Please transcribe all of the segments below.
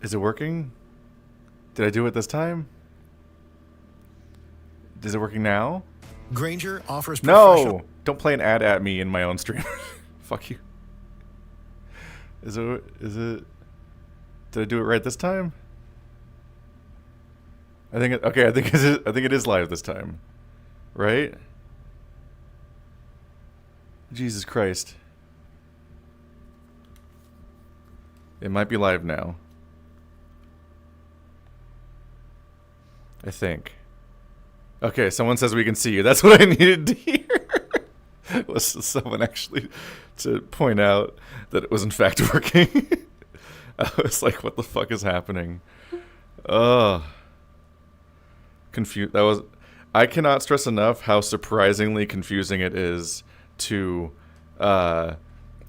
Is it working? Did I do it this time? Is it working now? Granger offers professional. No! Don't play an ad at me in my own stream. Fuck you. Is it? Did I do it right this time? I think it is live this time. Right? Jesus Christ. It might be live now. I think. Okay, someone says we can see you. That's what I needed to hear. Was someone actually to point out that it was in fact working. I was like, what the fuck is happening? Ugh. Confused. I cannot stress enough how surprisingly confusing it is to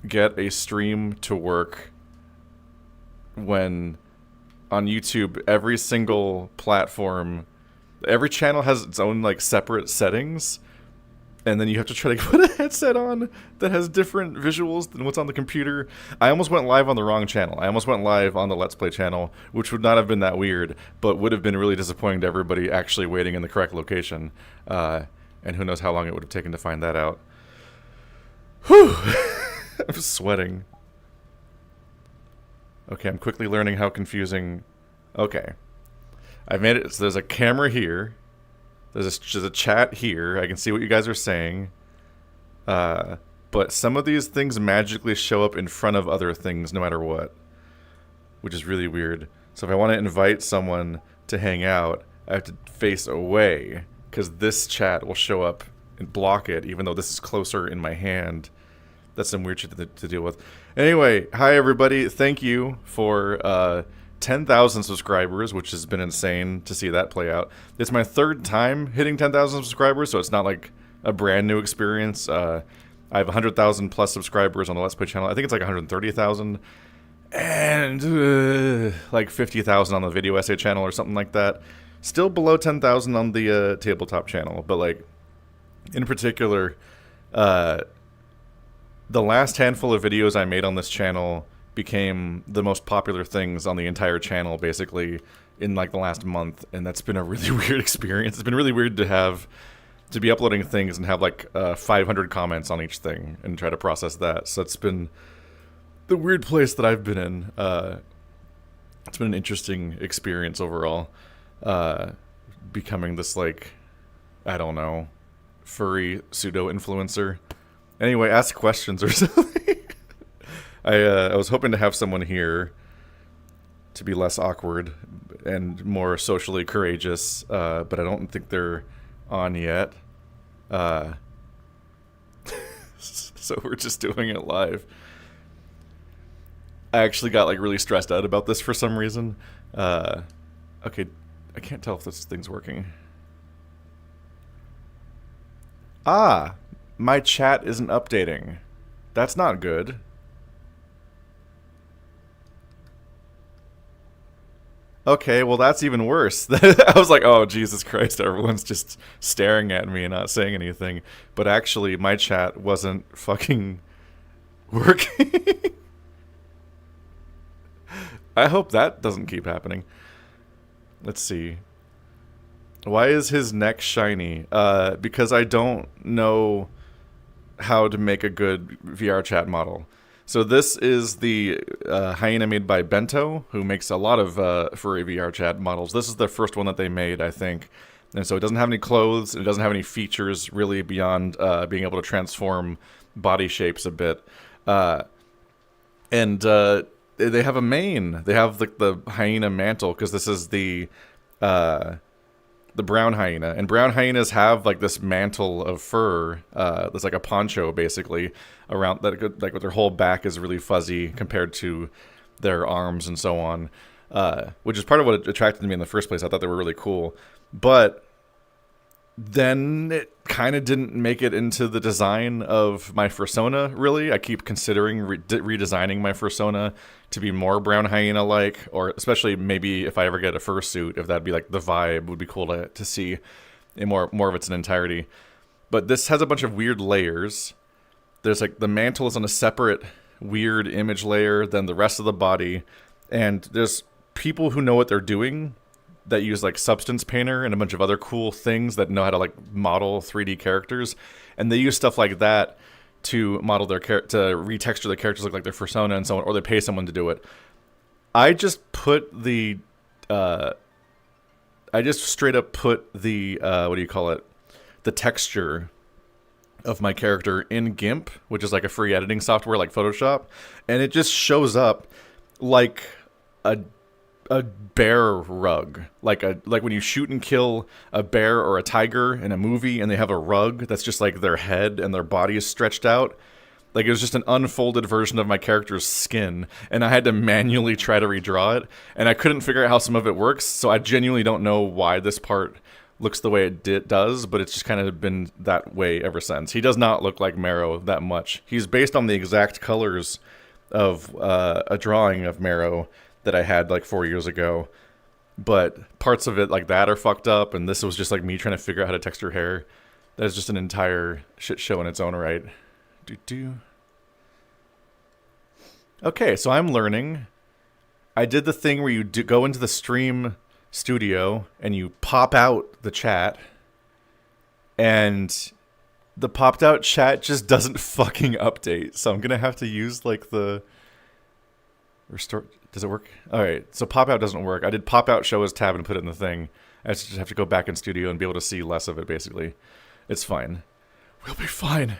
get a stream to work when on YouTube every single platform, every channel has its own like separate settings, and then you have to try to put a headset on that has different visuals than what's on the computer. I almost went live on the wrong channel. I almost went live on the Let's Play channel, which would not have been that weird, but would have been really disappointing to everybody actually waiting in the correct location. And who knows how long it would have taken to find that out. Whew! I'm sweating. Okay, I'm quickly learning how confusing... Okay. I've made it so there's a camera here. There's a chat here. I can see what you guys are saying. But some of these things magically show up in front of other things no matter what. Which is really weird. So if I want to invite someone to hang out, I have to face away. Because this chat will show up and block it, even though this is closer in my hand. That's some weird shit to deal with. Anyway, hi everybody. Thank you for 10,000 subscribers, which has been insane to see that play out. It's my third time hitting 10,000 subscribers, so it's not like a brand new experience. I have 100,000 plus subscribers on the Let's Play channel. I think it's like 130,000. And like 50,000 on the video essay channel or something like that. Still below 10,000 on the tabletop channel, but like in particular, the last handful of videos I made on this channel became the most popular things on the entire channel, basically, in like the last month, and that's been a really weird experience. It's been really weird to be uploading things and have like 500 comments on each thing and try to process that. So it's been the weird place that I've been in. It's been an interesting experience overall, becoming this like, I don't know, furry pseudo-influencer. Anyway, ask questions or something. I was hoping to have someone here to be less awkward and more socially courageous, but I don't think they're on yet. So we're just doing it live. I actually got like really stressed out about this for some reason. Okay, I can't tell if this thing's working. Ah! My chat isn't updating. That's not good. Okay, well that's even worse. I was like, oh Jesus Christ, everyone's just staring at me and not saying anything. But actually, my chat wasn't fucking working. I hope that doesn't keep happening. Let's see. Why is his neck shiny? Because I don't know how to make a good VR chat model. So this is the hyena made by Bento, who makes a lot of furry VR chat models. This is the first one that they made, I think. And so it doesn't have any clothes, it doesn't have any features really beyond being able to transform body shapes a bit. And they have a mane. They have like the hyena mantle, because this is the brown hyena, and brown hyenas have like this mantle of fur, that's like a poncho basically around that, like with their whole back is really fuzzy compared to their arms and so on, which is part of what attracted me in the first place. I thought they were really cool, but then it kind of didn't make it into the design of my fursona, really. I keep considering redesigning my fursona to be more brown hyena-like, or especially maybe if I ever get a fursuit, if that'd be like the vibe, would be cool to see in more of its entirety. But this has a bunch of weird layers. There's like, the mantle is on a separate weird image layer than the rest of the body, and there's people who know what they're doing that use like Substance Painter and a bunch of other cool things that know how to like model 3D characters, and they use stuff like that to model their to retexture the characters look like their persona and so on, or they pay someone to do it. I just put the I just straight up put the what do you call it, the texture of my character in GIMP, which is like a free editing software like Photoshop, and it just shows up like a bear rug, like when you shoot and kill a bear or a tiger in a movie and they have a rug that's just like their head and their body is stretched out. Like, it was just an unfolded version of my character's skin, and I had to manually try to redraw it, and I couldn't figure out how some of it works, so I genuinely don't know why this part looks the way it does, but it's just kind of been that way ever since. He does not look like Marrow that much. He's based on the exact colors of a drawing of Marrow that I had like 4 years ago, but parts of it like that are fucked up, and this was just like me trying to figure out how to texture hair. That is just an entire shit show in its own right. Okay, so I'm learning. I did the thing where you go into the stream studio and you pop out the chat, and the popped out chat just doesn't fucking update. So I'm gonna have to use like the restore. Does it work? All right, so pop out doesn't work. I did pop out show as tab and put it in the thing. I just have to go back in studio and be able to see less of it. Basically, it's fine. We'll be fine.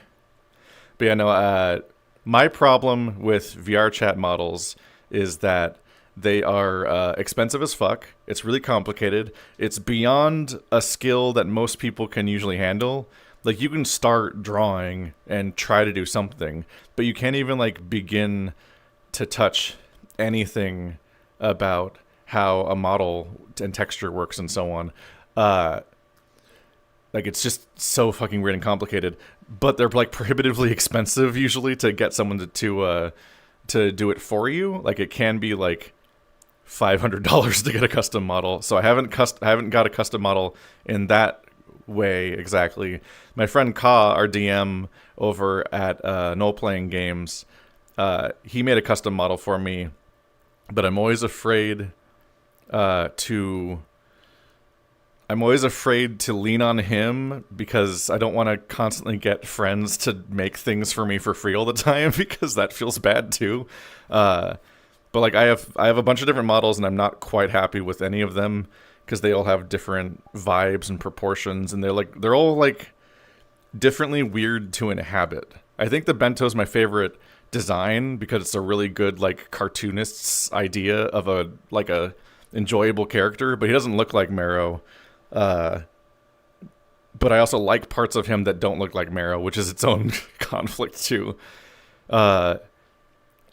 But yeah, no, my problem with VR chat models is that they are expensive as fuck. It's really complicated. It's beyond a skill that most people can usually handle. Like, you can start drawing and try to do something, but you can't even, like, begin to touch anything about how a model and texture works and so on. Like, it's just so fucking weird and complicated. But they're like prohibitively expensive usually to get someone to do it for you. Like, it can be like $500 to get a custom model. So I haven't got a custom model in that way exactly. My friend Ka, our DM over at No Playing Games, he made a custom model for me, but I'm always afraid to lean on him because I don't want to constantly get friends to make things for me for free all the time because that feels bad too. But like I have a bunch of different models and I'm not quite happy with any of them because they all have different vibes and proportions, and they're all like differently weird to inhabit. I think the bento is my favorite design because it's a really good like cartoonist's idea of a enjoyable character, but he doesn't look like Marrow. But I also like parts of him that don't look like Marrow, which is its own conflict too.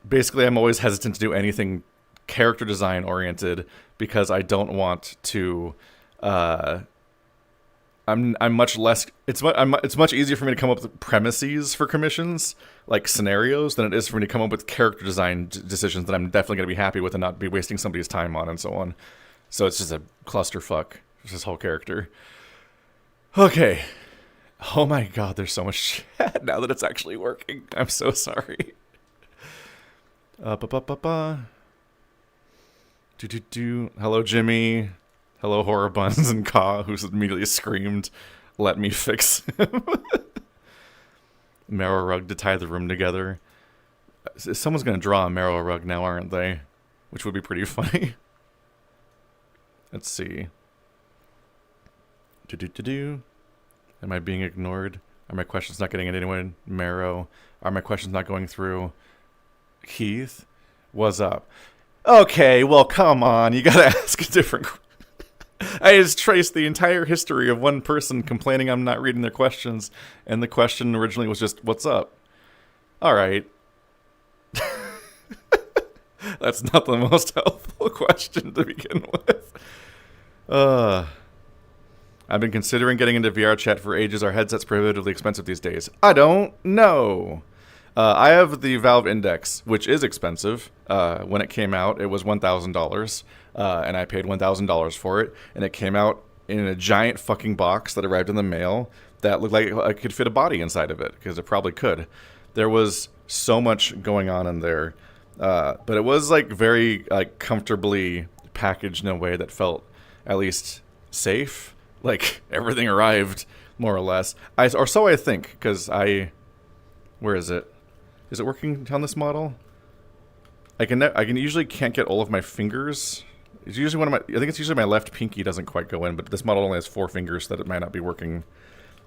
Basically, I'm always hesitant to do anything character design oriented because I don't want to. I'm much less. It's much easier for me to come up with premises for commissions, like scenarios, than it is for me to come up with character design decisions that I'm definitely going to be happy with and not be wasting somebody's time on and so on. So it's just a clusterfuck. This whole character. Okay. Oh my god, there's so much chat now that it's actually working. I'm so sorry. Hello, Jimmy. Hello, Horror Buns and Ka, who's immediately screamed, "Let me fix him." Marrow rug to tie the room together. Someone's gonna draw a Marrow rug now, aren't they? Which would be pretty funny. Let's see. Am I being ignored? Are my questions not getting anyone? Marrow. Are my questions not going through? Keith? What's up? Okay, well, come on. You gotta ask a different I just traced the entire history of one person complaining I'm not reading their questions, and the question originally was just, what's up? Alright. That's not the most helpful question to begin with. I've been considering getting into VR chat for ages. Are headsets prohibitively expensive these days? I don't know. I have the Valve Index, which is expensive. When it came out, it was $1,000, and I paid $1,000 for it, and it came out in a giant fucking box that arrived in the mail that looked like I could fit a body inside of it, because it probably could. There was so much going on in there, but it was like very comfortably packaged in a way that felt at least safe. Like, everything arrived, more or less. Or so I think, because where is it? Is it working on this model? I can usually can't get all of my fingers. It's usually I think it's usually my left pinky doesn't quite go in, but this model only has 4 fingers, so that it might not be working,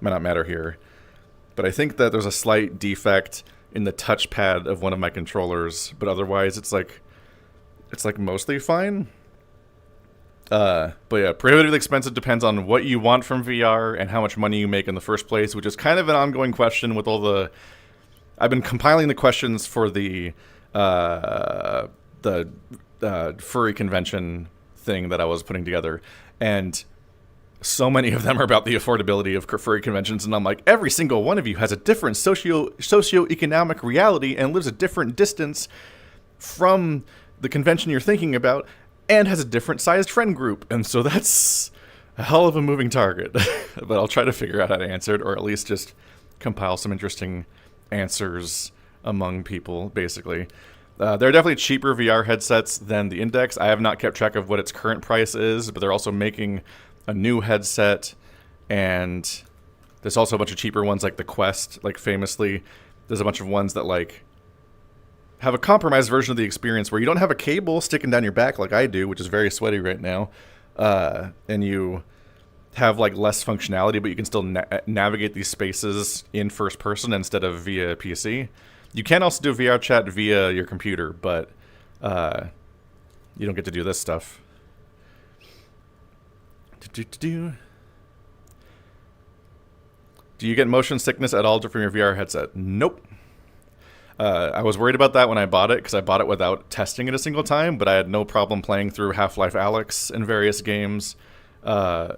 might not matter here. But I think that there's a slight defect in the touchpad of one of my controllers, but otherwise it's like mostly fine. But yeah, prohibitively expensive depends on what you want from VR and how much money you make in the first place, which is kind of an ongoing question with all the... I've been compiling the questions for the furry convention thing that I was putting together, and so many of them are about the affordability of furry conventions, and I'm like, every single one of you has a different socioeconomic reality and lives a different distance from the convention you're thinking about, and has a different sized friend group, and so that's a hell of a moving target. But I'll try to figure out how to answer it, or at least just compile some interesting answers among people, basically. There are definitely cheaper VR headsets than the Index. I have not kept track of what its current price is, but they're also making a new headset, and there's also a bunch of cheaper ones like the Quest. Like, famously, there's a bunch of ones that, like, have a compromised version of the experience where you don't have a cable sticking down your back like I do, which is very sweaty right now, and you have, like, less functionality, but you can still navigate these spaces in first person instead of via PC. You can also do VR chat via your computer, but you don't get to do this stuff. Do you get motion sickness at all from your VR headset? Nope. I was worried about that when I bought it, because I bought it without testing it a single time, but I had no problem playing through Half-Life Alyx and various games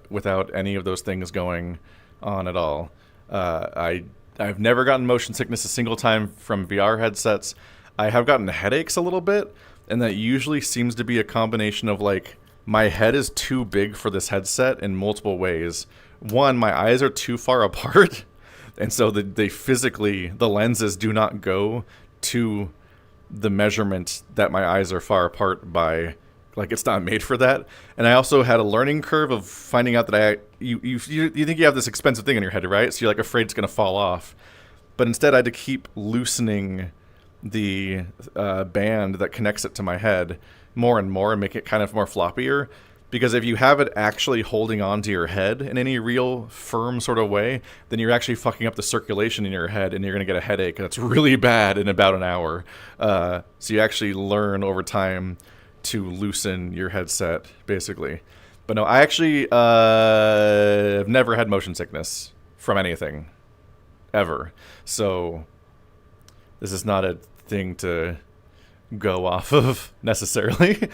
without any of those things going on at all. I've never gotten motion sickness a single time from VR headsets. I have gotten headaches a little bit, and that usually seems to be a combination of, like, my head is too big for this headset in multiple ways. One, my eyes are too far apart, and so the lenses do not go to the measurement that my eyes are far apart by. Like, it's not made for that. And I also had a learning curve of finding out that you think you have this expensive thing on your head, right? So you're, like, afraid it's going to fall off. But instead I had to keep loosening the band that connects it to my head more and more and make it kind of more floppier. Because if you have it actually holding on to your head in any real firm sort of way, then you're actually fucking up the circulation in your head, and you're going to get a headache that's really bad in about an hour. So you actually learn over time to loosen your headset, basically. But no, I actually have never had motion sickness from anything, ever. So this is not a thing to go off of necessarily.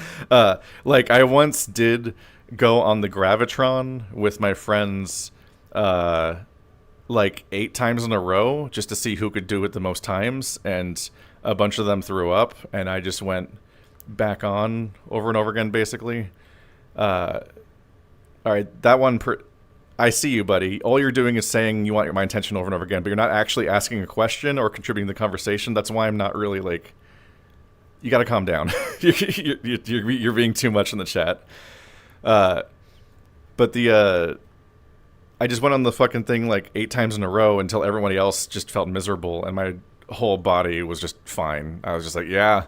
Like, I once did go on the Gravitron with my friends like 8 times in a row just to see who could do it the most times, and a bunch of them threw up, and I just went back on over and over again, basically. All right, that one I see you, buddy. All you're doing is saying you want my attention over and over again, but you're not actually asking a question or contributing to the conversation. That's why I'm not really, like... You gotta calm down. You're being too much in the chat. But I just went on the fucking thing like 8 times in a row until everybody else just felt miserable, and my whole body was just fine. I was just like, yeah.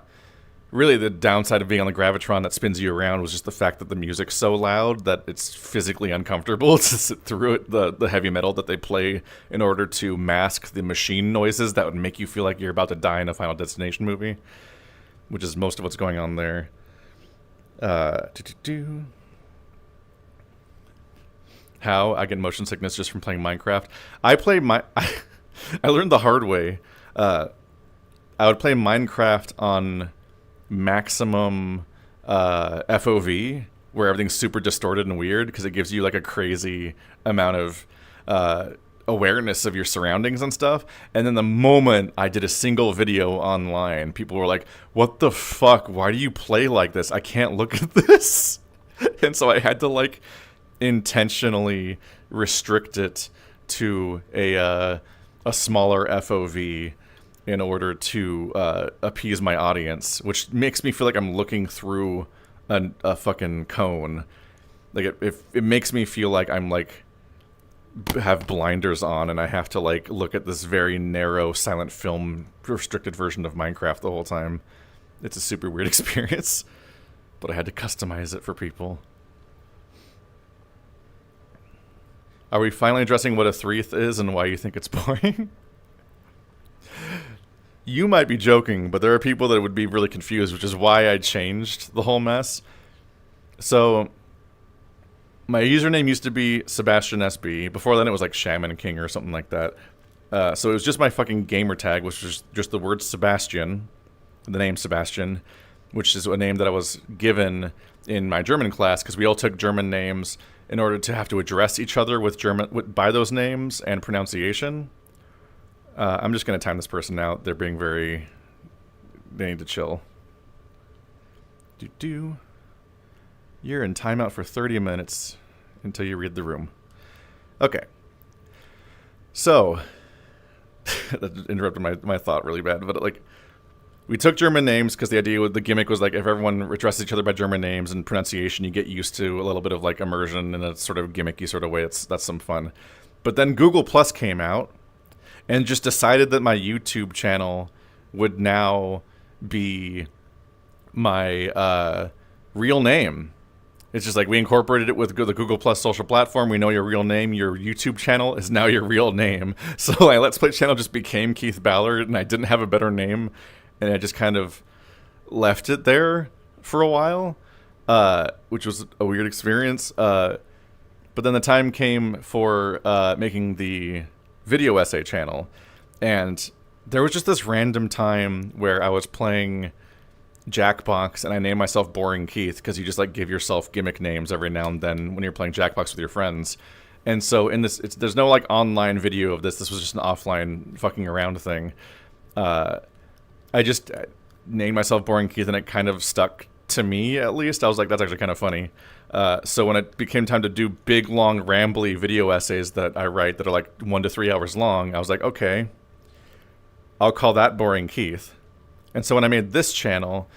Really, the downside of being on the Gravitron that spins you around was just the fact that the music's so loud that it's physically uncomfortable to sit through it, the heavy metal that they play in order to mask the machine noises that would make you feel like you're about to die in a Final Destination movie, which is most of what's going on there. How I get motion sickness just from playing Minecraft. I learned the hard way. I would play Minecraft on maximum FOV, where everything's super distorted and weird, because it gives you like a crazy amount of awareness of your surroundings and stuff. And then the moment I did a single video online, people were like, what the fuck? Why do you play like this? I can't look at this. And so I had to like intentionally restrict it to a smaller FOV in order to appease my audience, which makes me feel like I'm looking through a fucking cone. Like it makes me feel like I'm like have blinders on and I have to like look at this very narrow silent film restricted version of Minecraft the whole time. It's a super weird experience, but I had to customize it for people. Are we finally addressing what a threeth is and why you think it's boring? You might be joking, but there are people that would be really confused, which is why I changed the whole mess. So, my username used to be Sebastian SB. Before then, it was like Shaman King or something like that. So it was just my fucking gamer tag, which was just the word Sebastian, the name Sebastian, which is a name that I was given in my German class because we all took German names in order to have to address each other with by those names and pronunciation. I'm just going to time this person out. They're being they need to chill. You're in timeout for 30 minutes until you read the room. Okay. So, that interrupted my thought really bad, but like, we took German names because the gimmick was like if everyone addresses each other by German names and pronunciation, you get used to a little bit of like immersion in a sort of gimmicky sort of way. That's some fun. But then Google Plus came out and just decided that my YouTube channel would now be my real name. It's just like we incorporated it with the Google Plus social platform. We know your real name. Your YouTube channel is now your real name. So my Let's Play channel just became Keith Ballard, and I didn't have a better name, and I just kind of left it there for a while, which was a weird experience. But then the time came for making the video essay channel, and there was just this random time where I was playing Jackbox, and I named myself Boring Keith because you just like give yourself gimmick names every now and then when you're playing Jackbox with your friends. And so in this, there's no like online video of this. This was just an offline fucking around thing. I just named myself Boring Keith, and it kind of stuck to me at least. I was like, that's actually kind of funny. So when it became time to do big, long, rambly video essays that I write that are like 1 to 3 hours long, I was like, okay, I'll call that Boring Keith. And so when I made this channel,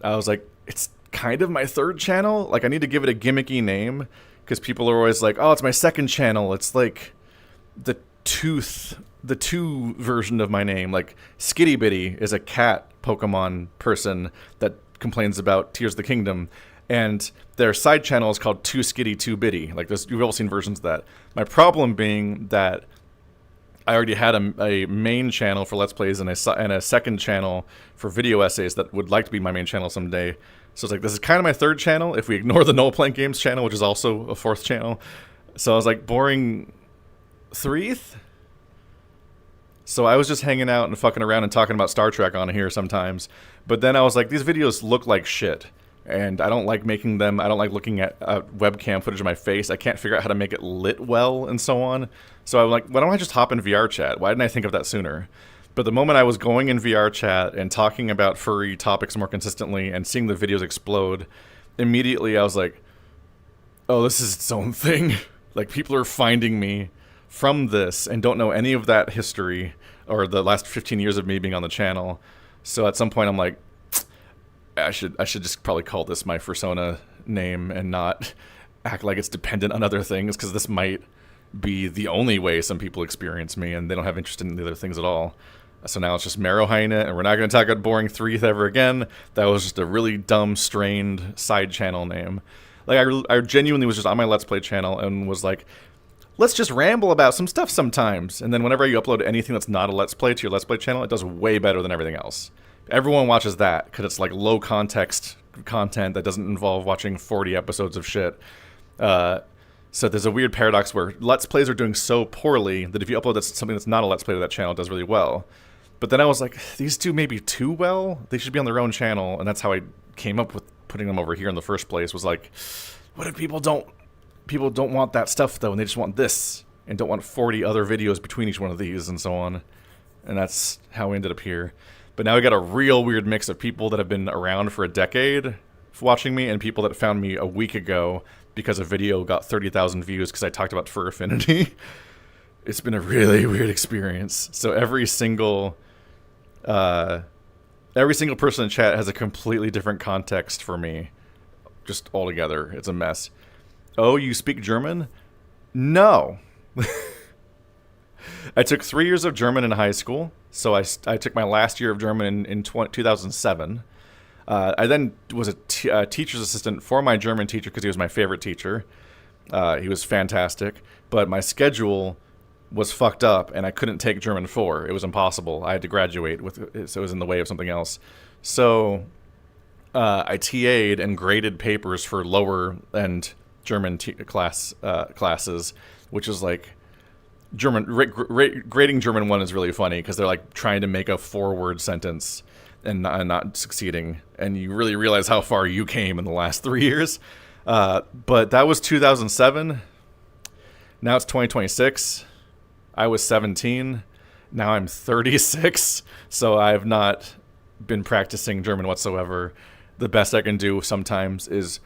I was like, it's kind of my third channel. Like, I need to give it a gimmicky name because people are always like, oh, it's my second channel. It's like the two version of my name. Like, Skitty Bitty is a cat Pokemon person that complains about Tears of the Kingdom. And their side channel is called Too Skitty, Too Bitty. Like, you've all seen versions of that. My problem being that I already had a main channel for Let's Plays and a second channel for video essays that would like to be my main channel someday. So it's like, this is kind of my third channel if we ignore the Noel Playing Games channel, which is also a fourth channel. So I was like, Boring Threeth? So I was just hanging out and fucking around and talking about Star Trek on here sometimes. But then I was like, these videos look like shit. And I don't like making them. I don't like looking at webcam footage of my face. I can't figure out how to make it lit well and so on. So I'm like, why don't I just hop in VR chat? Why didn't I think of that sooner? But the moment I was going in VR chat and talking about furry topics more consistently and seeing the videos explode, immediately I was like, oh, this is its own thing. Like, people are finding me from this and don't know any of that history or the last 15 years of me being on the channel. So at some point I'm like, I should just probably call this my persona name and not act like it's dependent on other things, because this might be the only way some people experience me and they don't have interest in the other things at all. So now it's just Marrowheine, and we're not going to talk about Boring Threeth ever again. That was just a really dumb, strained side channel name. Like, I genuinely was just on my Let's Play channel and was like, let's just ramble about some stuff sometimes. And then whenever you upload anything that's not a Let's Play to your Let's Play channel, it does way better than everything else. Everyone watches that because it's like low context content that doesn't involve watching 40 episodes of shit. So there's a weird paradox where Let's Plays are doing so poorly that if you upload something that's not a Let's Play to that channel, it does really well. But then I was like, these two maybe too well? They should be on their own channel. And that's how I came up with putting them over here in the first place, was like, what if people don't want that stuff though, and they just want this and don't want 40 other videos between each one of these and so on. And that's how we ended up here. But now we got a real weird mix of people that have been around for a decade watching me and people that found me a week ago because a video got 30,000 views because I talked about fur affinity. It's been a really weird experience. So every single person in chat has a completely different context for me just altogether. It's a mess. Oh, you speak German? No. I took 3 years of German in high school, so I took my last year of German in 2007. I then was a teacher's assistant for my German teacher because he was my favorite teacher. He was fantastic, but my schedule was fucked up, and I couldn't take German 4. It was impossible. I had to graduate so it was in the way of something else. So I TA'd and graded papers for lower end German classes, which is like grading German 1 is really funny because they're like trying to make a 4-word sentence and not succeeding, and you really realize how far you came in the last 3 years. But that was 2007. Now it's 2026. I was 17. Now I'm 36. So I've not been practicing German whatsoever. The best I can do sometimes is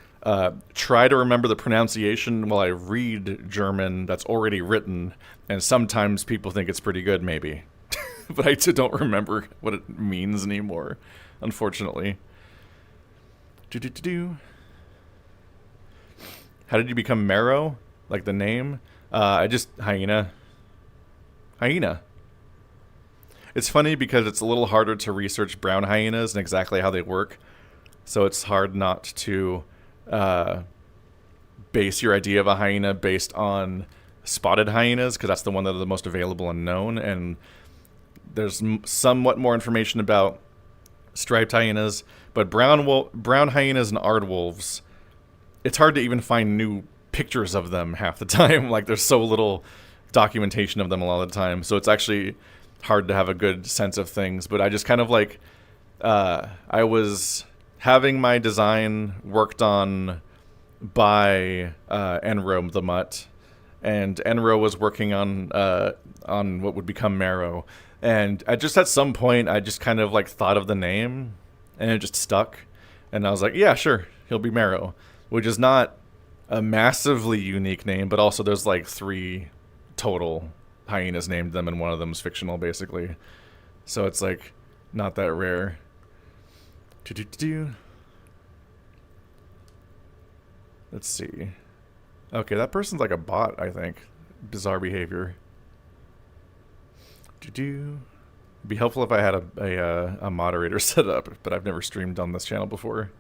try to remember the pronunciation while I read German that's already written. And sometimes people think it's pretty good, maybe. But I don't remember what it means anymore, unfortunately. How did you become Marrow? Like the name? I just... Hyena. It's funny because it's a little harder to research brown hyenas and exactly how they work. So it's hard not to base your idea of a hyena based on spotted hyenas, because that's the one that are the most available and known. And there's somewhat more information about striped hyenas, but brown hyenas and aardwolves, it's hard to even find new pictures of them half the time. Like, there's so little documentation of them a lot of the time, so it's actually hard to have a good sense of things. But I just kind of like, I was having my design worked on by Enro the Mutt, and Enro was working on what would become Marrow. And I just, at some point, I just kind of like thought of the name, and it just stuck. And I was like, yeah, sure, he'll be Marrow, which is not a massively unique name, but also there's like 3 total hyenas named them, and one of them is fictional, basically. So it's like not that rare. Let's see. Okay, that person's like a bot, I think. Bizarre behavior. It'd be helpful if I had a moderator set up, but I've never streamed on this channel before.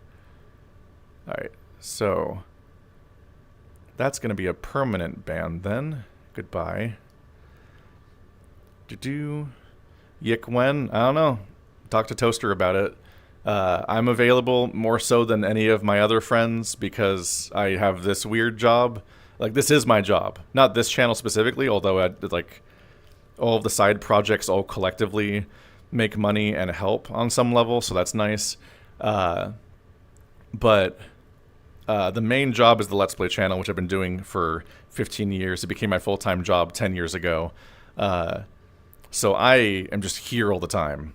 Alright, so that's going to be a permanent ban then. Goodbye. Yik when? I don't know. Talk to Toaster about it. I'm available more so than any of my other friends because I have this weird job. Like, this is my job. Not this channel specifically, although like all of the side projects all collectively make money and help on some level, so that's nice. But the main job is the Let's Play channel, which I've been doing for 15 years. It became my full-time job 10 years ago. So I am just here all the time.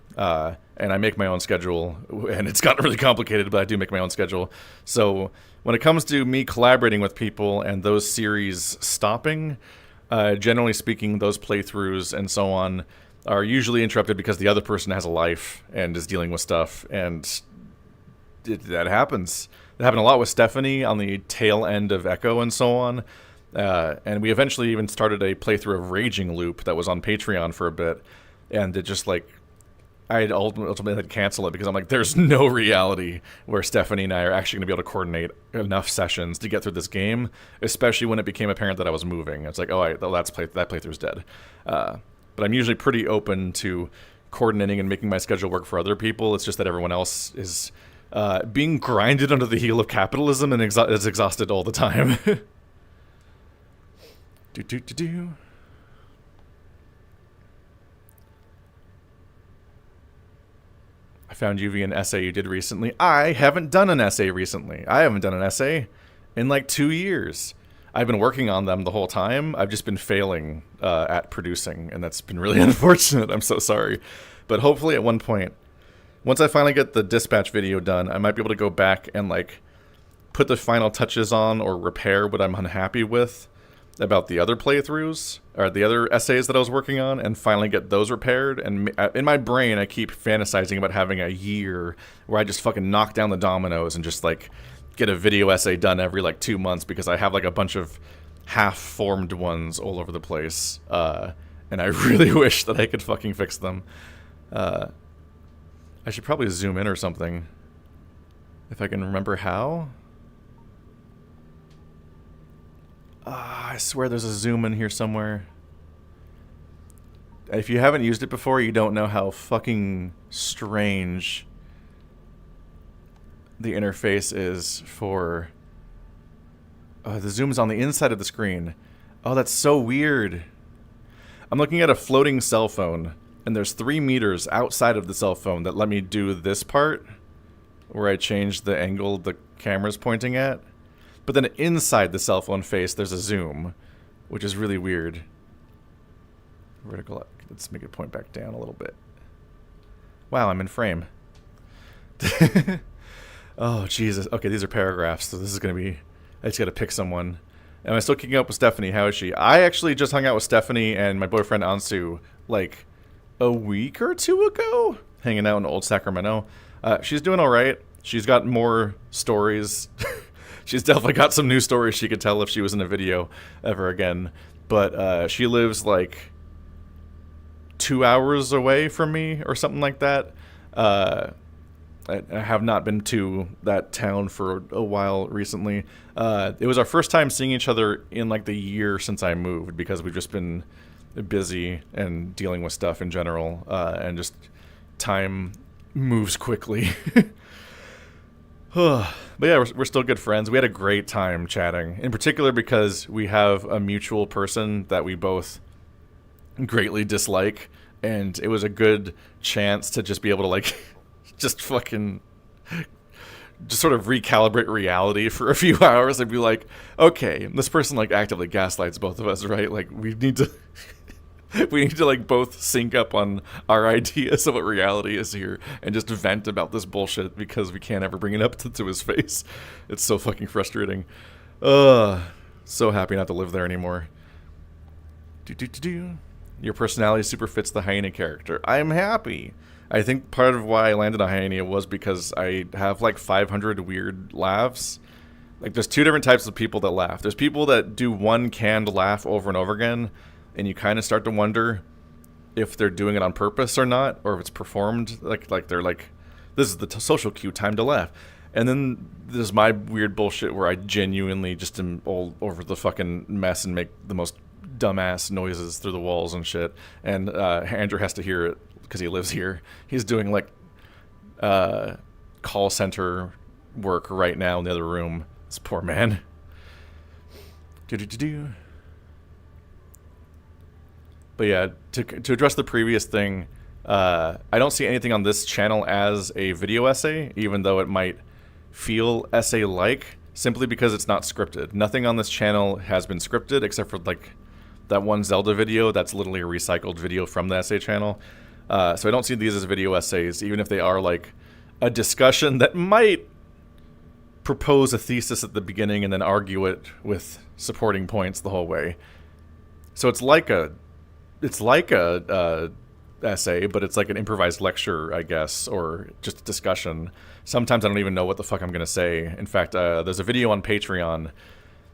And I make my own schedule, and it's gotten really complicated, but I do make my own schedule. So when it comes to me collaborating with people and those series stopping, generally speaking, those playthroughs and so on are usually interrupted because the other person has a life and is dealing with stuff, and that happens. It happened a lot with Stephanie on the tail end of Echo and so on. And we eventually even started a playthrough of Raging Loop that was on Patreon for a bit, and it just like, I ultimately had to cancel it because I'm like, there's no reality where Stephanie and I are actually going to be able to coordinate enough sessions to get through this game, especially when it became apparent that I was moving. It's like, oh, that playthrough's dead. But I'm usually pretty open to coordinating and making my schedule work for other people. It's just that everyone else is being grinded under the heel of capitalism and is exhausted all the time. I found you via an essay you did recently. I haven't done an essay recently. I haven't done an essay in like 2 years. I've been working on them the whole time. I've just been failing at producing, and that's been really unfortunate. I'm so sorry. But hopefully at one point, once I finally get the dispatch video done, I might be able to go back and like put the final touches on or repair what I'm unhappy with about the other playthroughs or the other essays that I was working on, and finally get those repaired. And in my brain, I keep fantasizing about having a year where I just fucking knock down the dominoes and just like get a video essay done every like 2 months because I have like a bunch of half-formed ones all over the place, and I really wish that I could fucking fix them. I should probably zoom in or something if I can remember how. I swear there's a zoom in here somewhere. If you haven't used it before, you don't know how fucking strange the interface is for... the zoom is on the inside of the screen. Oh, that's so weird. I'm looking at a floating cell phone, and there's 3 meters outside of the cell phone that let me do this part, where I change the angle the camera's pointing at. But then inside the cell phone face, there's a zoom, which is really weird. Vertical. Let's make it point back down a little bit. Wow, I'm in frame. Oh, Jesus. Okay, these are paragraphs, so this is going to be... I just got to pick someone. Am I still kicking up with Stephanie? How is she? I actually just hung out with Stephanie and my boyfriend Ansu like a week or 2 ago, hanging out in Old Sacramento. She's doing all right. She's got more stories. She's definitely got some new stories she could tell if she was in a video ever again. But she lives like 2 hours away from me or something like that. I have not been to that town for a while recently. It was our first time seeing each other in like the year since I moved, because we've just been busy and dealing with stuff in general, and just time moves quickly. But yeah, we're still good friends. We had a great time chatting, in particular because we have a mutual person that we both greatly dislike, and it was a good chance to just be able to like just fucking just sort of recalibrate reality for a few hours and be like, okay, this person like actively gaslights both of us, right? Like we need to like both sync up on our ideas of what reality is here and just vent about this bullshit because we can't ever bring it up to his face. It's so fucking frustrating. So happy not to live there anymore. Your personality super fits the hyena character. I'm happy. I think part of why I landed on hyena was because I have like 500 weird laughs. Like there's 2 different types of people that laugh. There's people that do one canned laugh over and over again, and you kind of start to wonder if they're doing it on purpose or not, or if it's performed. Like they're like, this is the social cue, time to laugh. And then there's my weird bullshit where I genuinely just am all over the fucking mess and make the most dumbass noises through the walls and shit. And Andrew has to hear it because he lives here. He's doing like call center work right now in the other room. This poor man. But yeah, to address the previous thing, I don't see anything on this channel as a video essay, even though it might feel essay-like, simply because it's not scripted. Nothing on this channel has been scripted, except for like that one Zelda video that's literally a recycled video from the essay channel. So I don't see these as video essays, even if they are like a discussion that might propose a thesis at the beginning and then argue it with supporting points the whole way. So it's like a essay, but it's like an improvised lecture, I guess, or just a discussion. Sometimes I don't even know what the fuck I'm going to say. In fact, there's a video on Patreon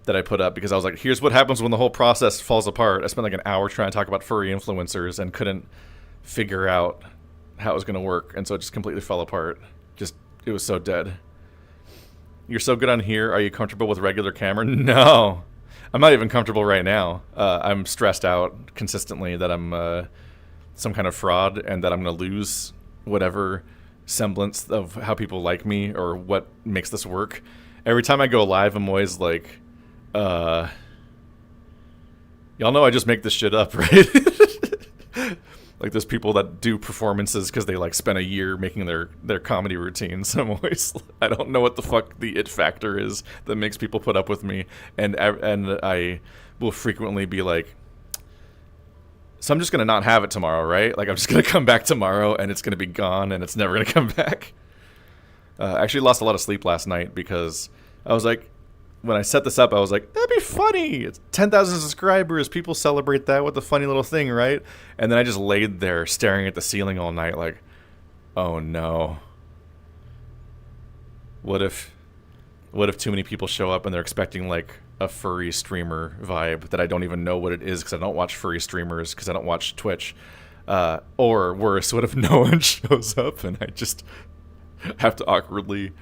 that I put up because I was like, here's what happens when the whole process falls apart. I spent like an hour trying to talk about furry influencers and couldn't figure out how it was going to work, and so it just completely fell apart. It was so dead. You're so good on here. Are you comfortable with regular camera? No. I'm not even comfortable right now. I'm stressed out consistently that I'm some kind of fraud and that I'm going to lose whatever semblance of how people like me or what makes this work. Every time I go live, I'm always like, y'all know I just make this shit up, right? Like there's people that do performances because they like spent a year making their comedy routines. I'm always, I don't know what the fuck the it factor is that makes people put up with me, and I will frequently be like, so I'm just gonna not have it tomorrow, right? Like I'm just gonna come back tomorrow and it's gonna be gone and it's never gonna come back. I actually lost a lot of sleep last night because I was like, when I set this up, I was like, that'd be funny. It's 10,000 subscribers. People celebrate that with a funny little thing, right? And then I just laid there staring at the ceiling all night like, oh no. What if what if too many people show up and they're expecting like a furry streamer vibe that I don't even know what it is because I don't watch furry streamers because I don't watch Twitch. Or worse, what if no one shows up and I just have to awkwardly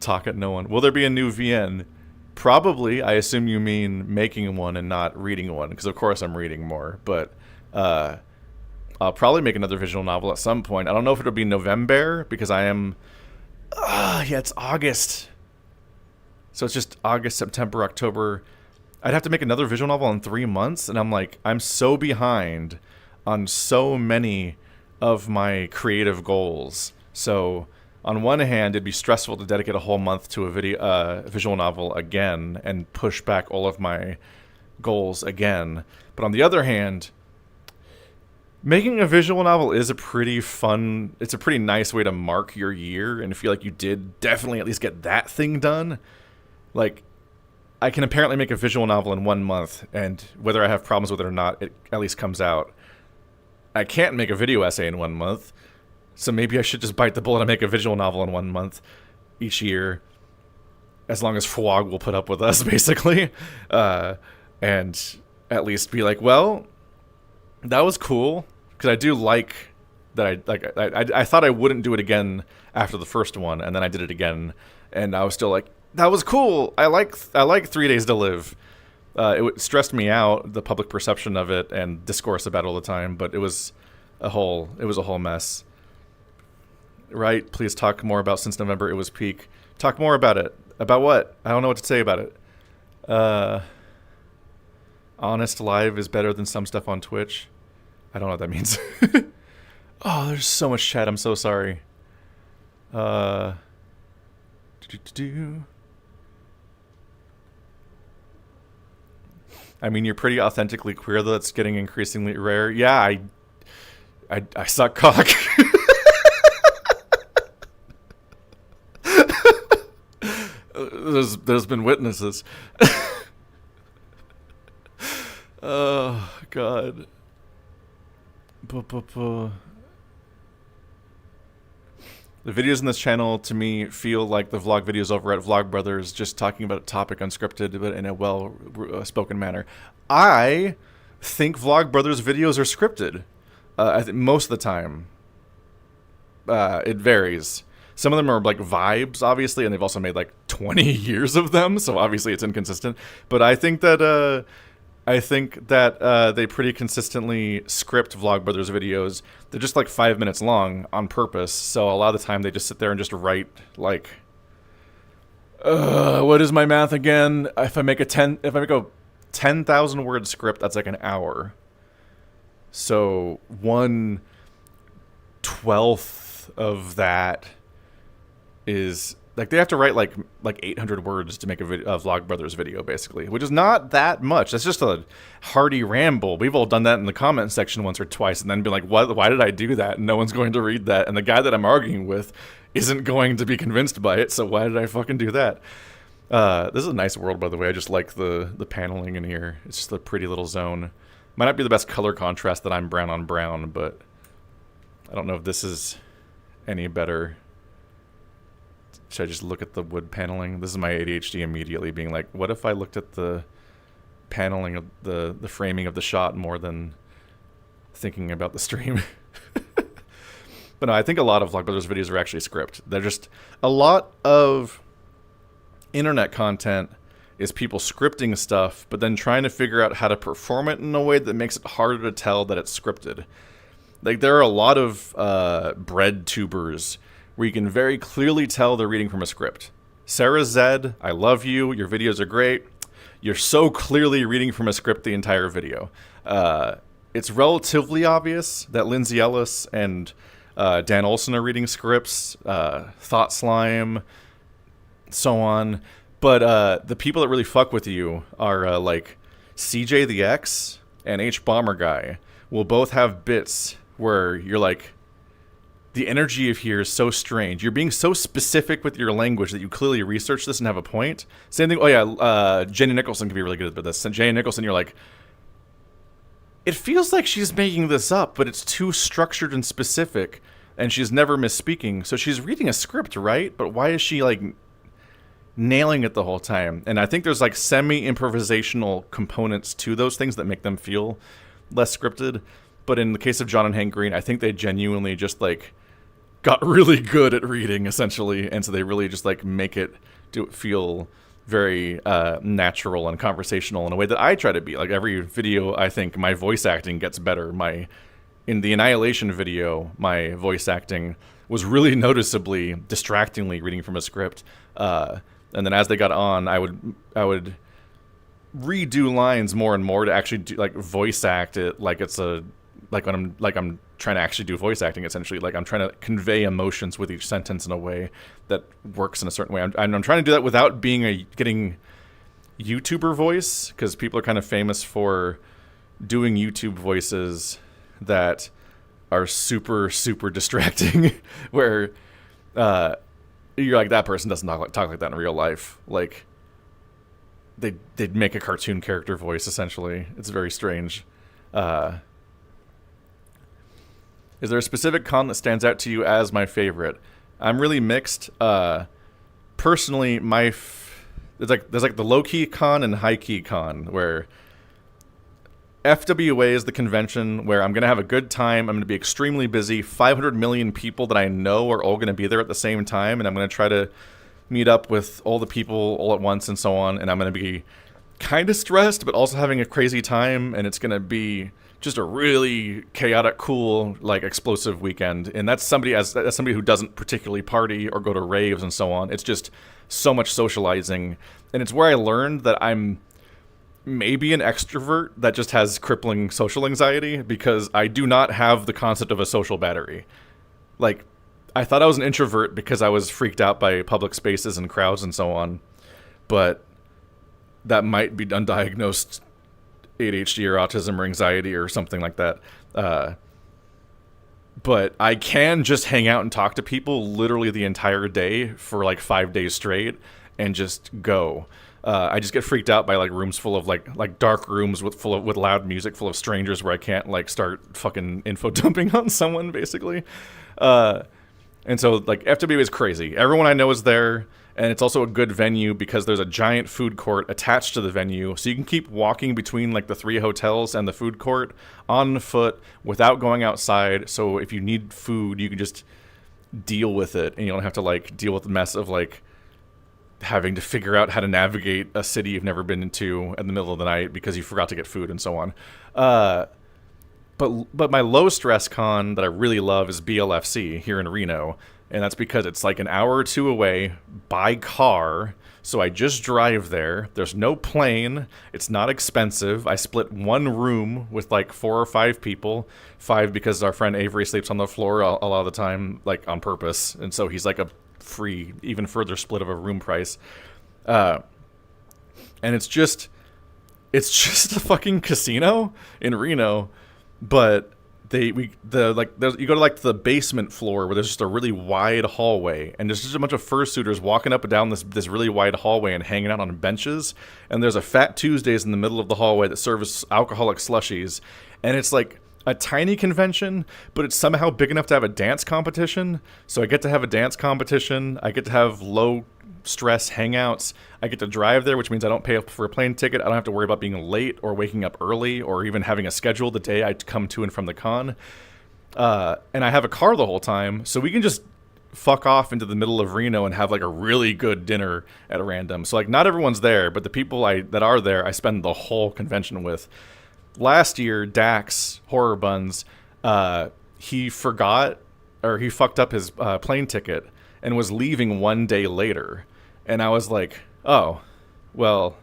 talk at no one? Will there be a new VN? Probably. I assume you mean making one and not reading one, because of course I'm reading more. But I'll probably make another visual novel at some point. I don't know if it'll be November, because I am... yeah, it's August. So it's just August, September, October. I'd have to make another visual novel in 3 months, and I'm like, I'm so behind on so many of my creative goals. So on one hand, it'd be stressful to dedicate a whole month to a visual novel again and push back all of my goals again. But on the other hand, making a visual novel is a pretty fun, it's a pretty nice way to mark your year and feel like you did definitely at least get that thing done. Like, I can apparently make a visual novel in 1 month, and whether I have problems with it or not, it at least comes out. I can't make a video essay in 1 month, so maybe I should just bite the bullet and make a visual novel in 1 month each year, as long as FWOG will put up with us, basically, and at least be like, well, that was cool, because I do like that. I thought I wouldn't do it again after the first one, and then I did it again, and I was still like, that was cool. I like 3 Days to Live. It stressed me out, the public perception of it and discourse about it all the time, but it was a whole mess. Right? Please talk more about Since November It Was Peak. Talk more about it. About what? I don't know what to say about it. Honest Live is better than some stuff on Twitch. I don't know what that means. Oh, there's so much chat. I'm so sorry. I mean, you're pretty authentically queer, though. That's getting increasingly rare. Yeah, I suck cock. There's been witnesses. Oh, God. The videos in this channel, to me, feel like the vlog videos over at Vlogbrothers, just talking about a topic unscripted, but in a well-spoken manner. I think Vlogbrothers videos are scripted. I think most of the time. It varies. Some of them are like vibes, obviously, and they've also made like 20 years of them, so obviously it's inconsistent. But I think that they pretty consistently script Vlogbrothers videos. They're just like 5 minutes long on purpose, so a lot of the time they just sit there and just write like, what is my math again? If I make a 10,000 word script, that's like an hour. So 1/12 of that is like they have to write like 800 words to make a Vlogbrothers video, basically, which is not that much. That's just a hearty ramble. We've all done that in the comment section once or twice, and then be like, "What? Why did I do that?" No one's going to read that, and the guy that I'm arguing with isn't going to be convinced by it. So why did I fucking do that? This is a nice world, by the way. I just like the paneling in here. It's just a pretty little zone. Might not be the best color contrast that I'm brown on brown, but I don't know if this is any better. Should I just look at the wood paneling? This is my ADHD immediately being like, what if I looked at the paneling of the framing of the shot more than thinking about the stream? But no, I think a lot of Vlogbrothers videos are actually script. They're just a lot of internet content is people scripting stuff, but then trying to figure out how to perform it in a way that makes it harder to tell that it's scripted. Like, there are a lot of bread tubers where you can very clearly tell they're reading from a script. Sarah Zed, I love you. Your videos are great. You're so clearly reading from a script the entire video. It's relatively obvious that Lindsay Ellis and Dan Olson are reading scripts, Thought Slime, so on. But the people that really fuck with you are like CJ the X and H Bomber Guy will both have bits where you're like, the energy of here is so strange. You're being so specific with your language that you clearly researched this and have a point. Same thing. Oh yeah, Jenny Nicholson can be really good at this. And Jenny Nicholson, you're like, it feels like she's making this up, but it's too structured and specific, and she's never misspeaking. So she's reading a script, right? But why is she like nailing it the whole time. And I think there's like semi-improvisational components to those things that make them feel less scripted. But in the case of John and Hank Green, I think they genuinely just like got really good at reading, essentially, and so they really just like make it feel very natural and conversational in a way that I try to be. Like every video, I think my voice acting gets better. In the Annihilation video, my voice acting was really noticeably distractingly reading from a script. And then as they got on, I would redo lines more and more to actually do, like voice act it like it's I'm trying to actually do voice acting, essentially. Like I'm trying to convey emotions with each sentence in a way that works in a certain way. I'm trying to do that without getting YouTuber voice, because people are kind of famous for doing YouTube voices that are super, super distracting, where you're like, that person doesn't talk like that in real life. Like, they'd make a cartoon character voice, essentially. It's very strange. Is there a specific con that stands out to you as my favorite? I'm really mixed. Personally, there's like the low-key con and high-key con, where FWA is the convention where I'm going to have a good time. I'm going to be extremely busy. 500 million people that I know are all going to be there at the same time, and I'm going to try to meet up with all the people all at once and so on, and I'm going to be kind of stressed, but also having a crazy time, and it's going to be just a really chaotic, cool, like explosive weekend. And that's somebody who doesn't particularly party or go to raves and so on. It's just so much socializing, and it's where I learned that I'm maybe an extrovert that just has crippling social anxiety, because I do not have the concept of a social battery. Like, I thought I was an introvert because I was freaked out by public spaces and crowds and so on, but that might be undiagnosed ADHD or autism or anxiety or something like that. But I can just hang out and talk to people literally the entire day for like 5 days straight and just go. I just get freaked out by like rooms full of like dark rooms with loud music, full of strangers, where I can't like start fucking info dumping on someone, basically. And so like FWA is crazy. Everyone I know is there. And it's also a good venue because there's a giant food court attached to the venue. So you can keep walking between like the 3 hotels and the food court on foot without going outside. So if you need food, you can just deal with it. And you don't have to like deal with the mess of like having to figure out how to navigate a city you've never been into in the middle of the night because you forgot to get food and so on. But my low stress con that I really love is BLFC here in Reno. And that's because it's like an hour or 2 away by car. So I just drive there. There's no plane. It's not expensive. I split one room with like 4 or 5 people. 5 because our friend Avery sleeps on the floor a lot of the time, like on purpose. And so he's like a free, even further split of a room price. And it's just a fucking casino in Reno. But you go to like the basement floor where there's just a really wide hallway, and there's just a bunch of fursuiters walking up and down this really wide hallway and hanging out on benches. And there's a Fat Tuesdays in the middle of the hallway that serves alcoholic slushies, and it's like a tiny convention, but it's somehow big enough to have a dance competition. So I get to have a dance competition. I get to have low stress hangouts. I get to drive there, which means I don't pay for a plane ticket. I don't have to worry about being late or waking up early or even having a schedule the day I come to and from the con. And I have a car the whole time, so we can just fuck off into the middle of Reno and have like a really good dinner at random. So like not everyone's there, but the people that are there, I spend the whole convention with. Last year, Dax Horror Buns, he fucked up his plane ticket and was leaving 1 day later. And I was like, oh, well,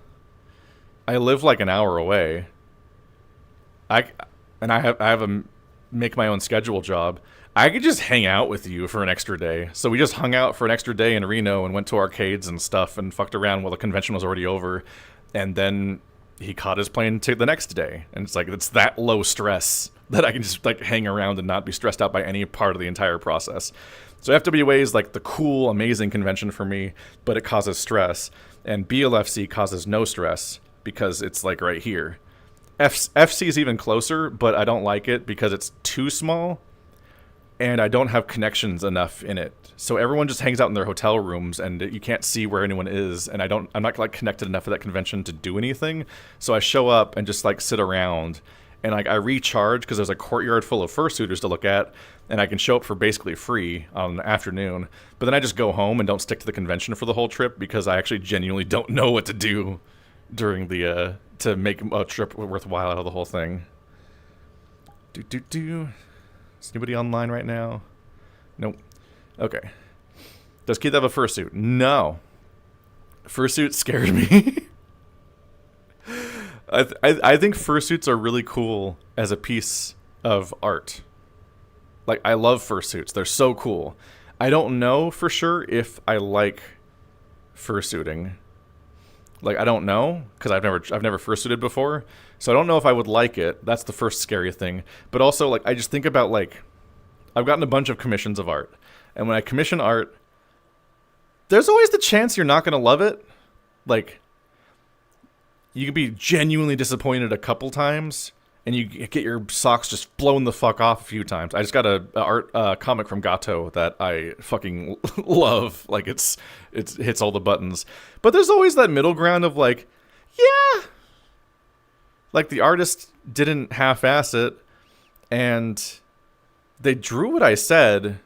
I live like an hour away. I have a make my own schedule job. I could just hang out with you for an extra day. So we just hung out for an extra day in Reno and went to arcades and stuff and fucked around while the convention was already over. And then he caught his plane ticket the next day. And it's like, it's that low stress that I can just like hang around and not be stressed out by any part of the entire process. So FWA is like the cool, amazing convention for me, but it causes stress. And BLFC causes no stress because it's like right here. FC is even closer, but I don't like it because it's too small. and I don't have connections enough in it. So everyone just hangs out in their hotel rooms, and you can't see where anyone is. And I'm not like connected enough to that convention to do anything. So I show up and just like sit around, and like I recharge because there's a courtyard full of fursuiters to look at, and I can show up for basically free on the afternoon. But then I just go home and don't stick to the convention for the whole trip because I actually genuinely don't know what to do during the to make a trip worthwhile out of the whole thing. Is anybody online right now? Nope. Okay. Does Keith have a fursuit? No. Fursuit scared me. I think fursuits are really cool as a piece of art. Like, I love fursuits. They're so cool. I don't know for sure if I like fursuiting. Like, I don't know, because I've never fursuited before, so I don't know if I would like it. That's the first scary thing. But also, like, I just think about, like, I've gotten a bunch of commissions of art, and when I commission art, there's always the chance you're not going to love it. Like, you can be genuinely disappointed a couple titimes, and you get your socks just blown the fuck off a few times. I just got a art comic from Gato that I fucking love. Like, it hits all the buttons. But there's always that middle ground of like, yeah, like the artist didn't half-ass it, and they drew what I said,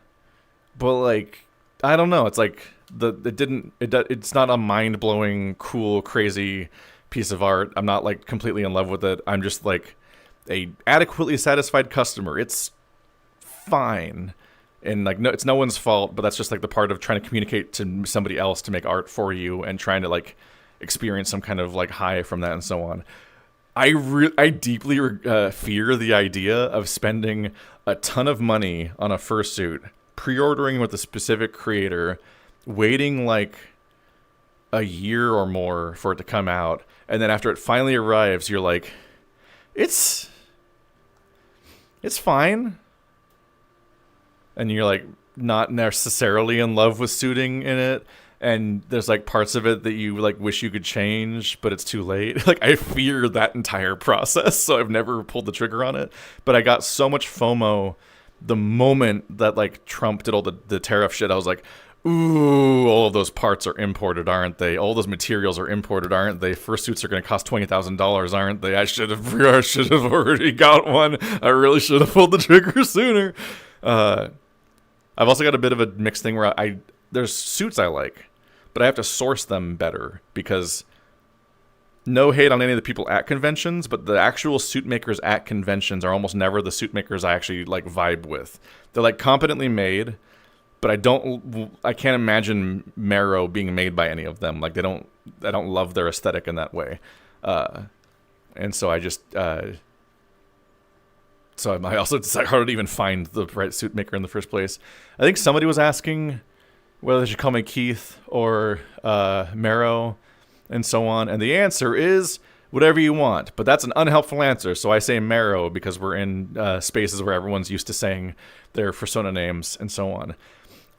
but like, I don't know. It's like it's not a mind-blowing, cool, crazy piece of art. I'm not like completely in love with it. I'm just like a adequately satisfied customer. It's fine. And like, no, it's no one's fault, but that's just like the part of trying to communicate to somebody else to make art for you and trying to like experience some kind of like high from that and so on. I deeply fear the idea of spending a ton of money on a fursuit, pre-ordering with a specific creator, waiting like a year or more for it to come out, and then after it finally arrives, you're like, it's fine. And you're like not necessarily in love with suiting in it, and there's like parts of it that you like wish you could change, but it's too late. Like, I fear that entire process, so I've never pulled the trigger on it. But I got so much FOMO the moment that like Trump did all the tariff shit. I was like, ooh, all of those parts are imported, aren't they? All those materials are imported, aren't they? Fursuits are going to cost $20,000, aren't they? I should have already got one. I really should have pulled the trigger sooner. I've also got a bit of a mixed thing where there's suits I like, but I have to source them better because no hate on any of the people at conventions, but the actual suit makers at conventions are almost never the suit makers I actually like vibe with. They're like competently made, but I can't imagine Marrow being made by any of them. Like, I don't love their aesthetic in that way. And so I just, so I also decided hard to even find the right suit maker in the first place. I think somebody was asking whether they should call me Keith or Marrow and so on. And the answer is whatever you want. But that's an unhelpful answer. So I say Marrow because we're in spaces where everyone's used to saying their persona names and so on.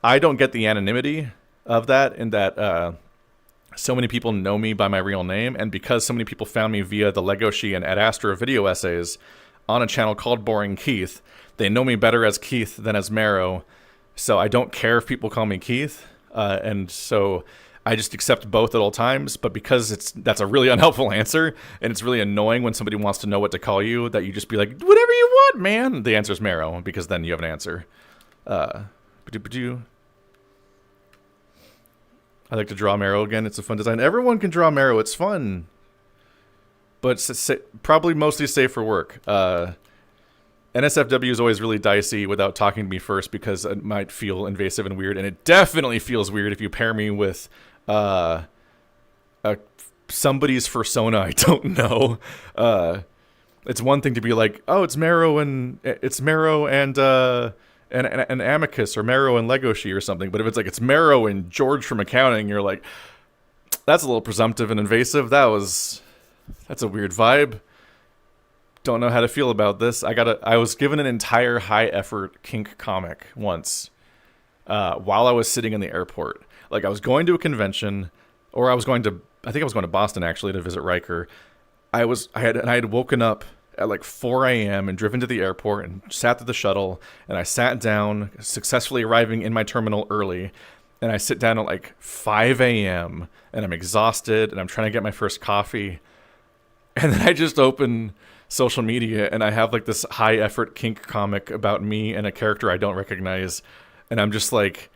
I don't get the anonymity of that in that so many people know me by my real name. And because so many people found me via the Legoshi and Ad Astra video essays on a channel called Boring Keith, they know me better as Keith than as Marrow. So I don't care if people call me Keith. And so I just accept both at all times. But because that's a really unhelpful answer, and it's really annoying when somebody wants to know what to call you, that you just be like, whatever you want, man. The answer is Marrow, because then you have an answer. I like to draw Marrow again. It's a fun design. Everyone can draw Marrow. It's fun. But it's probably mostly safe for work. NSFW is always really dicey without talking to me first because it might feel invasive and weird. And it definitely feels weird if you pair me with somebody's persona I don't know. It's one thing to be like, oh, it's Marrow and Amicus or Marrow and Legoshi or something. But if it's like it's Marrow and George from accounting, you're like, that's a little presumptive and invasive. That's a weird vibe. Don't know how to feel about this. I was given an entire high effort kink comic once while I was sitting in the airport. Like, I was going to a convention, or I think I was going to Boston actually to visit Riker. I had woken up at like 4 a.m. and driven to the airport and sat through the shuttle, and I sat down, successfully arriving in my terminal early, and I sit down at like 5 a.m. and I'm exhausted and I'm trying to get my first coffee, and then I just open social media and I have like this high effort kink comic about me and a character I don't recognize, and I'm just like,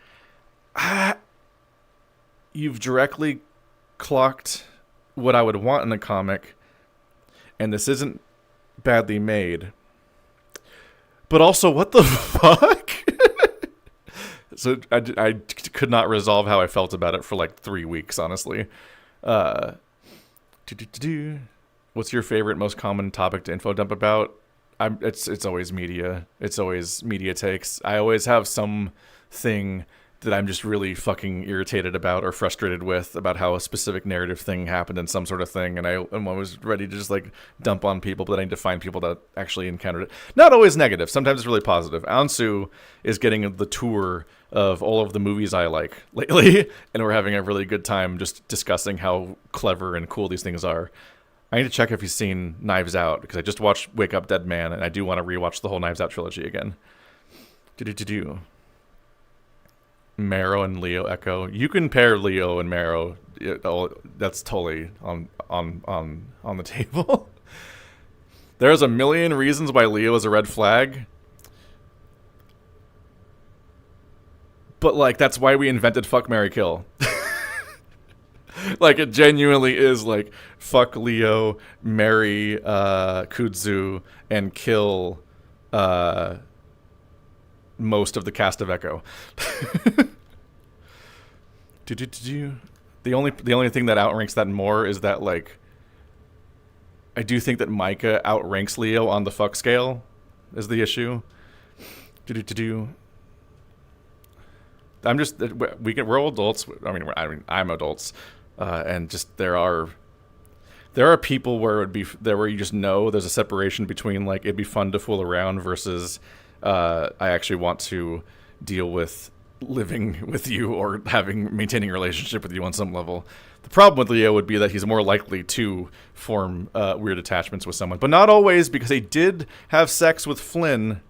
you've directly clocked what I would want in a comic, and this isn't badly made, but also what the fuck? So I could not resolve how I felt about it for like 3 weeks, honestly. What's your favorite, most common topic to info dump about? It's always media. It's always media takes. I always have something that I'm just really fucking irritated about or frustrated with, about how a specific narrative thing happened in some sort of thing, and I'm always ready to just like dump on people, but I need to find people that actually encountered it. Not always negative. Sometimes it's really positive. Ansu is getting the tour of all of the movies I like lately, and we're having a really good time just discussing how clever and cool these things are. I need to check if he's seen Knives Out, because I just watched Wake Up Dead Man, and I do want to rewatch the whole Knives Out trilogy again. Marrow and Leo Echo. You can pair Leo and Marrow. That's totally on the table. There's a million reasons why Leo is a red flag. But like, that's why we invented fuck, marry, kill. Like, it genuinely is like fuck Leo, marry Kudzu, and kill most of the cast of Echo. The only thing that outranks that more is that, like, I do think that Micah outranks Leo on the fuck scale is the issue. We're all adults. I mean, I'm adults, and just there are people where it would be there where you just know there's a separation between like it'd be fun to fool around versus I actually want to deal with living with you or maintaining a relationship with you on some level. The problem with Leo would be that he's more likely to form weird attachments with someone, but not always, because he did have sex with Flynn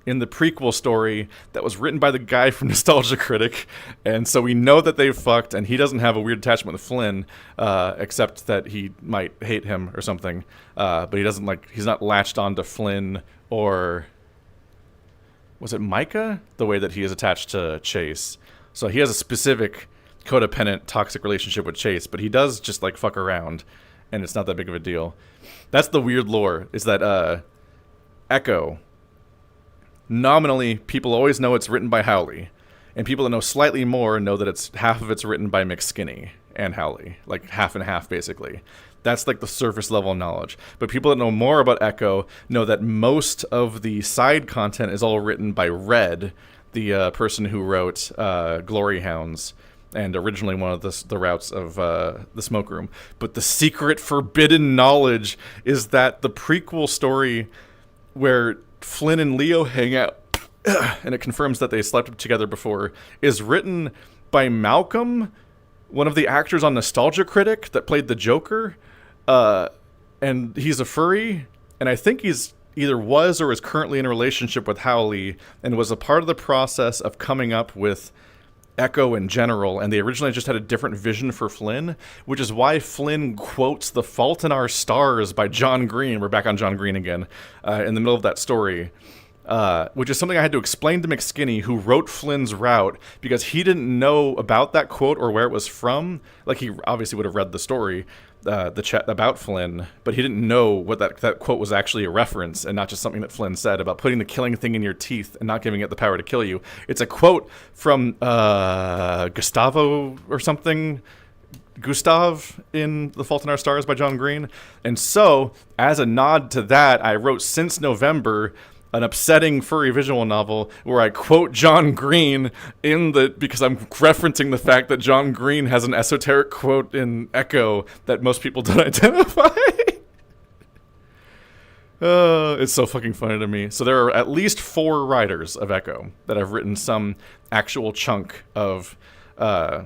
in the prequel story that was written by the guy from Nostalgia Critic, and so we know that they fucked, and he doesn't have a weird attachment with Flynn, except that he might hate him or something, but he's not latched onto Flynn or... Was it Micah? The way that he is attached to Chase. So he has a specific codependent, toxic relationship with Chase, but he does just like fuck around, and it's not that big of a deal. That's the weird lore, is that Echo, nominally, people always know it's written by Howley, and people that know slightly more know that it's half of it's written by McSkinney and Howley, like half and half, basically. That's like the surface level knowledge. But people that know more about Echo know that most of the side content is all written by Red, the person who wrote Glory Hounds, and originally one of the routes of the Smoke Room. But the secret forbidden knowledge is that the prequel story where Flynn and Leo hang out, and it confirms that they slept together before, is written by Malcolm, one of the actors on Nostalgia Critic that played the Joker, and he's a furry, and I think he's either was or is currently in a relationship with Howley, and was a part of the process of coming up with Echo in general, and they originally just had a different vision for Flynn, which is why Flynn quotes The Fault in Our Stars by John Green, we're back on John Green again, in the middle of that story. Which is something I had to explain to McSkinney, who wrote Flynn's route, because he didn't know about that quote or where it was from. Like, he obviously would have read the story, the chat about Flynn, but he didn't know what that quote was actually a reference, and not just something that Flynn said about putting the killing thing in your teeth and not giving it the power to kill you. It's a quote from Gustavo or something. Gustav in The Fault in Our Stars by John Green. And so, as a nod to that, I wrote Since November, an upsetting furry visual novel where I quote John Green because I'm referencing the fact that John Green has an esoteric quote in Echo that most people don't identify. It's so fucking funny to me. So there are at least 4 writers of Echo that have written some actual chunk of Echo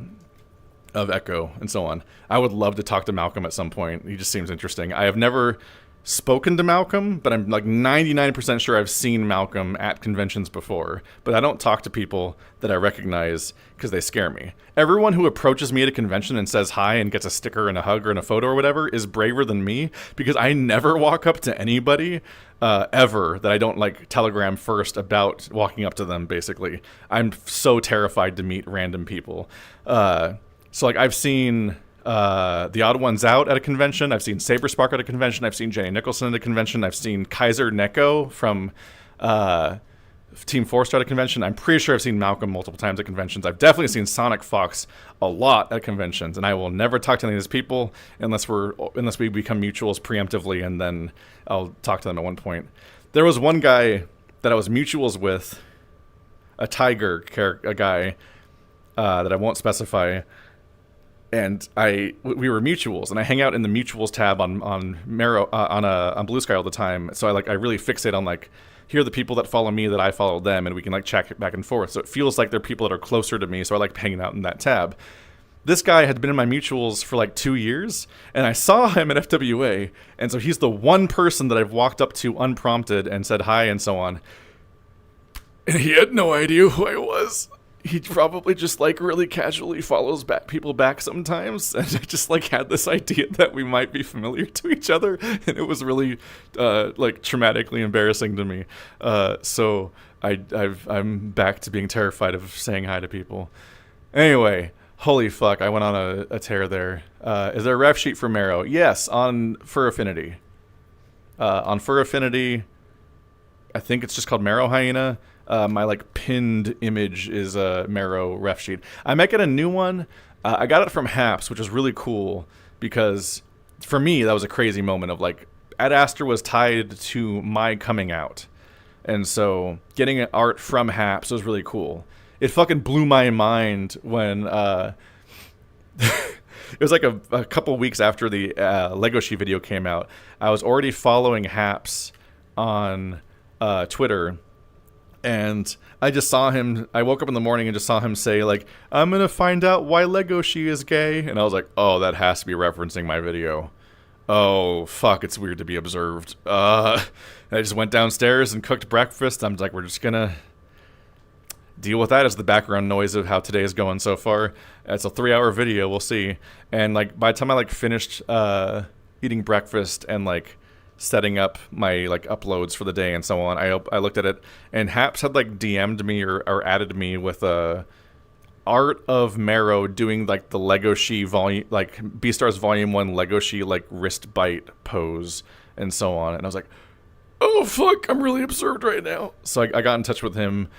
and so on. I would love to talk to Malcolm at some point. He just seems interesting. I have never spoken to Malcolm, but I'm like 99% sure I've seen Malcolm at conventions before. But I don't talk to people that I recognize because they scare me. Everyone who approaches me at a convention and says hi and gets a sticker and a hug or in a photo or whatever is braver than me, because I never walk up to anybody ever that I don't like telegram first about walking up to them. Basically, I'm so terrified to meet random people. So like I've seen The Odd Ones Out at a convention. I've seen Saberspark at a convention. I've seen Jenny Nicholson at a convention. I've seen Kaiser Neko from Team Forster at a convention. I'm pretty sure I've seen Malcolm multiple times at conventions. I've definitely seen Sonic Fox a lot at conventions, and I will never talk to any of these people unless we become mutuals preemptively, and then I'll talk to them at one point. There was one guy that I was mutuals with, a guy that I won't specify. And we were mutuals, and I hang out in the mutuals tab on Marrow on Blue Sky all the time. So I really fixate on like, here are the people that follow me that I follow them, and we can like chat back and forth. So it feels like they're people that are closer to me. So I like hanging out in that tab. This guy had been in my mutuals for like 2 years, and I saw him at FWA, and so he's the one person that I've walked up to unprompted and said hi and so on. And he had no idea who I was. He probably just like really casually follows people back sometimes, and I just like had this idea that we might be familiar to each other, and it was really like traumatically embarrassing to me. So I'm back to being terrified of saying hi to people. Anyway, holy fuck, I went on a tear there. Is there a ref sheet for Marrow? Yes, on Fur Affinity. On Fur Affinity, I think it's just called Marrow Hyena. My like pinned image is a Marrow ref sheet. I might get a new one. I got it from Haps, which is really cool because for me that was a crazy moment of like Ad Astra was tied to my coming out, and so getting an art from Haps was really cool. It fucking blew my mind when it was like a couple weeks after the Legoshi video came out. I was already following Haps on Twitter. And I just saw him, I woke up in the morning and just saw him say, like, I'm going to find out why Legoshi is gay. And I was like, oh, that has to be referencing my video. Oh, fuck, it's weird to be observed. I just went downstairs and cooked breakfast. I'm like, we're just going to deal with that as the background noise of how today is going so far. It's a 3-hour video, we'll see. And, like, by the time I, like, finished eating breakfast and, like, setting up my like uploads for the day and so on, I looked at it, and Haps had like DM'd me or added me with a art of Marrow doing like the Legoshi volume, like Beastars Volume 1 Legoshi like wrist bite pose and so on. And I was like, oh fuck, I'm really observed right now. So I got in touch with him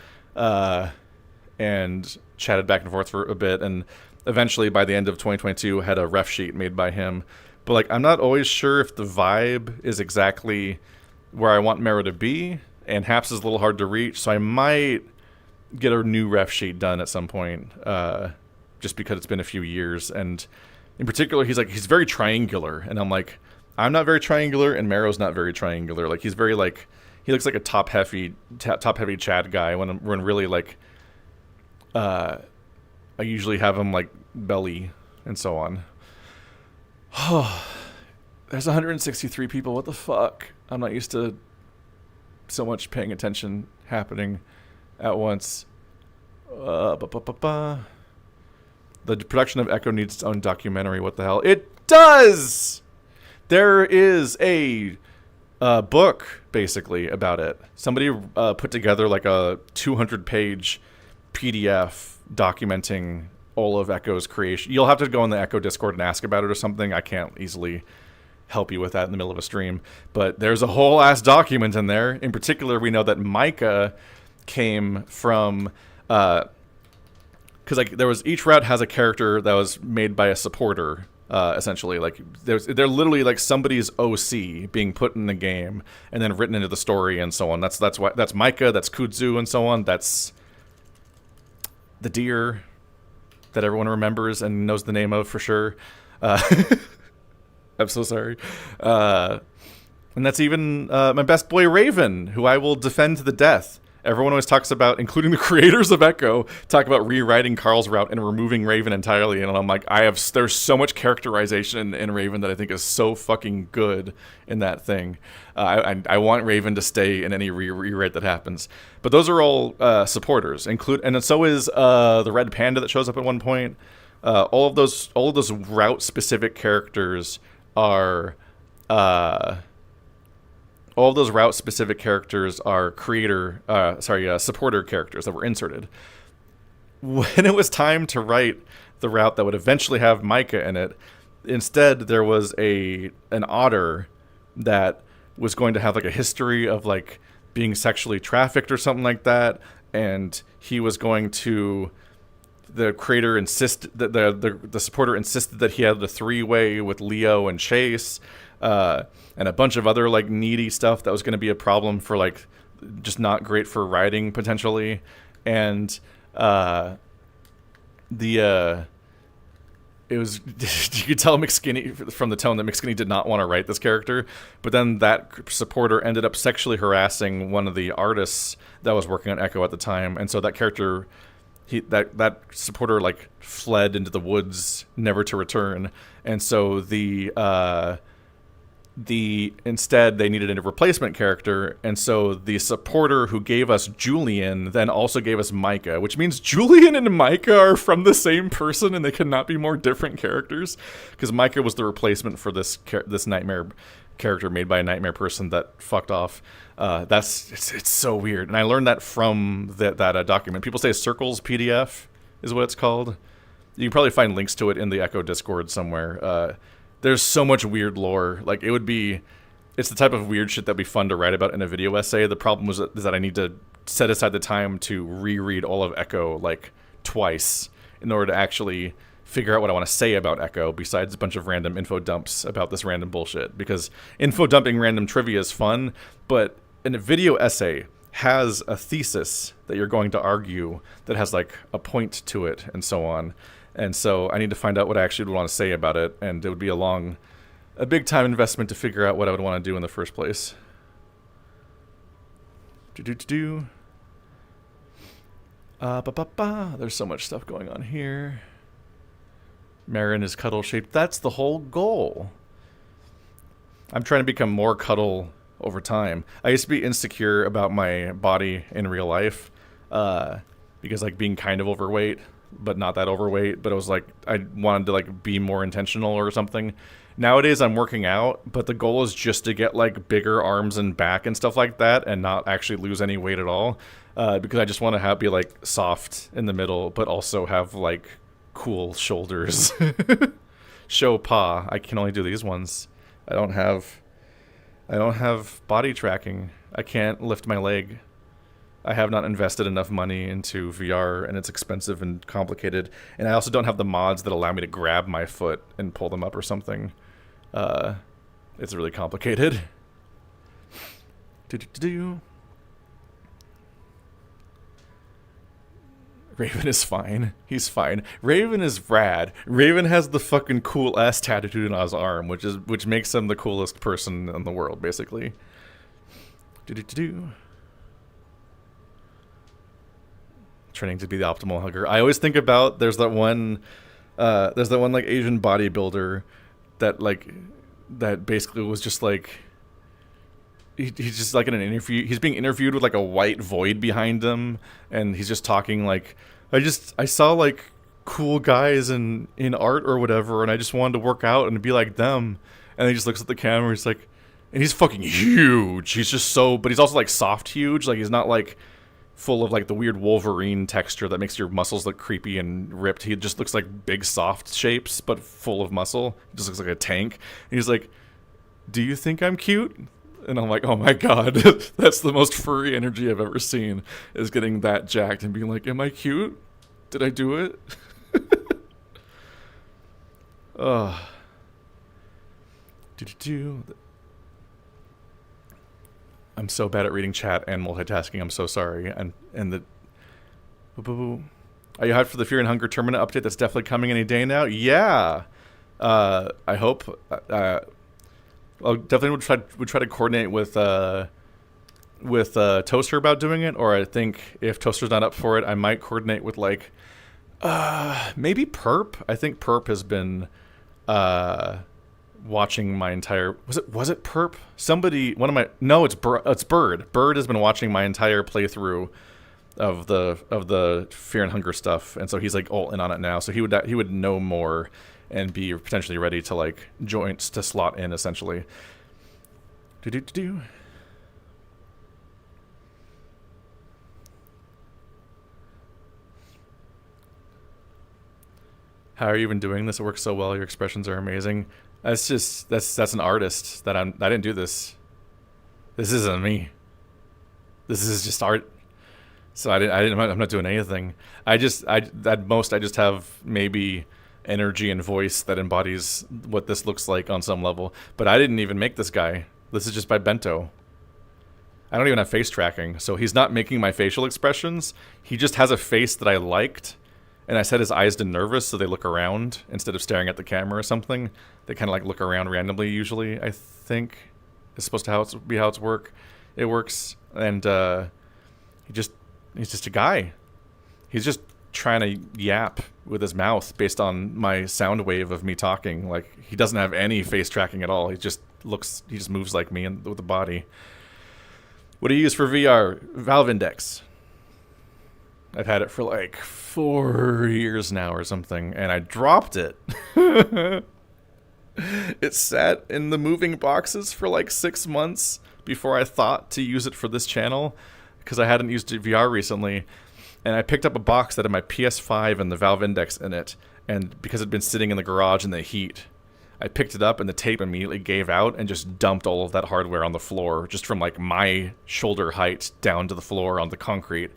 and chatted back and forth for a bit, and eventually by the end of 2022 had a ref sheet made by him. But, like, I'm not always sure if the vibe is exactly where I want Marrow to be, and Haps is a little hard to reach, so I might get a new ref sheet done at some point, just because it's been a few years. And in particular, he's very triangular, and I'm like, I'm not very triangular, and Marrow's not very triangular. Like, he's very, like, he looks like a top-heavy Chad guy, when really, like, I usually have him, like, belly and so on. Oh, there's 163 people. What the fuck? I'm not used to so much paying attention happening at once. The production of Echo needs its own documentary. What the hell? It does! There is a book, basically, about it. Somebody put together like a 200-page PDF documenting all of Echo's creation. You'll have to go in the Echo Discord and ask about it or something. I can't easily help you with that in the middle of a stream. But there's a whole ass document in there. In particular, we know that Micah came from... because like there was, each route has a character that was made by a supporter, essentially. Like they're literally like somebody's OC being put in the game and then written into the story and so on. That's Micah, that's Kudzu and so on. That's the deer that everyone remembers and knows the name of for sure. I'm so sorry. And that's even my best boy Raven, who I will defend to the death Everyone always talks about, including the creators of Echo, talk about rewriting Carl's route and removing Raven entirely. And I'm like, there's so much characterization in Raven that I think is so fucking good in that thing. I want Raven to stay in any rewrite that happens. But those are all supporters, and so is the Red Panda that shows up at one point. All of those route specific characters are. All of those route-specific characters are supporter characters that were inserted. When it was time to write the route that would eventually have Micah in it, instead there was an otter that was going to have like a history of like being sexually trafficked or something like that, and he was going to. The creator insisted that the supporter insisted that he had the 3-way with Leo and Chase. And a bunch of other like needy stuff that was going to be a problem for like just not great for writing potentially, and it was you could tell McSkinny from the tone that McSkinny did not want to write this character, but then that supporter ended up sexually harassing one of the artists that was working on Echo at the time, and so that character. That supporter like fled into the woods, never to return, and so instead they needed a replacement character, and so the supporter who gave us Julian then also gave us Micah, which means Julian and Micah are from the same person, and they cannot be more different characters, because Micah was the replacement for this nightmare character made by a nightmare person that fucked off. It's so weird, and I learned that from that document. People say Circles PDF is what it's called. You can probably find links to it in the Echo Discord somewhere. There's so much weird lore. Like it's the type of weird shit that'd be fun to write about in a video essay. The problem is that I need to set aside the time to reread all of Echo like twice in order to actually figure out what I want to say about Echo besides a bunch of random info dumps about this random bullshit. Because info dumping random trivia is fun, but in a video essay has a thesis that you're going to argue that has like a point to it and so on. And so I need to find out what I actually would want to say about it, and it would be a big time investment to figure out what I would want to do in the first place. There's so much stuff going on here. Marin is cuddle shaped. That's the whole goal. I'm trying to become more cuddle over time. I used to be insecure about my body in real life, because like being kind of overweight, but not that overweight, but it was like I wanted to like be more intentional or something. Nowadays I'm working out, but the goal is just to get like bigger arms and back and stuff like that and not actually lose any weight at all, because I just want to be like soft in the middle, but also have like cool shoulders. Show paw. I can only do these ones. I don't have body tracking. I can't lift my leg. I have not invested enough money into VR, and it's expensive and complicated. And I also don't have the mods that allow me to grab my foot and pull them up or something. It's really complicated. Raven is fine. He's fine. Raven is rad. Raven has the fucking cool ass tattoo on his arm, which makes him the coolest person in the world, basically. Training to be the optimal hugger. I always think about there's that one like Asian bodybuilder that basically was just like he's just like in an interview. He's being interviewed with like a white void behind him, and he's just talking like I saw like cool guys in art or whatever, and I just wanted to work out and be like them. And he just looks at the camera. He's like, and he's fucking huge. He's just so, but he's also like soft huge. Like he's not like full of like the weird Wolverine texture that makes your muscles look creepy and ripped. He just looks like big soft shapes, but full of muscle. He just looks like a tank. And he's like, "Do you think I'm cute?" And I'm like, oh my god, that's the most furry energy I've ever seen, is getting that jacked and being like, am I cute? Did I do it? Ugh. I'm so bad at reading chat and multitasking. I'm so sorry. And the... Are you hyped for the Fear and Hunger Terminate update that's definitely coming any day now? Yeah. I hope... I definitely would try to coordinate with Toaster about doing it, or I think if Toaster's not up for it, I might coordinate with like maybe Perp. I think Perp has been watching my entire was it Perp? Somebody it's Bird. Bird has been watching my entire playthrough of the Fear and Hunger stuff, and so he's like all in on it now. So he would know more and be potentially ready to like joints to slot in essentially. Do. How are you even doing this? It works so well. Your expressions are amazing. That's an artist that I didn't do this. This isn't me. This is just art. So I'm not doing anything. At most I just have maybe energy and voice that embodies what this looks like on some level. But I didn't even make this guy. This is just by Bento. I don't even have face tracking, so he's not making my facial expressions. He just has a face that I liked. And I set his eyes to nervous so they look around instead of staring at the camera or something. They kind of like look around randomly usually, I think. It's supposed to be how it works. And he's just a guy. He's just trying to yap with his mouth based on my sound wave of me talking. Like, he doesn't have any face tracking at all. He just moves like me with the body. What do you use for VR? Valve Index. I've had it for like 4 years now or something, and I dropped it. It sat in the moving boxes for like 6 months before I thought to use it for this channel, because I hadn't used VR recently. And I picked up a box that had my PS5 and the Valve Index in it, and because it'd been sitting in the garage in the heat, I picked it up and the tape immediately gave out and just dumped all of that hardware on the floor, just from like my shoulder height down to the floor on the concrete.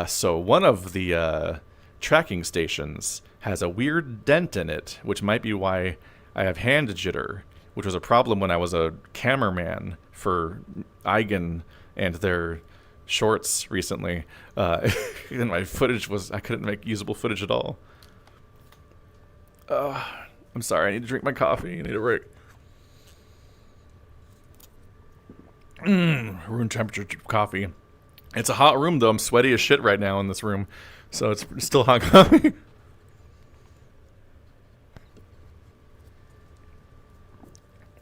So one of the tracking stations has a weird dent in it, which might be why I have hand jitter, which was a problem when I was a cameraman for Eigen and their shorts recently. And my footage I couldn't make usable footage at all. I'm sorry, I need to drink my coffee. I need a break. Room temperature coffee. It's a hot room, though. I'm sweaty as shit right now in this room. So it's still hot coffee.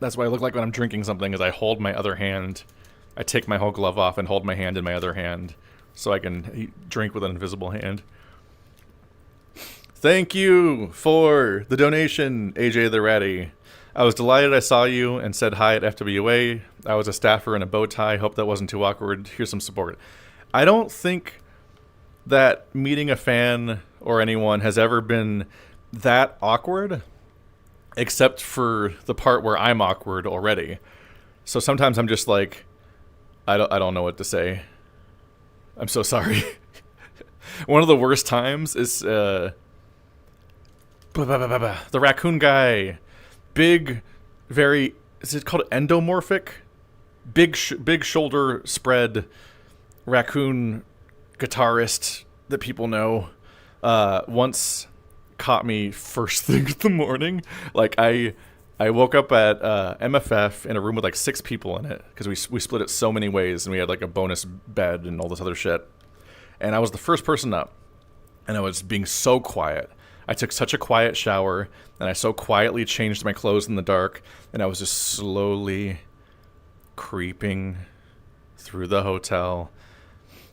That's what I look like when I'm drinking something, is I hold my other hand. I take my whole glove off and hold my hand in my other hand so I can drink with an invisible hand. Thank you for the donation, AJ the Ratty. I was delighted I saw you and said hi at FWA. I was a staffer in a bow tie. Hope that wasn't too awkward. Here's some support. I don't think that meeting a fan or anyone has ever been that awkward, except for the part where I'm awkward already. So sometimes I'm just like, I don't know what to say. I'm so sorry. One of the worst times is the raccoon guy. Big, very, is it called endomorphic? Big shoulder spread raccoon guitarist that people know once caught me first thing in the morning. Like, I woke up at MFF in a room with like 6 people in it, because we split it so many ways, and we had like a bonus bed and all this other shit. And I was the first person up, and I was being so quiet. I took such a quiet shower, and I so quietly changed my clothes in the dark, and I was just slowly creeping through the hotel.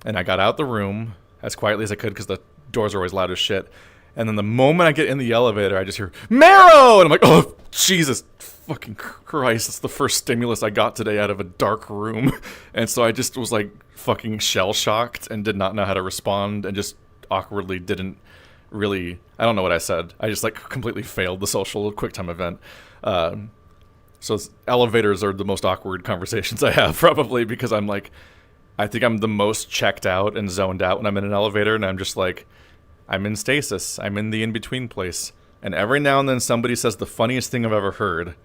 And I got out the room as quietly as I could, because the doors are always loud as shit. And then the moment I get in the elevator, I just hear, Marrow! And I'm like, oh, Jesus fucking Christ. That's the first stimulus I got today out of a dark room. And so I just was like fucking shell-shocked and did not know how to respond, and just awkwardly didn't really, I don't know what I said. I just like completely failed the social QuickTime event. So elevators are the most awkward conversations I have, probably, because I'm like, I think I'm the most checked out and zoned out when I'm in an elevator, and I'm just like, I'm in stasis. I'm in the in-between place. And every now and then somebody says the funniest thing I've ever heard,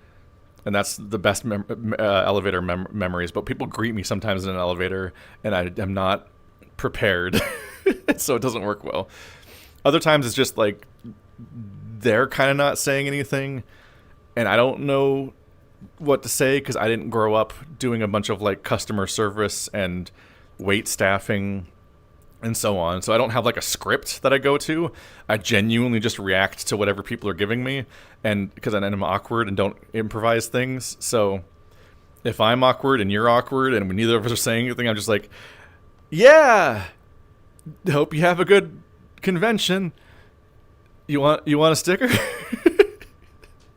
and that's the best elevator memories. But people greet me sometimes in an elevator, and I am not prepared, so it doesn't work well. Other times it's just like they're kind of not saying anything, and I don't know what to say because I didn't grow up doing a bunch of like customer service and wait staffing and so on. So I don't have like a script that I go to. I genuinely just react to whatever people are giving me, and because I'm awkward and don't improvise things. So if I'm awkward and you're awkward and neither of us are saying anything, I'm just like, yeah, hope you have a good convention. You want a sticker?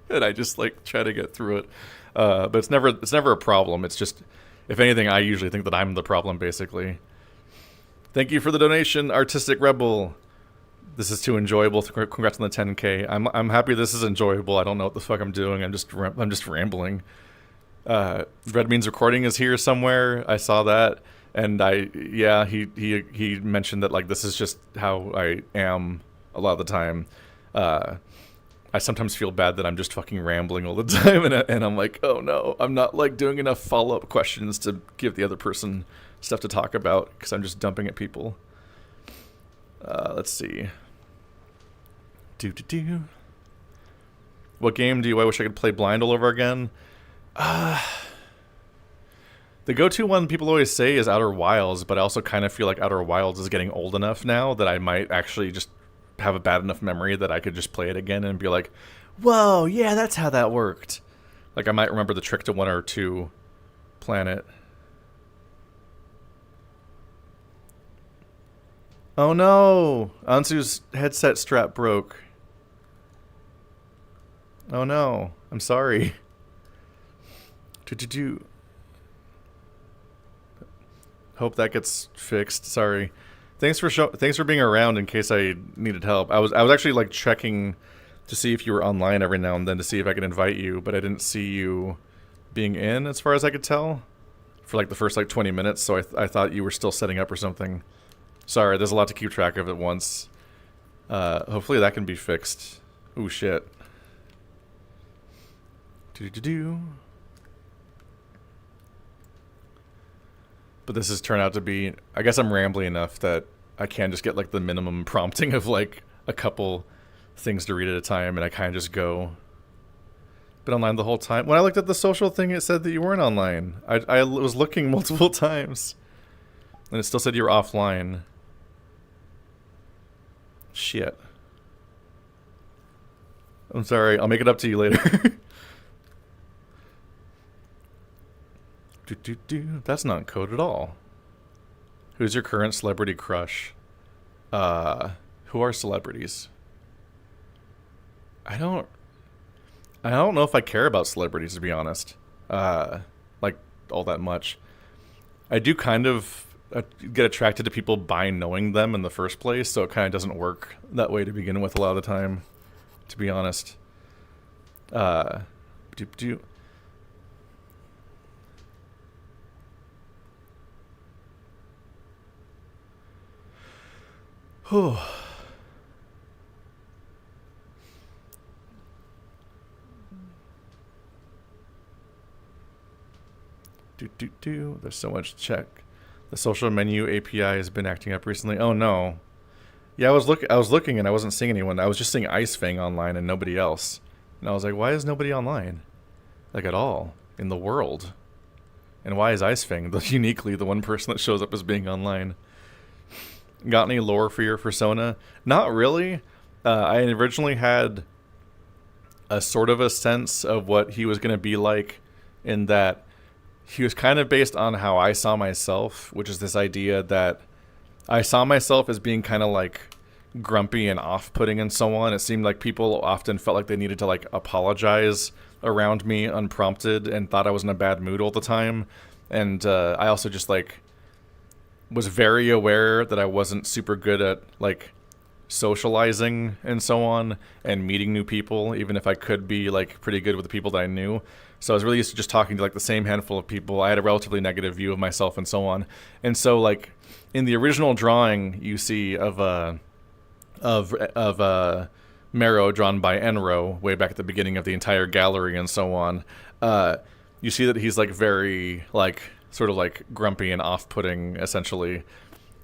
And I just like try to get through it. But it's never a problem. It's just, if anything, I usually think that I'm the problem, basically. Thank you for the donation, Artistic Rebel. This is too enjoyable. Congrats on the 10K. I'm happy this is enjoyable. I don't know what the fuck I'm doing. I'm just rambling. Red Means Recording is here somewhere. I saw that, and he mentioned that like this is just how I am a lot of the time. I sometimes feel bad that I'm just fucking rambling all the time, and I'm like, oh no, I'm not like doing enough follow-up questions to give the other person stuff to talk about because I'm just dumping at people. Let's see. What game do I wish I could play blind all over again? The go-to one people always say is Outer Wilds, but I also kind of feel like Outer Wilds is getting old enough now that I might actually just have a bad enough memory that I could just play it again and be like, whoa, yeah, that's how that worked. Like, I might remember the trick to 1 or 2 planet. Oh no! Ansu's headset strap broke. Oh no. I'm sorry. Hope that gets fixed. Sorry. Thanks for being around in case I needed help. I was actually like checking to see if you were online every now and then to see if I could invite you, but I didn't see you being in as far as I could tell for like the first like 20 minutes, so I thought you were still setting up or something. Sorry, there's a lot to keep track of at once. Hopefully that can be fixed. Ooh, shit. But this has turned out to be, I guess I'm rambly enough that I can just get like the minimum prompting of like a couple things to read at a time, and I kind of just go. Been online the whole time. When I looked at the social thing, it said that you weren't online. I was looking multiple times, and it still said you were offline. Shit. I'm sorry. I'll make it up to you later. That's not code at all. Who's your current celebrity crush? Who are celebrities? I don't know if I care about celebrities, to be honest. Like all that much. I do kind of get attracted to people by knowing them in the first place, so it kind of doesn't work that way to begin with a lot of the time, to be honest. There's so much to check. The social menu API has been acting up recently. Oh no. Yeah, I was looking and I wasn't seeing anyone. I was just seeing Icefang online and nobody else. And I was like, why is nobody online? Like at all in the world? And why is Icefang uniquely the one person that shows up as being online? Got any lore for your persona? Not really. I originally had a sort of a sense of what he was going to be like, in that he was kind of based on how I saw myself, which is this idea that I saw myself as being kind of like grumpy and off-putting and so on. It seemed like people often felt like they needed to like apologize around me unprompted and thought I was in a bad mood all the time. And I also just like was very aware that I wasn't super good at like socializing and so on and meeting new people, even if I could be like pretty good with the people that I knew. So I was really used to just talking to like the same handful of people. I had a relatively negative view of myself and so on. And so like in the original drawing you see of Marrow drawn by Enro way back at the beginning of the entire gallery and so on, you see that he's like very like sort of like grumpy and off-putting essentially.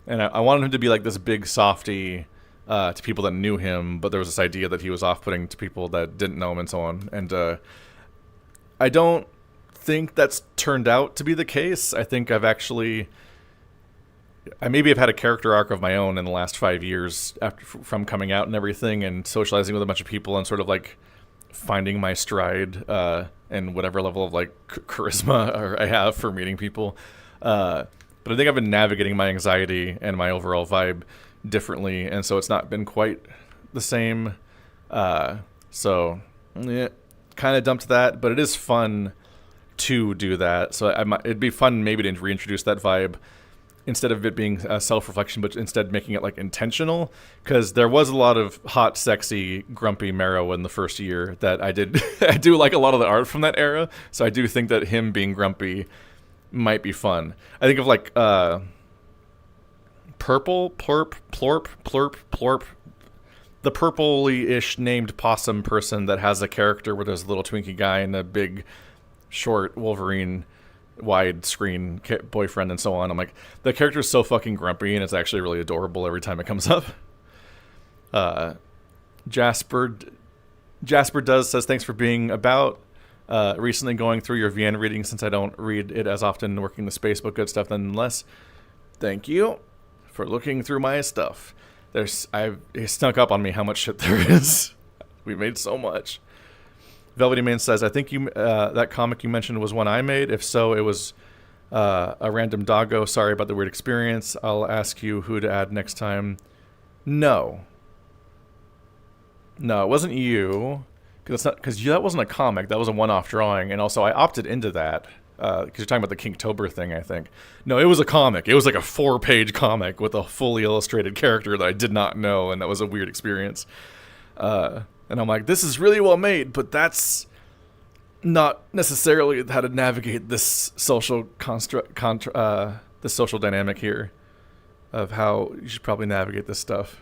And I wanted him to be like this big softy to people that knew him, but there was this idea that he was off-putting to people that didn't know him and so on. And I don't think that's turned out to be the case. I think I maybe have had a character arc of my own in the last 5 years from coming out and everything, and socializing with a bunch of people and sort of like finding my stride and whatever level of like charisma I have for meeting people. But I think I've been navigating my anxiety and my overall vibe differently, and so it's not been quite the same. So yeah, kind of dumped that, but it is fun to do that. So it'd be fun maybe to reintroduce that vibe instead of it being self-reflection, but instead making it like intentional, because there was a lot of hot, sexy, grumpy Marrow in the first year that I did. I do like a lot of the art from that era, so I do think that him being grumpy might be fun. I think of like Purple, Plurp, Plorp, Plurp, Plorp, the purpley-ish named possum person that has a character where there's a little Twinkie guy and a big, short Wolverine widescreen boyfriend and so on. I'm like, the character is so fucking grumpy, and it's actually really adorable every time it comes up. Jasper does says, thanks for being about. Recently going through your VN reading, since I don't read it as often, working the space, but good stuff nonetheless. Thank you for looking through my stuff. He snuck up on me how much shit there is. We made so much. Velvety Man says, I think that comic you mentioned was one I made. If so, it was a random doggo. Sorry about the weird experience. I'll ask you who to add next time. No, it wasn't you. Because that wasn't a comic. That was a one-off drawing. And also, I opted into that. Because you're talking about the Kinktober thing, I think. No, it was a comic. It was like a 4-page comic with a fully illustrated character that I did not know. And that was a weird experience. And I'm like, this is really well made, but that's not necessarily how to navigate this social this social dynamic here of how you should probably navigate this stuff.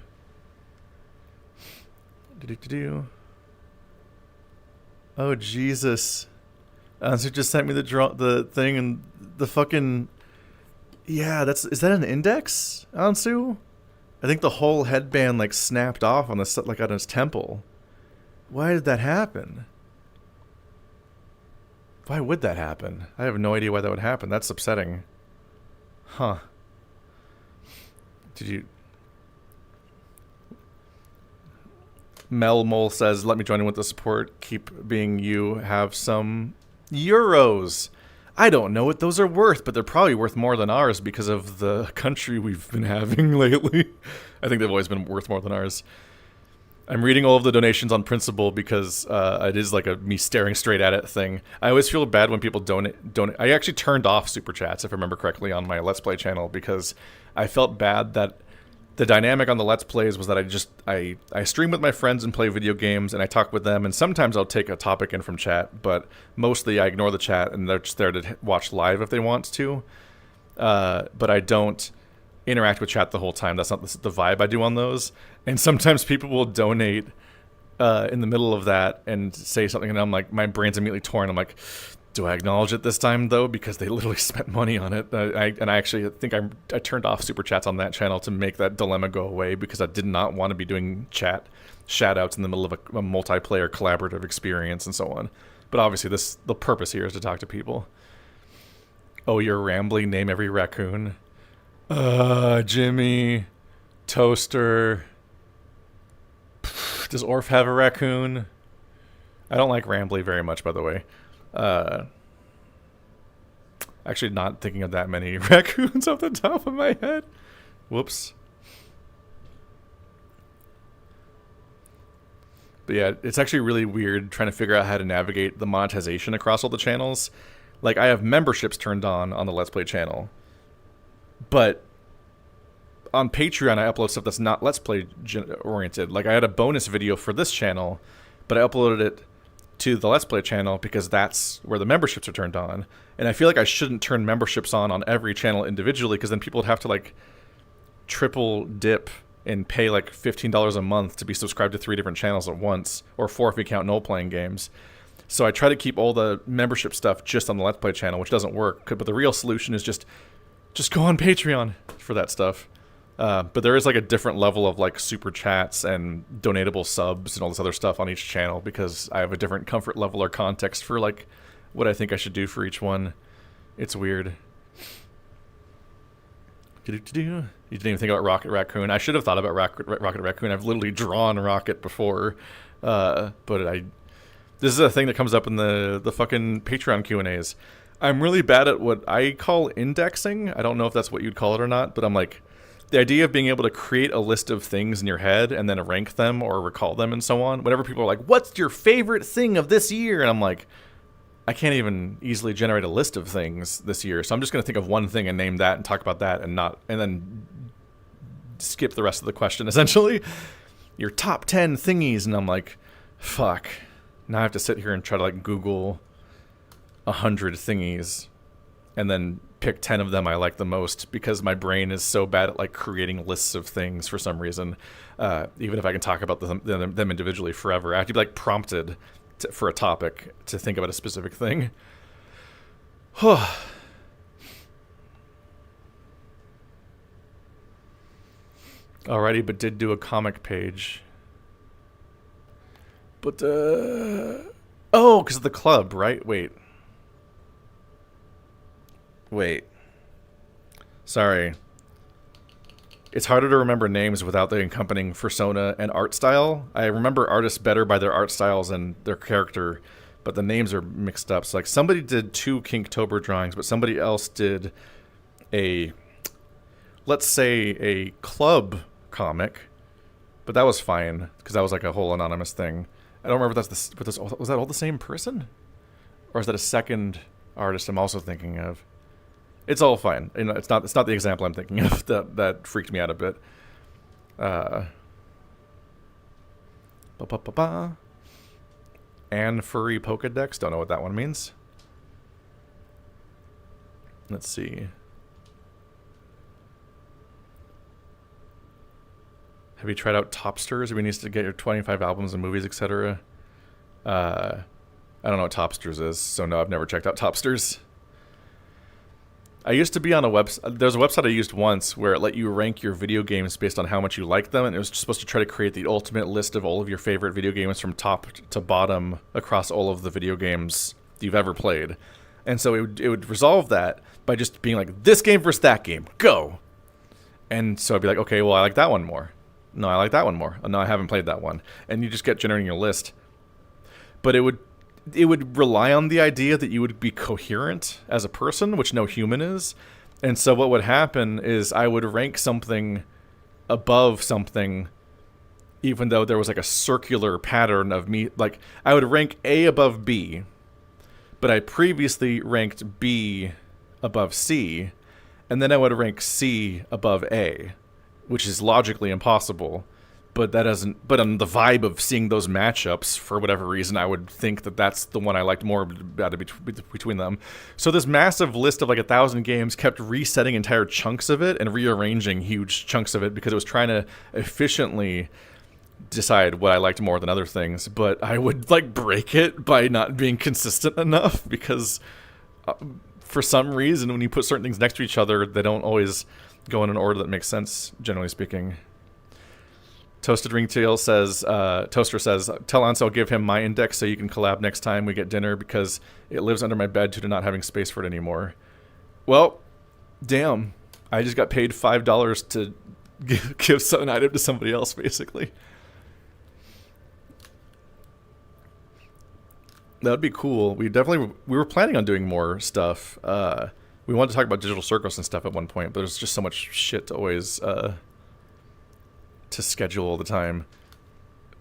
Oh Jesus! So just sent me the thing and the fucking is that an index, Ansu? I think the whole headband like snapped off on on his temple. Why did that happen? Why would that happen? I have no idea why that would happen. That's upsetting. Huh. Did you... Mel Mole says, let me join in with the support. Keep being you. Have some euros. I don't know what those are worth, but they're probably worth more than ours because of the country we've been having lately. I think they've always been worth more than ours. I'm reading all of the donations on principle because it is like a me staring straight at it thing. I always feel bad when people donate. I actually turned off super chats, if I remember correctly, on my Let's Play channel because I felt bad that the dynamic on the Let's Plays was that I stream with my friends and play video games and I talk with them, and sometimes I'll take a topic in from chat, but mostly I ignore the chat and they're just there to watch live if they want to. But I don't interact with chat the whole time. That's not the vibe I do on those. And sometimes people will donate in the middle of that and say something, and I'm like, my brain's immediately torn. I'm like, do I acknowledge it this time though? Because they literally spent money on it. I actually think I turned off super chats on that channel to make that dilemma go away because I did not want to be doing shout outs in the middle of a multiplayer collaborative experience and so on. But obviously the purpose here is to talk to people. Oh, you're rambling. Name every raccoon. Jimmy, Toaster. Does Orf have a raccoon? I don't like Rambly very much, by the way. Actually not thinking of that many raccoons off the top of my head. Whoops. But yeah, it's actually really weird trying to figure out how to navigate the monetization across all the channels. Like, I have memberships turned on the Let's Play channel. But on Patreon, I upload stuff that's not Let's Play oriented. Like, I had a bonus video for this channel, but I uploaded it to the Let's Play channel because that's where the memberships are turned on. And I feel like I shouldn't turn memberships on every channel individually because then people would have to, like, triple dip and pay, like, $15 a month to be subscribed to 3 different channels at once, or 4 if you count no-playing games. So I try to keep all the membership stuff just on the Let's Play channel, which doesn't work. But the real solution is just go on Patreon for that stuff. But there is like a different level of like super chats and donatable subs and all this other stuff on each channel because I have a different comfort level or context for like what I think I should do for each one. It's weird. You didn't even think about Rocket Raccoon. I should have thought about Rocket Raccoon. I've literally drawn Rocket before, but this is a thing that comes up in the fucking Patreon Q&As. I'm really bad at what I call indexing. I don't know if that's what you'd call it or not, but I'm like, the idea of being able to create a list of things in your head and then rank them or recall them and so on. Whenever people are like, what's your favorite thing of this year? And I'm like, I can't even easily generate a list of things this year, so I'm just going to think of one thing and name that and talk about that and then skip the rest of the question, essentially. Your top 10 thingies, and I'm like, fuck. Now I have to sit here and try to like Google 100 thingies and then pick 10 of them I like the most because my brain is so bad at like creating lists of things for some reason. Even if I can talk about them individually forever, I have to be like prompted for a topic to think about a specific thing. Alrighty, but did do a comic page. But, oh, because of the club, right? Wait. Sorry. It's harder to remember names without the accompanying persona and art style. I remember artists better by their art styles and their character, but the names are mixed up. So, like, somebody did 2 Kinktober drawings, but somebody else did let's say a club comic, but that was fine, because that was like a whole anonymous thing. I don't remember if was that all the same person? Or is that a second artist I'm also thinking of? It's all fine. You know, it's not the example I'm thinking of that freaked me out a bit. And furry Pokedex. Don't know what that one means. Let's see. Have you tried out Topsters? We need to get your 25 albums and movies, etc. I don't know what Topsters is, so no, I've never checked out Topsters. I used to be on a website. There's a website I used once where it let you rank your video games based on how much you liked them, and it was supposed to try to create the ultimate list of all of your favorite video games from top to bottom across all of the video games you've ever played. And so it would resolve that by just being like, this game versus that game, go! And so I'd be like, okay, well, I like that one more. No, I like that one more. Oh, no, I haven't played that one. And you just get generating your list. But it would rely on the idea that you would be coherent as a person, which no human is. And so what would happen is I would rank something above something, even though there was like a circular pattern of me. Like, I would rank A above B, but I previously ranked B above C, and then I would rank C above A, which is logically impossible. But that doesn't. But on the vibe of seeing those matchups, for whatever reason, I would think that that's the one I liked more out of between them. So this massive list of like 1,000 games kept resetting entire chunks of it and rearranging huge chunks of it because it was trying to efficiently decide what I liked more than other things. But I would like break it by not being consistent enough because for some reason, when you put certain things next to each other, they don't always go in an order that makes sense, generally speaking. Toasted Ringtail says, Toaster says, tell Ansel I'll give him my index so you can collab next time we get dinner because it lives under my bed due to not having space for it anymore. Well, damn. I just got paid $5 to give an item to somebody else, basically. That would be cool. We were planning on doing more stuff. We wanted to talk about Digital Circus and stuff at one point, but there's just so much shit to always to schedule all the time.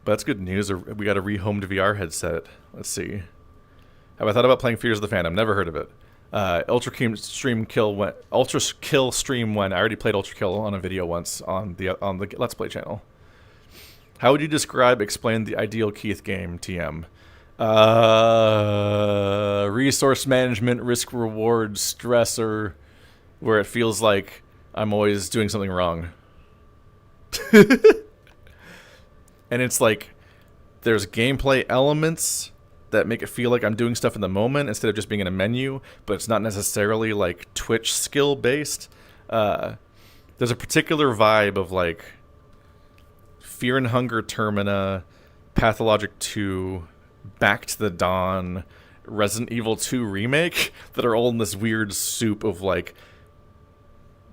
But that's good news. We got a rehomed VR headset. Let's see. Have I thought about playing Fears of the Phantom? Never heard of it. Ultra Kill stream when I already played Ultra Kill on a video once on the Let's Play channel. How would you explain the ideal Keith game, TM? Resource management, risk reward, stressor, where it feels like I'm always doing something wrong. And it's like there's gameplay elements that make it feel like I'm doing stuff in the moment instead of just being in a menu, but it's not necessarily like Twitch skill based. There's a particular vibe of like Fear and Hunger Termina, Pathologic 2, Back to the Dawn, Resident Evil 2 remake that are all in this weird soup of like,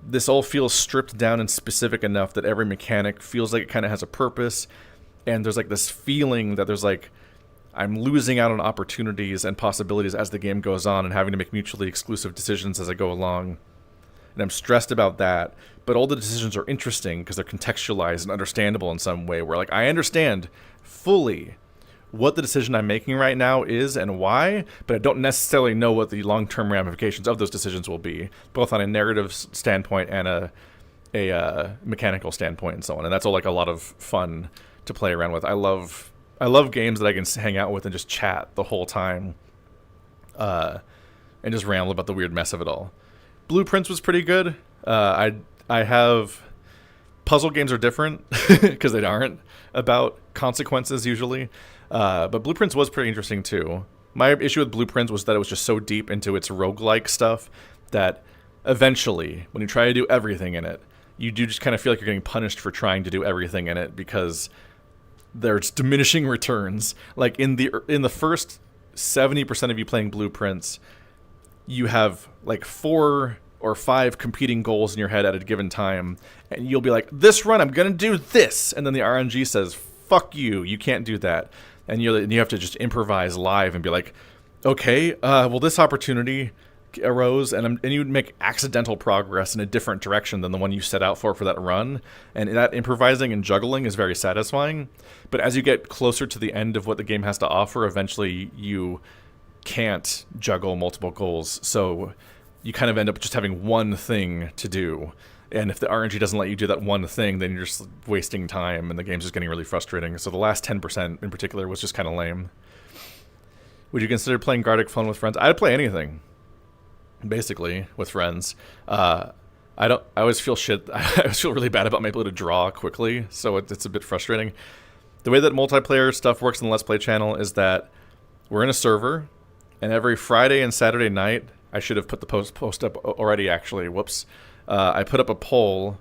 this all feels stripped down and specific enough that every mechanic feels like it kind of has a purpose, and there's like this feeling that there's like, I'm losing out on opportunities and possibilities as the game goes on and having to make mutually exclusive decisions as I go along. And I'm stressed about that, but all the decisions are interesting because they're contextualized and understandable in some way, where like I understand fully what the decision I'm making right now is and why, but I don't necessarily know what the long-term ramifications of those decisions will be, both on a narrative standpoint and a mechanical standpoint and so on. And that's all like a lot of fun to play around with. I love games that I can hang out with and just chat the whole time, and just ramble about the weird mess of it all. Blueprints was pretty good. I have puzzle games are different because they aren't about consequences usually. But Blueprints was pretty interesting too. My issue with Blueprints was that it was just so deep into its roguelike stuff that eventually, when you try to do everything in it, you do just kind of feel like you're getting punished for trying to do everything in it because there's diminishing returns. Like in the first 70% of you playing Blueprints, you have like 4 or 5 competing goals in your head at a given time, and you'll be like, this run I'm gonna do this, and then the RNG says, fuck you, you can't do that, and you have to just improvise live and be like, okay, well this opportunity arose, and you would make accidental progress in a different direction than the one you set out for that run, and that improvising and juggling is very satisfying. But as you get closer to the end of what the game has to offer, eventually you can't juggle multiple goals, so you kind of end up just having one thing to do, and if the RNG doesn't let you do that one thing, then you're just wasting time and the game's just getting really frustrating. So the last 10% in particular was just kind of lame. Would you consider playing Gartic Phone with friends? I'd play anything basically with friends. I always feel I always feel really bad about my ability to draw quickly, so it's a bit frustrating. The way that multiplayer stuff works in the Let's Play channel is that we're in a server, and every Friday and Saturday night, I should have put the post up already, actually. Whoops. I put up a poll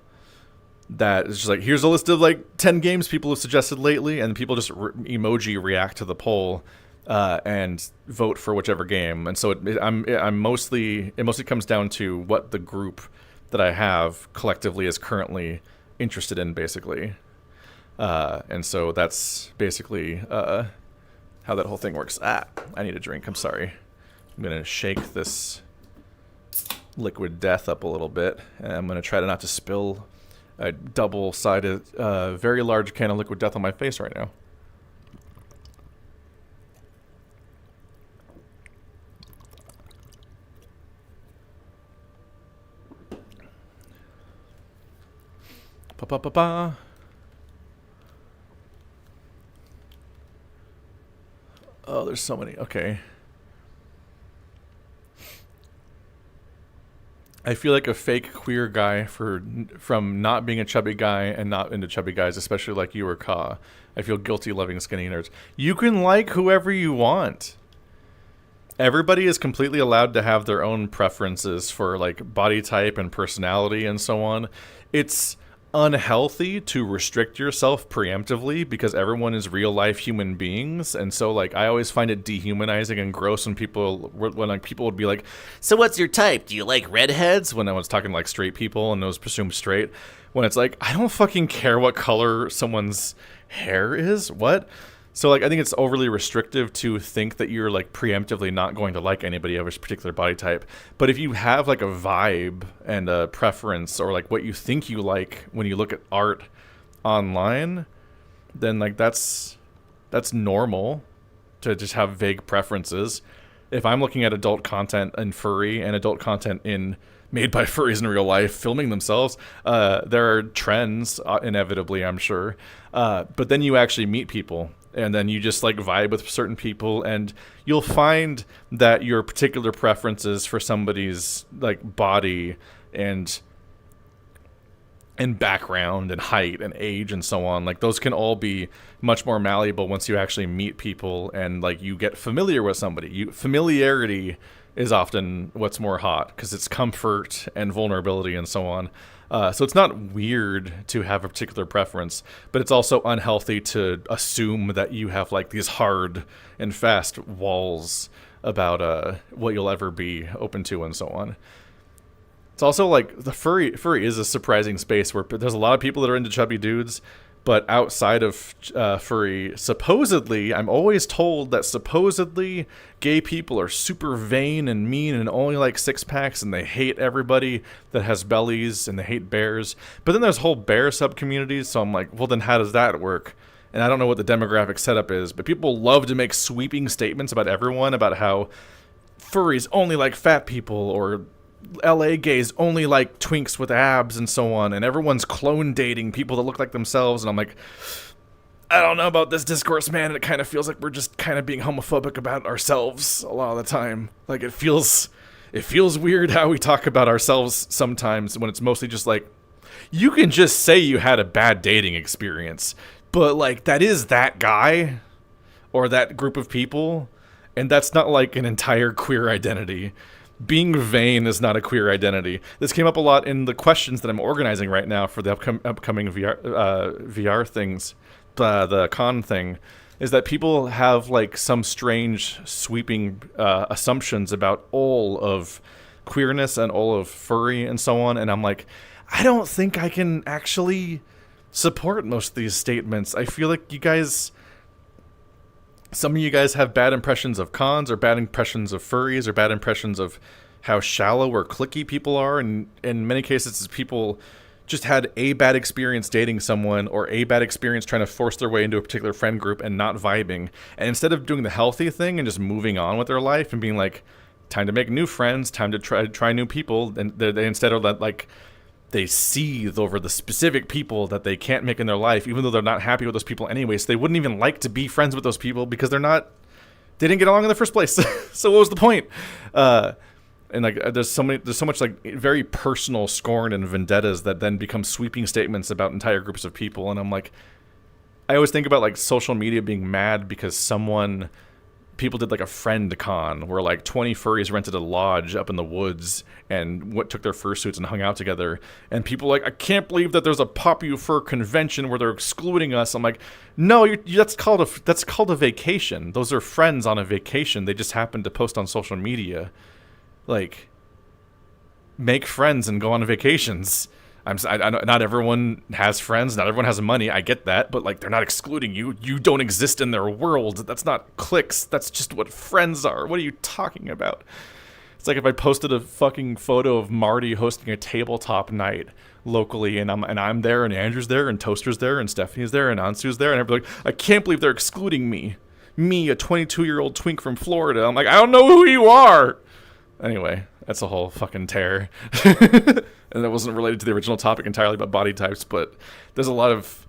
that is just like, here's a list of like 10 games people have suggested lately, and people just emoji react to the poll and vote for whichever game. And so it mostly comes down to what the group that I have collectively is currently interested in, basically. And so that's basically how that whole thing works. I need a drink. I'm sorry. I'm going to shake this liquid death up a little bit, and I'm going to try not to spill a double-sided, very large can of liquid death on my face right now. Pa-pa-pa-pa. Oh, there's so many. Okay. I feel like a fake queer guy from not being a chubby guy and not into chubby guys, especially like you or Ka. I feel guilty loving skinny nerds. You can like whoever you want. Everybody is completely allowed to have their own preferences for like body type and personality and so on. It's unhealthy to restrict yourself preemptively because everyone is real life human beings, and so like I always find it dehumanizing and gross when people would be like, so what's your type, do you like redheads, when I was talking like straight people and those presumed straight, when it's like, I don't fucking care what color someone's hair is. What? So like I think it's overly restrictive to think that you're like preemptively not going to like anybody of a particular body type. But if you have like a vibe and a preference, or like what you think you like when you look at art online, then like that's normal to just have vague preferences. If I'm looking at adult content in furry and adult content made by furries in real life filming themselves, there are trends inevitably, I'm sure. But then you actually meet people, and then you just like vibe with certain people, and you'll find that your particular preferences for somebody's like body and background and height and age and so on, like those can all be much more malleable once you actually meet people and like you get familiar with somebody. Familiarity is often what's more hot because it's comfort and vulnerability and so on. So it's not weird to have a particular preference, but it's also unhealthy to assume that you have like these hard and fast walls about what you'll ever be open to and so on. It's also like the furry is a surprising space where there's a lot of people that are into chubby dudes, but outside of furry, supposedly, I'm always told that supposedly gay people are super vain and mean and only like six packs, and they hate everybody that has bellies and they hate bears. But then there's whole bear sub communities, so I'm like, well, then how does that work? And I don't know what the demographic setup is, but people love to make sweeping statements about everyone, about how furries only like fat people, or LA gays only like twinks with abs and so on, and everyone's clone dating people that look like themselves. And I'm like, I don't know about this discourse, man. It kind of feels like we're just kind of being homophobic about ourselves a lot of the time. Like it feels weird how we talk about ourselves sometimes, when it's mostly just like, you can just say you had a bad dating experience, but like that is that guy or that group of people, and that's not like an entire queer identity. Being vain is not a queer identity. This came up a lot in the questions that I'm organizing right now for the upcoming VR things, the con thing, is that people have like some strange sweeping assumptions about all of queerness and all of furry and so on, and I'm like, I don't think I can actually support most of these statements. I feel like some of you guys have bad impressions of cons, or bad impressions of furries, or bad impressions of how shallow or cliquey people are. And in many cases, people just had a bad experience dating someone, or a bad experience trying to force their way into a particular friend group and not vibing. And instead of doing the healthy thing and just moving on with their life and being like, time to make new friends, time to try new people, and they instead of that, like, they seethe over the specific people that they can't make in their life, even though they're not happy with those people anyway. So they wouldn't even like to be friends with those people because they didn't get along in the first place. So what was the point? And like, there's so much like very personal scorn and vendettas that then become sweeping statements about entire groups of people. And I'm like, I always think about like social media being mad because people did like a friend con where like 20 furries rented a lodge up in the woods and took their fursuits and hung out together, and people like, I can't believe that there's a Pop-U-Fur convention where they're excluding us. I'm like, no, that's called a vacation. Those are friends on a vacation. They just happen to post on social media. Like, make friends and go on vacations. Not everyone has friends. Not everyone has money. I get that, but like, they're not excluding you. You don't exist in their world. That's not cliques. That's just what friends are. What are you talking about? It's like if I posted a fucking photo of Marty hosting a tabletop night locally, and I'm there, and Andrew's there, and Toaster's there, and Stephanie's there, and Ansu's there, and everybody's like, I can't believe they're excluding me, a 22-year-old twink from Florida. I'm like, I don't know who you are. Anyway, that's a whole fucking tear. And that wasn't related to the original topic entirely about body types, but there's a lot of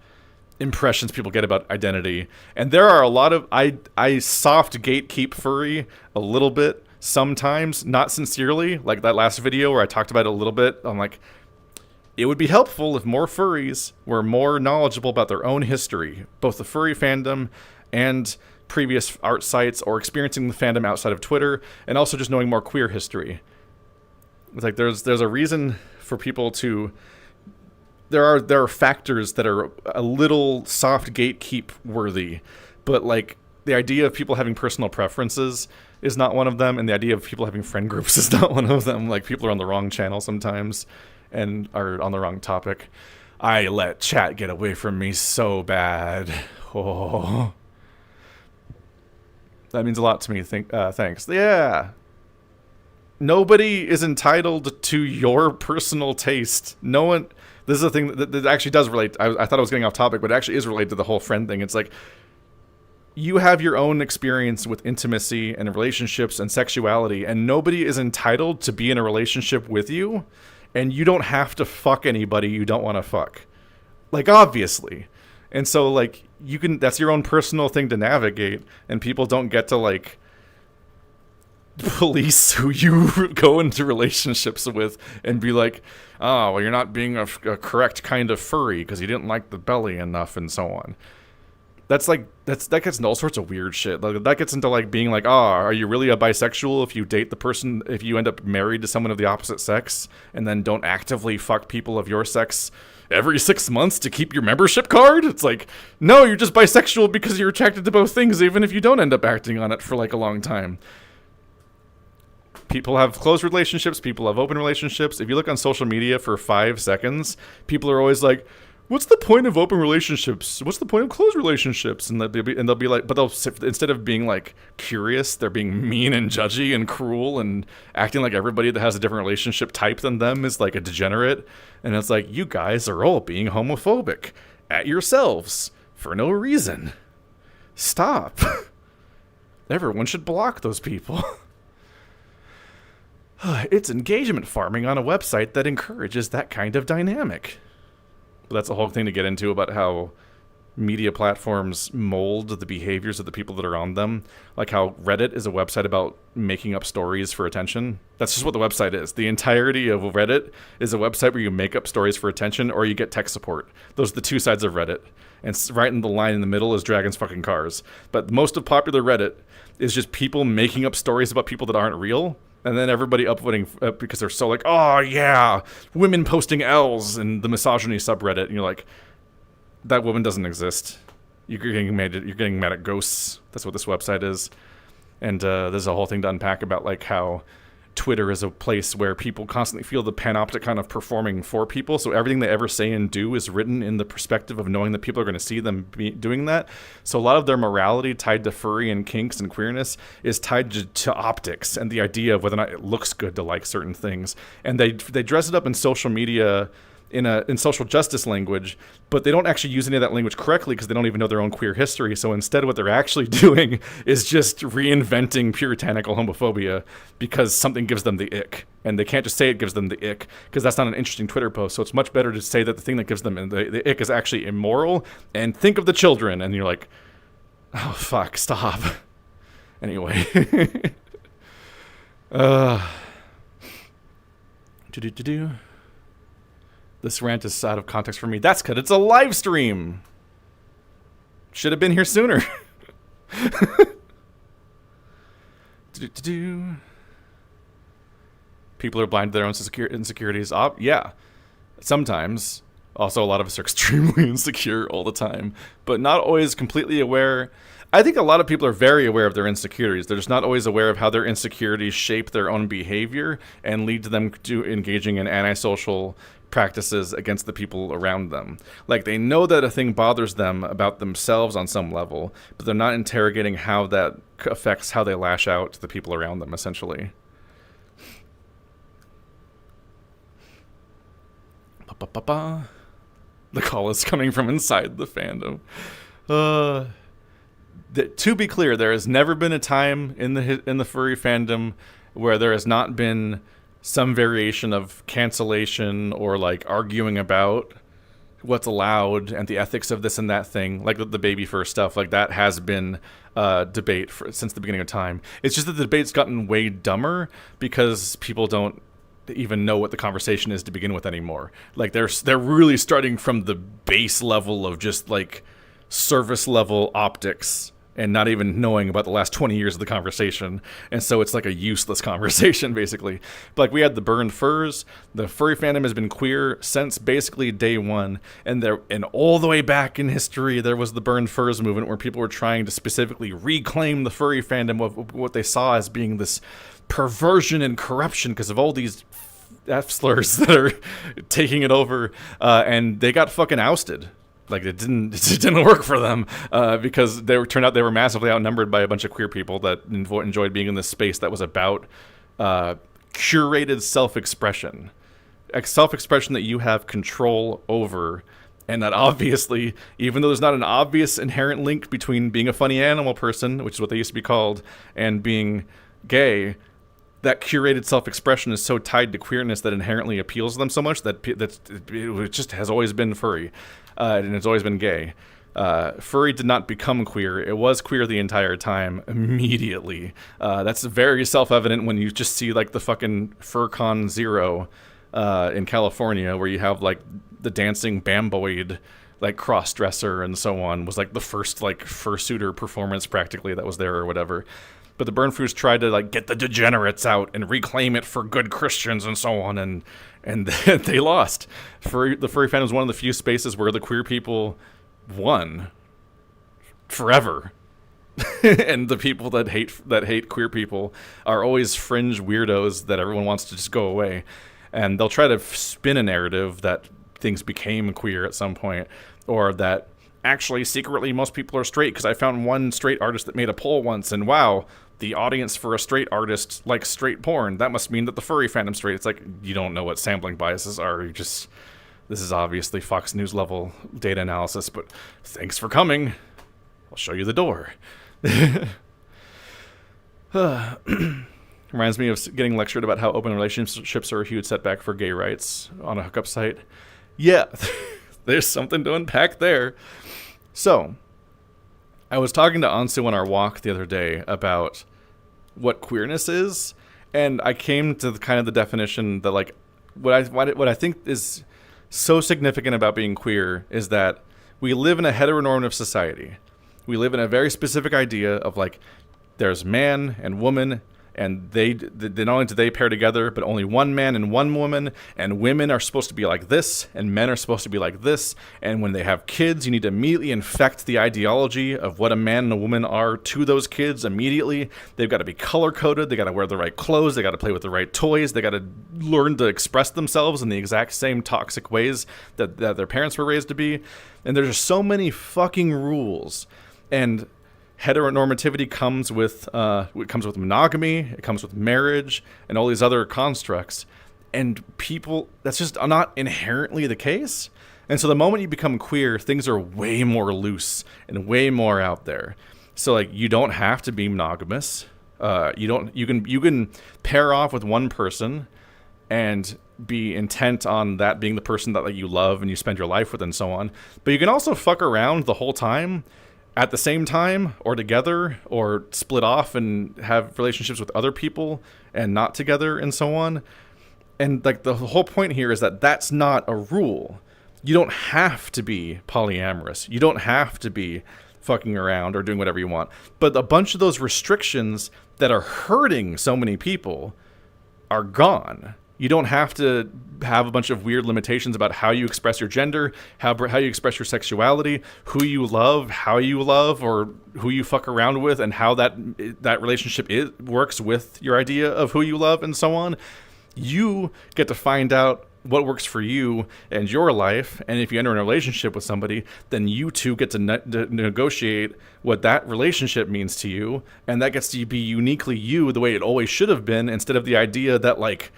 impressions people get about identity. And there are a lot of, I soft gatekeep furry a little bit sometimes, not sincerely, like that last video where I talked about it a little bit. I'm like, it would be helpful if more furries were more knowledgeable about their own history, both the furry fandom and previous art sites, or experiencing the fandom outside of Twitter, and also just knowing more queer history. It's like there's a reason for people to, there are factors that are a little soft gatekeep worthy, but like the idea of people having personal preferences is not one of them, and the idea of people having friend groups is not one of them. Like, people are on the wrong channel sometimes and are on the wrong topic. I let chat get away from me so bad. Oh, that means a lot to me. Thanks. Yeah. Nobody is entitled to your personal taste. No one. This is a thing that actually does relate. I thought I was getting off topic, but it actually is related to the whole friend thing. It's like, you have your own experience with intimacy and relationships and sexuality, and nobody is entitled to be in a relationship with you, and you don't have to fuck anybody you don't want to fuck. Like, obviously. And so, like, that's your own personal thing to navigate, and people don't get to, like, police who you go into relationships with and be like, oh, well, you're not being a correct kind of furry because you didn't like the belly enough, and so on. That gets into all sorts of weird shit. Like, that gets into, like, being like, are you really a bisexual if you date the person, if you end up married to someone of the opposite sex, and then don't actively fuck people of your sex every 6 months to keep your membership card? It's like, no, you're just bisexual because you're attracted to both things, even if you don't end up acting on it for, like, a long time. People have closed relationships. People have open relationships. If you look on social media for 5 seconds, people are always like, what's the point of open relationships? What's the point of closed relationships? And they'll be like, but instead of being like curious, they're being mean and judgy and cruel and acting like everybody that has a different relationship type than them is like a degenerate. And it's like, you guys are all being homophobic at yourselves for no reason. Stop. Everyone should block those people. It's engagement farming on a website that encourages that kind of dynamic. But that's a whole thing to get into about how media platforms mold the behaviors of the people that are on them. Like how Reddit is a website about making up stories for attention. That's just what the website is. The entirety of Reddit is a website where you make up stories for attention or you get tech support. Those are the two sides of Reddit. And right in the line in the middle is dragons fucking cars. But most of popular Reddit is just people making up stories about people that aren't real. And then everybody upvoting because they're so like, oh yeah, women posting L's in the misogyny subreddit. And you're like, that woman doesn't exist. You're getting mad at ghosts. That's what this website is. And there's a whole thing to unpack about like how Twitter is a place where people constantly feel the panoptic kind of performing for people. So everything they ever say and do is written in the perspective of knowing that people are going to see them doing that. So a lot of their morality tied to furry and kinks and queerness is tied to optics and the idea of whether or not it looks good to like certain things. And they dress it up in social media in social justice language, but they don't actually use any of that language correctly because they don't even know their own queer history. So instead what they're actually doing is just reinventing puritanical homophobia because something gives them the ick. And they can't just say it gives them the ick because that's not an interesting Twitter post. So it's much better to say that the thing that gives them the ick is actually immoral and think of the children. And you're like, oh, fuck, stop. Anyway. This rant is out of context for me. That's because it's a live stream. Should have been here sooner. People are blind to their own insecurities. Yeah, sometimes. Also, a lot of us are extremely insecure all the time, but not always completely aware. I think a lot of people are very aware of their insecurities. They're just not always aware of how their insecurities shape their own behavior and lead to them to engaging in antisocial practices against the people around them. Like, they know that a thing bothers them about themselves on some level, but they're not interrogating how that affects how they lash out to the people around them, essentially. The call is coming from inside the fandom. To be clear, there has never been a time in the furry fandom where there has not been some variation of cancellation or like arguing about what's allowed and the ethics of this and that thing, like the baby fur stuff. Like, that has been debate since the beginning of time. It's just that the debate's gotten way dumber because people don't even know what the conversation is to begin with anymore. Like, they're really starting from the base level of just like surface level optics and not even knowing about the last 20 years of the conversation. And so it's like a useless conversation, basically. But like, we had the burned furs. The furry fandom has been queer since basically day one. And all the way back in history, there was the burned furs movement where people were trying to specifically reclaim the furry fandom of what they saw as being this perversion and corruption because of all these F-slurs that are taking it over. And they got fucking ousted. Like, it didn't work for them because turned out they were massively outnumbered by a bunch of queer people that enjoyed being in this space that was about curated self-expression. Self-expression that you have control over, and that obviously, even though there's not an obvious inherent link between being a funny animal person, which is what they used to be called, and being gay, that curated self-expression is so tied to queerness that inherently appeals to them so much that it just has always been furry. And it's always been gay. Furry did not become queer. It was queer the entire time, immediately. That's very self-evident when you just see, like, the fucking FurCon Zero in California, where you have, like, the dancing bamboid, like, cross-dresser and so on, was, like, the first, like, fursuiter performance, practically, that was there or whatever. But the Burn Foods tried to, like, get the degenerates out and reclaim it for good Christians and so on, and they lost. The furry fandom was one of the few spaces where the queer people won forever. And the people that hate queer people are always fringe weirdos that everyone wants to just go away. And they'll try to spin a narrative that things became queer at some point, or that actually secretly most people are straight, because I found one straight artist that made a poll once, and wow, the audience for a straight artist likes straight porn. That must mean that the furry fandom's straight. It's like, you don't know what sampling biases are. This is obviously Fox News level data analysis, but thanks for coming. I'll show you the door. Reminds me of getting lectured about how open relationships are a huge setback for gay rights on a hookup site. Yeah, there's something to unpack there. So, I was talking to Ansu on our walk the other day about what queerness is, and I came to the definition that, like, what I think is so significant about being queer is that we live in a heteronormative society. We live in a very specific idea of, like, there's man and woman, and they not only do they pair together, but only one man and one woman, and women are supposed to be like this, and men are supposed to be like this, and when they have kids, you need to immediately infect the ideology of what a man and a woman are to those kids immediately. They've got to be color-coded, they got to wear the right clothes, they got to play with the right toys, they got to learn to express themselves in the exact same toxic ways that their parents were raised to be, and there's just so many fucking rules, and heteronormativity comes with monogamy, it comes with marriage, and all these other constructs. And people, that's just not inherently the case. And so the moment you become queer, things are way more loose and way more out there. So, like, you don't have to be monogamous. You can pair off with one person and be intent on that being the person that, like, you love and you spend your life with and so on. But you can also fuck around the whole time, at the same time, or together, or split off and have relationships with other people and not together and so on. And, like, the whole point here is that that's not a rule. You don't have to be polyamorous. You don't have to be fucking around or doing whatever you want. But a bunch of those restrictions that are hurting so many people are gone. You don't have to have a bunch of weird limitations about how you express your gender, how you express your sexuality, who you love, how you love, or who you fuck around with, and how that relationship works with your idea of who you love and so on. You get to find out what works for you and your life, and if you enter in a relationship with somebody, then you two get to negotiate what that relationship means to you, and that gets to be uniquely you the way it always should have been, instead of the idea that, like,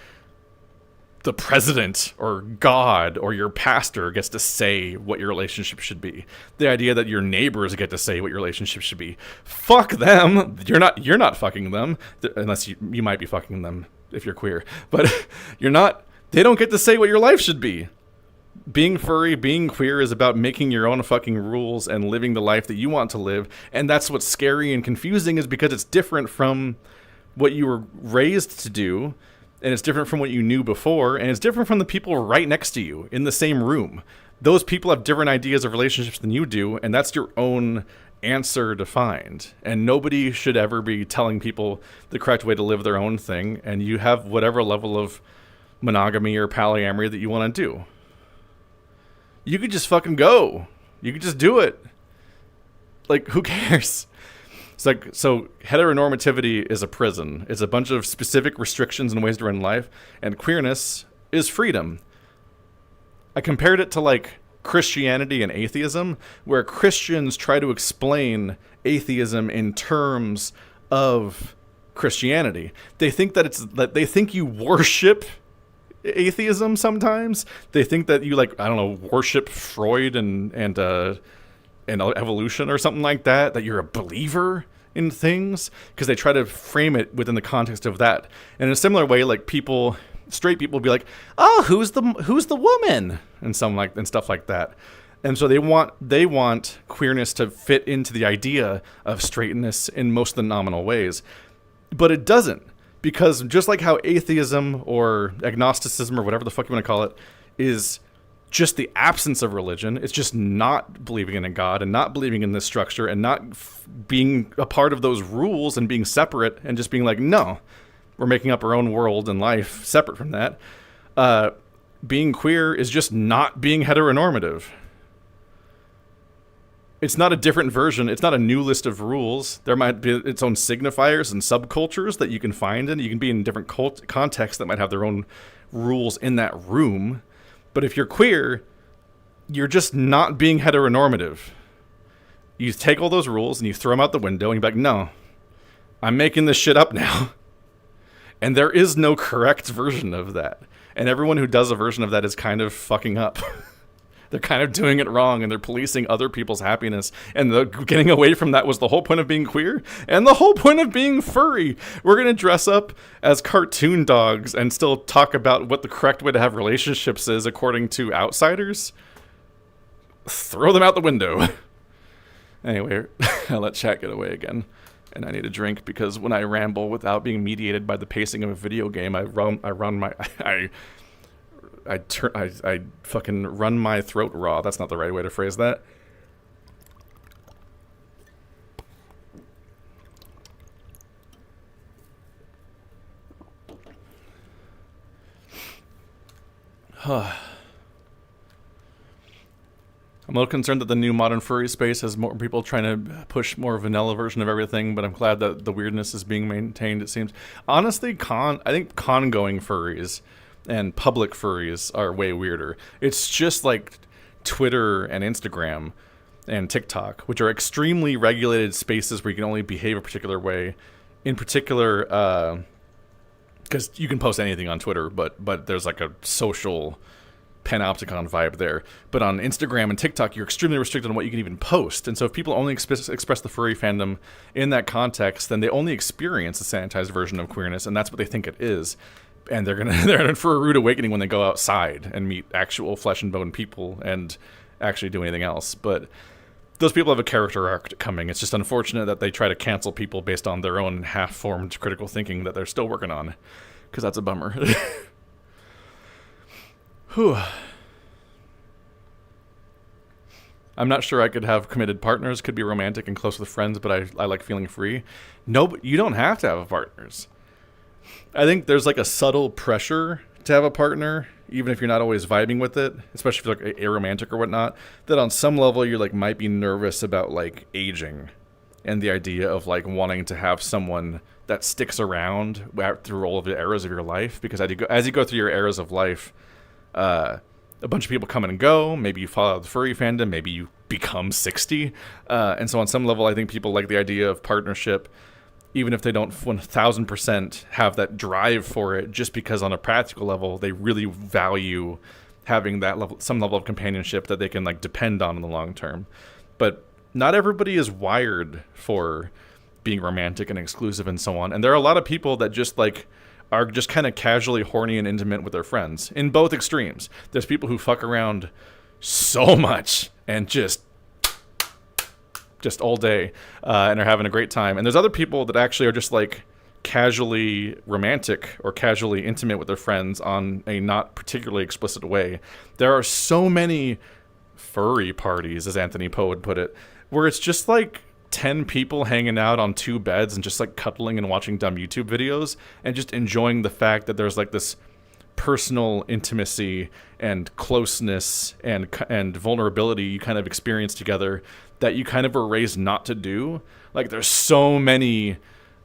the president or God or your pastor gets to say what your relationship should be. The idea that your neighbors get to say what your relationship should be. Fuck them. You're not fucking them, unless you might be fucking them if you're queer. But you're not. They don't get to say what your life should be. Being furry, being queer is about making your own fucking rules and living the life that you want to live. And that's what's scary and confusing, is because it's different from what you were raised to do. And it's different from what you knew before, and it's different from the people right next to you in the same room. Those people have different ideas of relationships than you do, and that's your own answer to find. And nobody should ever be telling people the correct way to live their own thing, and you have whatever level of monogamy or polyamory that you want to do. You could just fucking go. You could just do it. Like, who cares? It's like, so heteronormativity is a prison. It's a bunch of specific restrictions and ways to run life, and queerness is freedom. I compared it to, like, Christianity and atheism, where Christians try to explain atheism in terms of Christianity. They think that they think you worship atheism sometimes. They think that you, like, I don't know, worship Freud and evolution or something like that, that you're a believer in things, because they try to frame it within the context of that. And in a similar way, like, straight people will be like, oh, who's the woman, and stuff like that. And so they want queerness to fit into the idea of straightness in most of the nominal ways, but it doesn't, because just like how atheism or agnosticism or whatever the fuck you want to call it is just the absence of religion. It's just not believing in a God and not believing in this structure and not being a part of those rules and being separate and just being like, no, we're making up our own world and life separate from that. Being queer is just not being heteronormative. It's not a different version. It's not a new list of rules. There might be its own signifiers and subcultures that you can find in. You can be in different contexts that might have their own rules in that room. But if you're queer, you're just not being heteronormative. You take all those rules and you throw them out the window and you're like, no, I'm making this shit up now. And there is no correct version of that. And everyone who does a version of that is kind of fucking up. They're kind of doing it wrong, and they're policing other people's happiness. And getting away from that was the whole point of being queer and the whole point of being furry. We're going to dress up as cartoon dogs and still talk about what the correct way to have relationships is according to outsiders. Throw them out the window. Anyway, I'll let chat get away again. And I need a drink because when I ramble without being mediated by the pacing of a video game, I fucking run my throat raw. That's not the right way to phrase that. I'm a little concerned that the new modern furry space has more people trying to push more vanilla version of everything, but I'm glad that the weirdness is being maintained, it seems. Honestly, I think con-going furries and public furries are way weirder. It's just like Twitter and Instagram and TikTok, which are extremely regulated spaces where you can only behave a particular way. In particular, because you can post anything on Twitter, but there's like a social panopticon vibe there. But on Instagram and TikTok, you're extremely restricted on what you can even post. And so if people only express the furry fandom in that context, then they only experience a sanitized version of queerness, and that's what they think it is. And they're in for a rude awakening when they go outside and meet actual flesh and bone people and actually do anything else. But those people have a character arc coming. It's just unfortunate that they try to cancel people based on their own half-formed critical thinking that they're still working on, because that's a bummer. Whew. I'm not sure I could have committed partners, could be romantic and close with friends, but I like feeling free. No, but you don't have to have partners. I think there's like a subtle pressure to have a partner, even if you're not always vibing with it, especially if you're like aromantic or whatnot, that on some level you're like might be nervous about like aging and the idea of like wanting to have someone that sticks around through all of the eras of your life, because as you go through your eras of life, a bunch of people come and go. Maybe you fall out of the furry fandom. Maybe you become 60. And so on some level, I think people like the idea of partnership, even if they don't 1,000% have that drive for it, just because on a practical level, they really value having that level, some level of companionship that they can like depend on in the long term. But not everybody is wired for being romantic and exclusive and so on. And there are a lot of people that just like are just kind of casually horny and intimate with their friends in both extremes. There's people who fuck around so much and just all day and are having a great time. And there's other people that actually are just like casually romantic or casually intimate with their friends on a not particularly explicit way. There are so many furry parties, as Anthony Poe would put it, where it's just like 10 people hanging out on 2 beds and just like cuddling and watching dumb YouTube videos and just enjoying the fact that there's like this personal intimacy and closeness and vulnerability you kind of experience together that you kind of were raised not to do. Like there's so many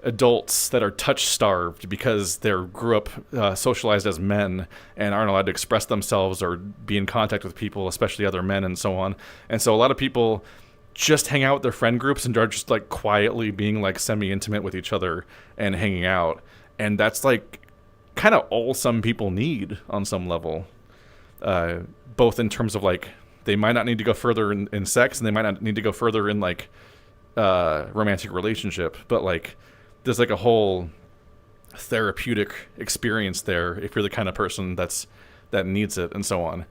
adults that are touch starved because they grew up socialized as men and aren't allowed to express themselves or be in contact with people, especially other men and so on. And so a lot of people just hang out with their friend groups and are just like quietly being like semi-intimate with each other and hanging out. And that's like kind of all some people need on some level, both in terms of like they might not need to go further in sex and they might not need to go further in like romantic relationship, but like there's like a whole therapeutic experience there if you're the kind of person that needs it and so on.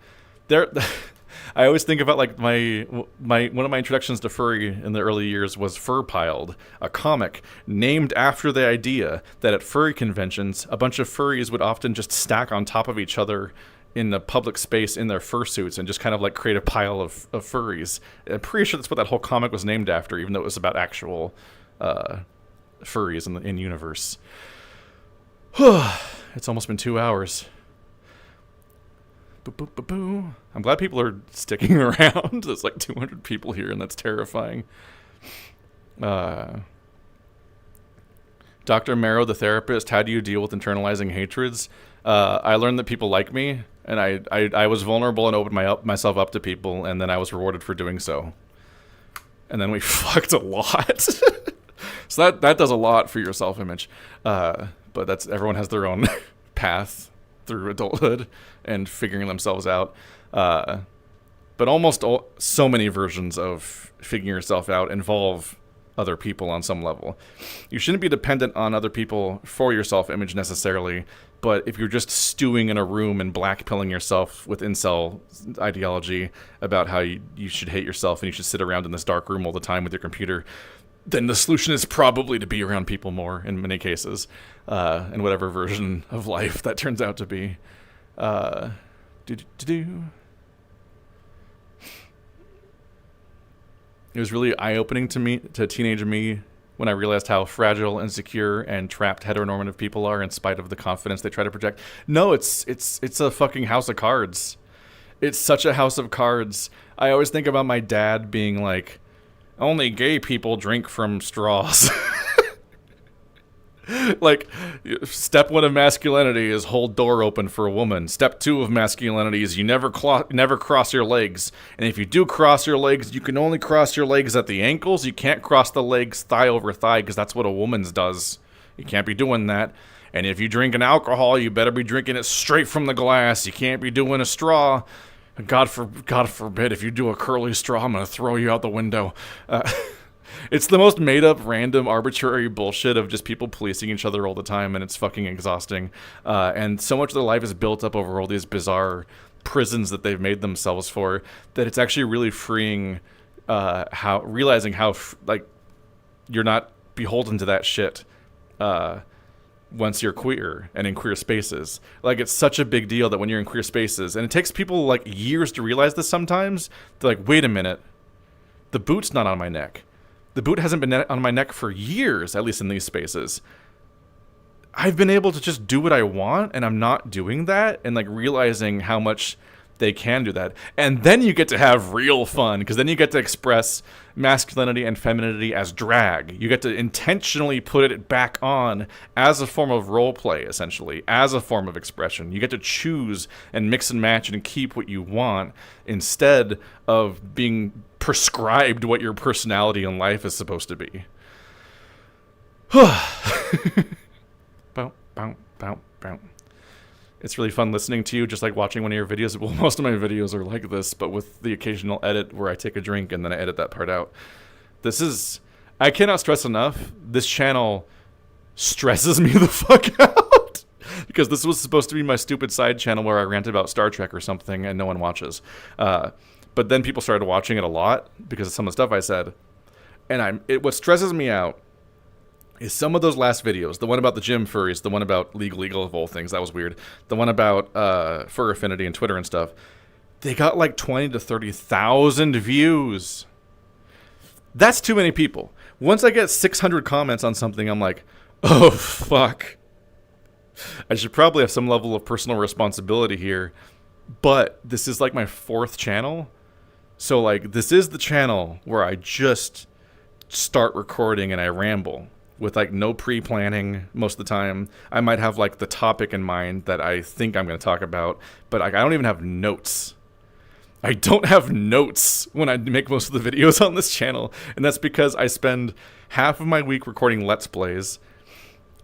I always think about like one of my introductions to furry in the early years was Fur Piled, a comic named after the idea that at furry conventions, a bunch of furries would often just stack on top of each other in the public space in their fursuits and just kind of like create a pile of furries. I'm pretty sure that's what that whole comic was named after, even though it was about actual furries in universe. It's almost been 2 hours. I'm glad people are sticking around. There's like 200 people here, and that's terrifying. Dr. Marrow, the therapist, how do you deal with internalizing hatreds? I learned that people like me, and I was vulnerable and opened myself up to people, and then I was rewarded for doing so. And then we fucked a lot. So that does a lot for your self-image. But everyone has their own path through adulthood and figuring themselves out. But so many versions of figuring yourself out involve other people on some level. You shouldn't be dependent on other people for your self-image necessarily, but if you're just stewing in a room and blackpilling yourself with incel ideology about how you should hate yourself and you should sit around in this dark room all the time with your computer, then the solution is probably to be around people more in many cases, in whatever version of life that turns out to be. It was really eye-opening to teenage me, when I realized how fragile, insecure, and trapped heteronormative people are in spite of the confidence they try to project. No, it's a fucking house of cards. It's such a house of cards. I always think about my dad being like, only gay people drink from straws. Like, step 1 of masculinity is hold door open for a woman. Step 2 of masculinity is you never cross your legs. And if you do cross your legs, you can only cross your legs at the ankles. You can't cross the legs thigh over thigh, because that's what a woman's does. You can't be doing that. And if you drink an alcohol, you better be drinking it straight from the glass. You can't be doing a straw. God forbid, if you do a curly straw, I'm going to throw you out the window. It's the most made-up, random, arbitrary bullshit of just people policing each other all the time, and it's fucking exhausting. And so much of their life is built up over all these bizarre prisons that they've made themselves for, that it's actually really freeing, realizing how you're not beholden to that shit once you're queer and in queer spaces. Like, it's such a big deal that when you're in queer spaces, and it takes people like years to realize this sometimes, they're like, wait a minute, the boot's not on my neck. The boot hasn't been on my neck for years, at least in these spaces. I've been able to just do what I want, and I'm not doing that, and like realizing how much they can do that. And then you get to have real fun, because then you get to express masculinity and femininity as drag. You get to intentionally put it back on as a form of role play, essentially, as a form of expression. You get to choose and mix and match and keep what you want, instead of being prescribed what your personality in life is supposed to be. Bow, bow, bow, bow. It's really fun listening to you, just like watching one of your videos. Well, most of my videos are like this, but with the occasional edit where I take a drink and then I edit that part out. I cannot stress enough, this channel stresses me the fuck out. Because this was supposed to be my stupid side channel where I rant about Star Trek or something and no one watches. But then people started watching it a lot because of some of the stuff I said. And what stresses me out is some of those last videos. The one about the gym furries, the one about legal of all things, that was weird. The one about fur affinity and Twitter and stuff. They got like 20 to 30,000 views. That's too many people. Once I get 600 comments on something, I'm like, oh, fuck. I should probably have some level of personal responsibility here. But this is like my 4th channel. So like, this is the channel where I just start recording and I ramble with like no pre-planning most of the time. I might have like the topic in mind that I think I'm going to talk about, but I don't even have notes. I don't have notes when I make most of the videos on this channel, and that's because I spend half of my week recording Let's Plays,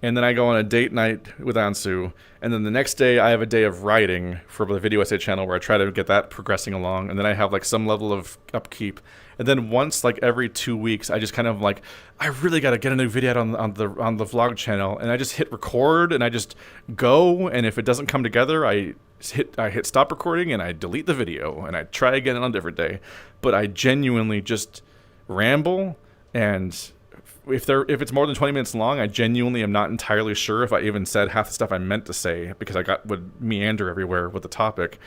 and then I go on a date night with Ansu, and then the next day I have a day of writing for the video essay channel where I try to get that progressing along, and then I have like some level of upkeep. And then once, like every 2 weeks, I just kind of like, I really got to get a new video out on the vlog channel, and I just hit record and I just go. And if it doesn't come together, I hit stop recording and I delete the video and I try again on a different day. But I genuinely just ramble, and if it's more than 20 minutes long, I genuinely am not entirely sure if I even said half the stuff I meant to say, because would meander everywhere with the topic.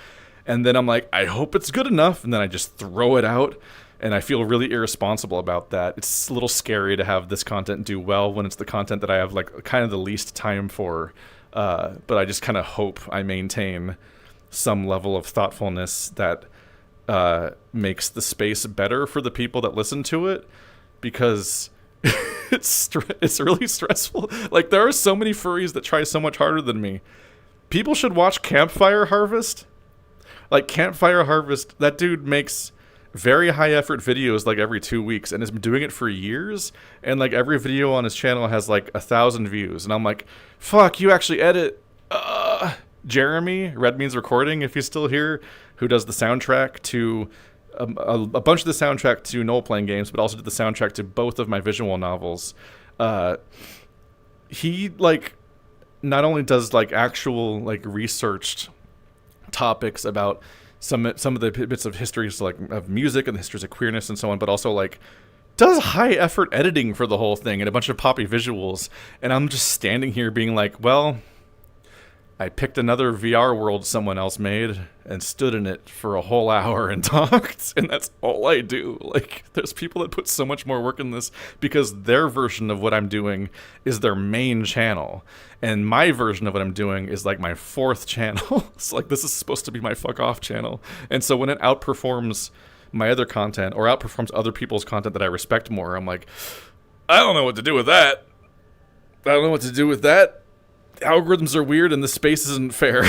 And then I'm like, I hope it's good enough, and then I just throw it out. And I feel really irresponsible about that. It's a little scary to have this content do well when it's the content that I have like kind of the least time for. But I just kind of hope I maintain some level of thoughtfulness that makes the space better for the people that listen to it, because it's really stressful. Like, there are so many furries that try so much harder than me. People should watch Campfire Harvest. Like, Campfire Harvest, that dude makes very high effort videos like every 2 weeks and has been doing it for years, and like every video on his channel has like 1,000 views, and I'm like, fuck, you actually edit. Jeremy, Red Means Recording, if he's still here, who does the soundtrack to a bunch of the soundtrack to Noel Playing Games, but also did the soundtrack to both of my visual novels. He like not only does like actual like researched topics about some of the bits of histories like of music and the histories of queerness and so on, but also like does high effort editing for the whole thing and a bunch of poppy visuals. And I'm just standing here being like, well, I picked another VR world someone else made and stood in it for a whole hour and talked, and that's all I do. Like, there's people that put so much more work in this because their version of what I'm doing is their main channel, and my version of what I'm doing is like my 4th channel. It's like, this is supposed to be my fuck off channel. And so when it outperforms my other content or outperforms other people's content that I respect more, I'm like, I don't know what to do with that. I don't know what to do with that. Algorithms are weird and the space isn't fair.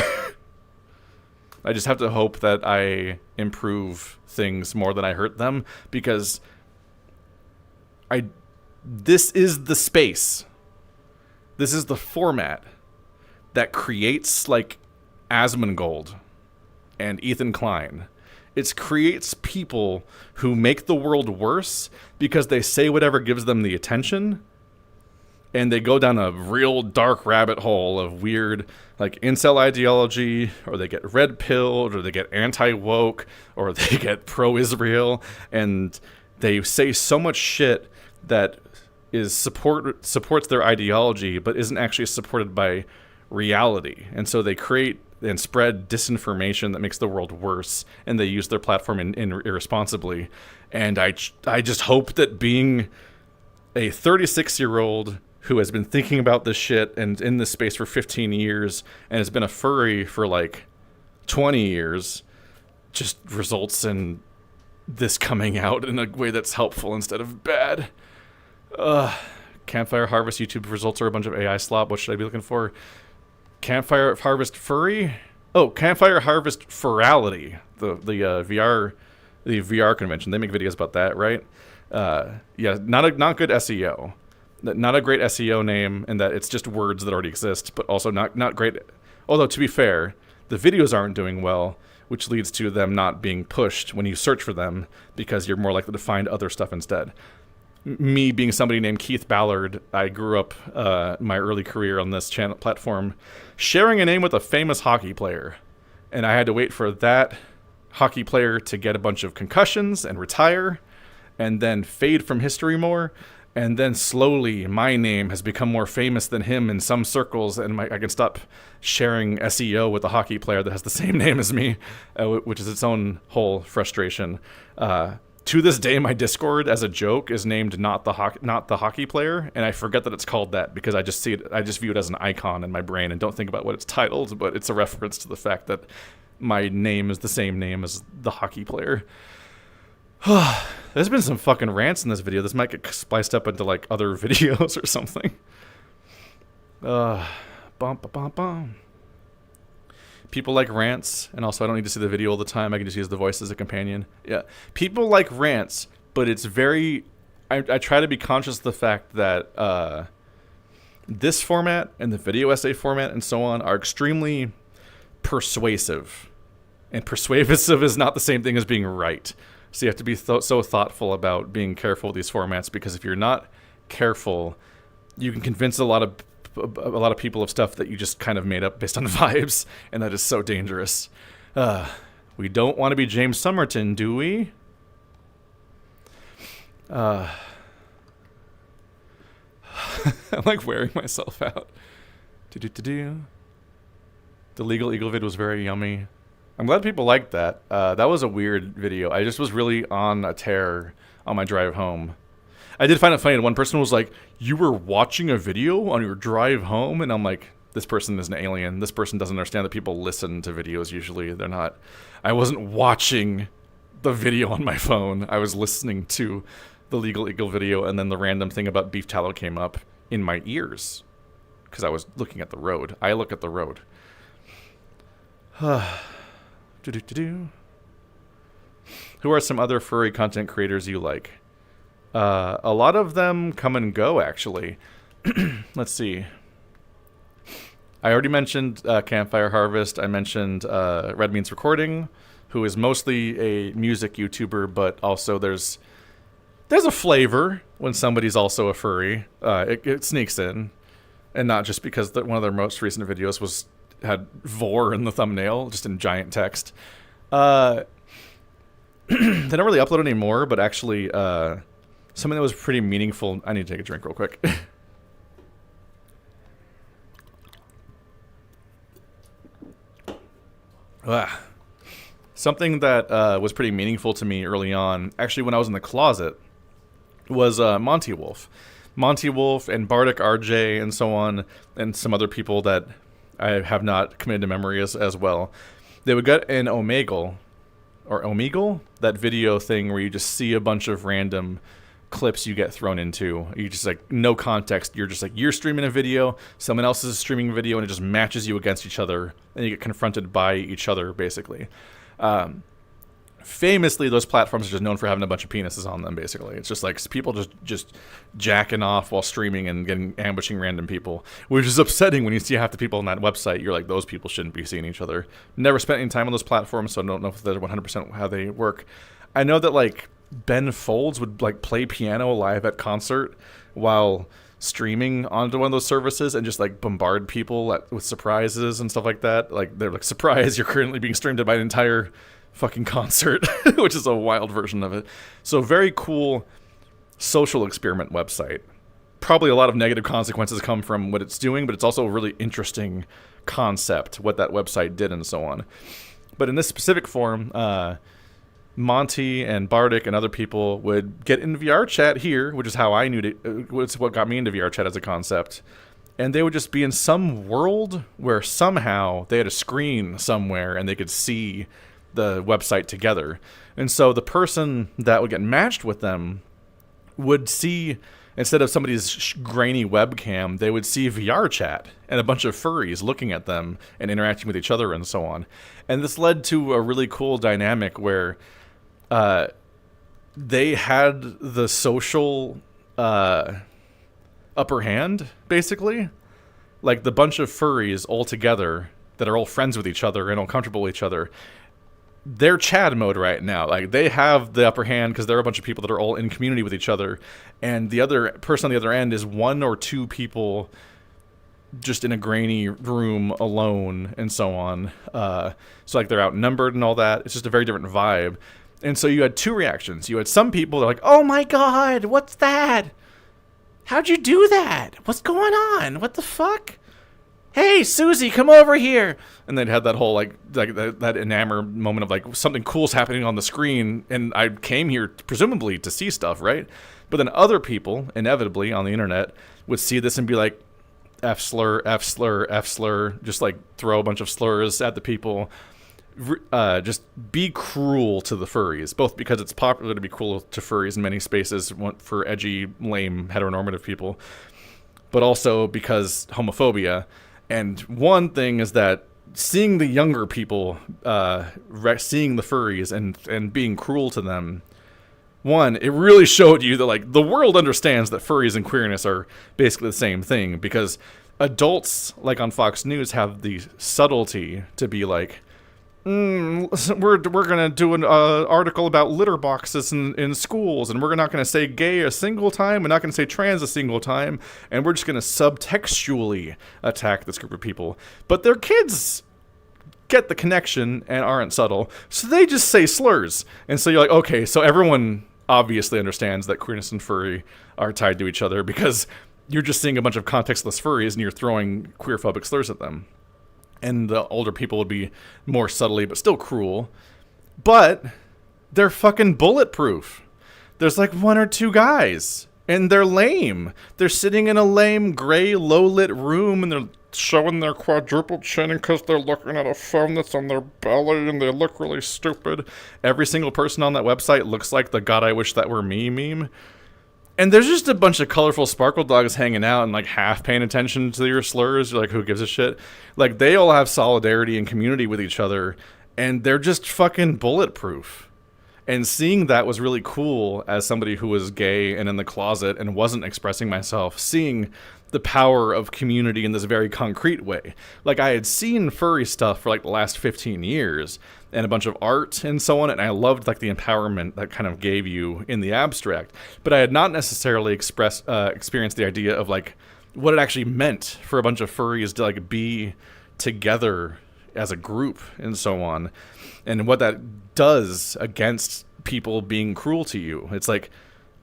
I just have to hope that I improve things more than I hurt them, because this is the space. This is the format that creates like Asmongold and Ethan Klein. It creates people who make the world worse because they say whatever gives them the attention. And they go down a real dark rabbit hole of weird, like, incel ideology, or they get red-pilled, or they get anti-woke, or they get pro-Israel, and they say so much shit that is supports their ideology, but isn't actually supported by reality. And so they create and spread disinformation that makes the world worse, and they use their platform irresponsibly. And I just hope that being a 36-year-old who has been thinking about this shit and in this space for 15 years and has been a furry for like 20 years just results in this coming out in a way that's helpful instead of bad. Campfire Harvest YouTube results are a bunch of AI slop. What should I be looking for? Campfire Harvest furry? Oh, Campfire Harvest Furality. The VR convention. They make videos about that, right? Yeah, not good SEO. Not a great SEO name, in that it's just words that already exist, but also not great. Although, to be fair, the videos aren't doing well, which leads to them not being pushed when you search for them, because you're more likely to find other stuff instead. Me being somebody named Keith Ballard, I grew up my early career on this channel platform sharing a name with a famous hockey player, and I had to wait for that hockey player to get a bunch of concussions and retire, and then fade from history more. And then slowly, my name has become more famous than him in some circles, and I can stop sharing SEO with a hockey player that has the same name as me, which is its own whole frustration. To this day, my Discord, as a joke, is named not the hockey player, and I forget that it's called that because I just view it as an icon in my brain and don't think about what it's titled, but it's a reference to the fact that my name is the same name as the hockey player. There's been some fucking rants in this video. This might get spliced up into like other videos or something. People like rants, and also I don't need to see the video all the time. I can just use the voice as a companion. Yeah, people like rants, but it's very... I try to be conscious of the fact that this format and the video essay format and so on are extremely persuasive. And persuasive is not the same thing as being right. So you have to be so thoughtful about being careful with these formats, because if you're not careful, you can convince a lot of people of stuff that you just kind of made up based on vibes, and that is so dangerous. We don't want to be James Somerton, do we? I'm like wearing myself out. The Legal Eagle vid was very yummy. I'm glad people liked that. That was a weird video. I just was really on a tear on my drive home. I did find it funny. One person was like, "You were watching a video on your drive home?" And I'm like, this person is an alien. This person doesn't understand that people listen to videos usually. They're not. I wasn't watching the video on my phone. I was listening to the Legal Eagle video, and then the random thing about beef tallow came up in my ears because I was looking at the road. I look at the road. Who are some other furry content creators you like? A lot of them come and go, actually. Let's see. I already mentioned Campfire Harvest. I mentioned Red Means Recording, who is mostly a music YouTuber, but also there's a flavor when somebody's also a furry. It sneaks in, and not just because one of their most recent videos had vor in the thumbnail, just in giant text. They don't really upload anymore, but actually something that was pretty meaningful. I need to take a drink real quick. Something that was pretty meaningful to me early on, actually when I was in the closet, was Monty Wolf. Monty Wolf and Bardic RJ and so on, and some other people that I have not committed to memory as well. They would get an Omegle, or Omegle, that video thing where you just see a bunch of random clips you get thrown into. You just like, no context. You're just like, you're streaming a video, someone else is streaming a video, and it just matches you against each other, and you get confronted by each other, basically. Famously, those platforms are just known for having a bunch of penises on them, basically. It's just like people just jacking off while streaming and ambushing random people, which is upsetting when you see half the people on that website. You're like, those people shouldn't be seeing each other. Never spent any time on those platforms, so I don't know if they're 100% how they work. I know that, like, Ben Folds would, like, play piano live at concert while streaming onto one of those services and just, like, bombard people with surprises and stuff like that. Like, they're like, surprise, you're currently being streamed by an entire fucking concert, which is a wild version of it. So very cool social experiment website. Probably a lot of negative consequences come from what it's doing, but it's also a really interesting concept, what that website did and so on. But in this specific forum, Monty and Bardic and other people would get in VR chat here, which is how I knew it's what got me into VR chat as a concept. And they would just be in some world where somehow they had a screen somewhere and they could see the website together. And so the person that would get matched with them would see, instead of somebody's grainy webcam, they would see VR chat and a bunch of furries looking at them and interacting with each other and so on. And this led to a really cool dynamic where they had the social upper hand, basically. Like the bunch of furries all together that are all friends with each other and all comfortable with each other, they're Chad mode right now. Like, they have the upper hand because there are a bunch of people that are all in community with each other, and the other person on the other end is one or two people just in a grainy room alone and so on. So, like, they're outnumbered and all that. It's just a very different vibe. And so you had two reactions. You had some people that are like, oh my god, what's that? How'd you do that? What's going on? What the fuck? Hey, Susie, come over here. And they'd have that whole, like that enamored moment of, like, something cool's happening on the screen, and I came here presumably to see stuff, right? But then other people, inevitably, on the internet, would see this and be like, F slur, F slur, F slur, just, like, throw a bunch of slurs at the people. Just be cruel to the furries, both because it's popular to be cruel to furries in many spaces for edgy, lame, heteronormative people, but also because homophobia. And one thing is that seeing the younger people, seeing the furries and being cruel to them, one, it really showed you that, like, the world understands that furries and queerness are basically the same thing, because adults, like on Fox News, have the subtlety to be like, we're gonna do an article about litter boxes in schools, and we're not gonna say gay a single time, we're not gonna say trans a single time, and we're just gonna subtextually attack this group of people. But their kids get the connection and aren't subtle, so they just say slurs. And so you're like, okay, so everyone obviously understands that queerness and furry are tied to each other, because you're just seeing a bunch of contextless furries and you're throwing queerphobic slurs at them. And the older people would be more subtly, but still cruel. But they're fucking bulletproof. There's like one or two guys, and they're lame. They're sitting in a lame, gray, low-lit room, and they're showing their quadruple chinning because they're looking at a phone that's on their belly and they look really stupid. Every single person on that website looks like the God I wish that were me meme. And there's just a bunch of colorful sparkle dogs hanging out and like half paying attention to your slurs. You're like, who gives a shit? Like, they all have solidarity and community with each other, and they're just fucking bulletproof. And seeing that was really cool as somebody who was gay and in the closet and wasn't expressing myself, seeing the power of community in this very concrete way. Like, I had seen furry stuff for like the last 15 years and a bunch of art and so on, and I loved like the empowerment that kind of gave you in the abstract, but I had not necessarily experienced the idea of like what it actually meant for a bunch of furries to like be together as a group and so on, and what that does against people being cruel to you. It's like,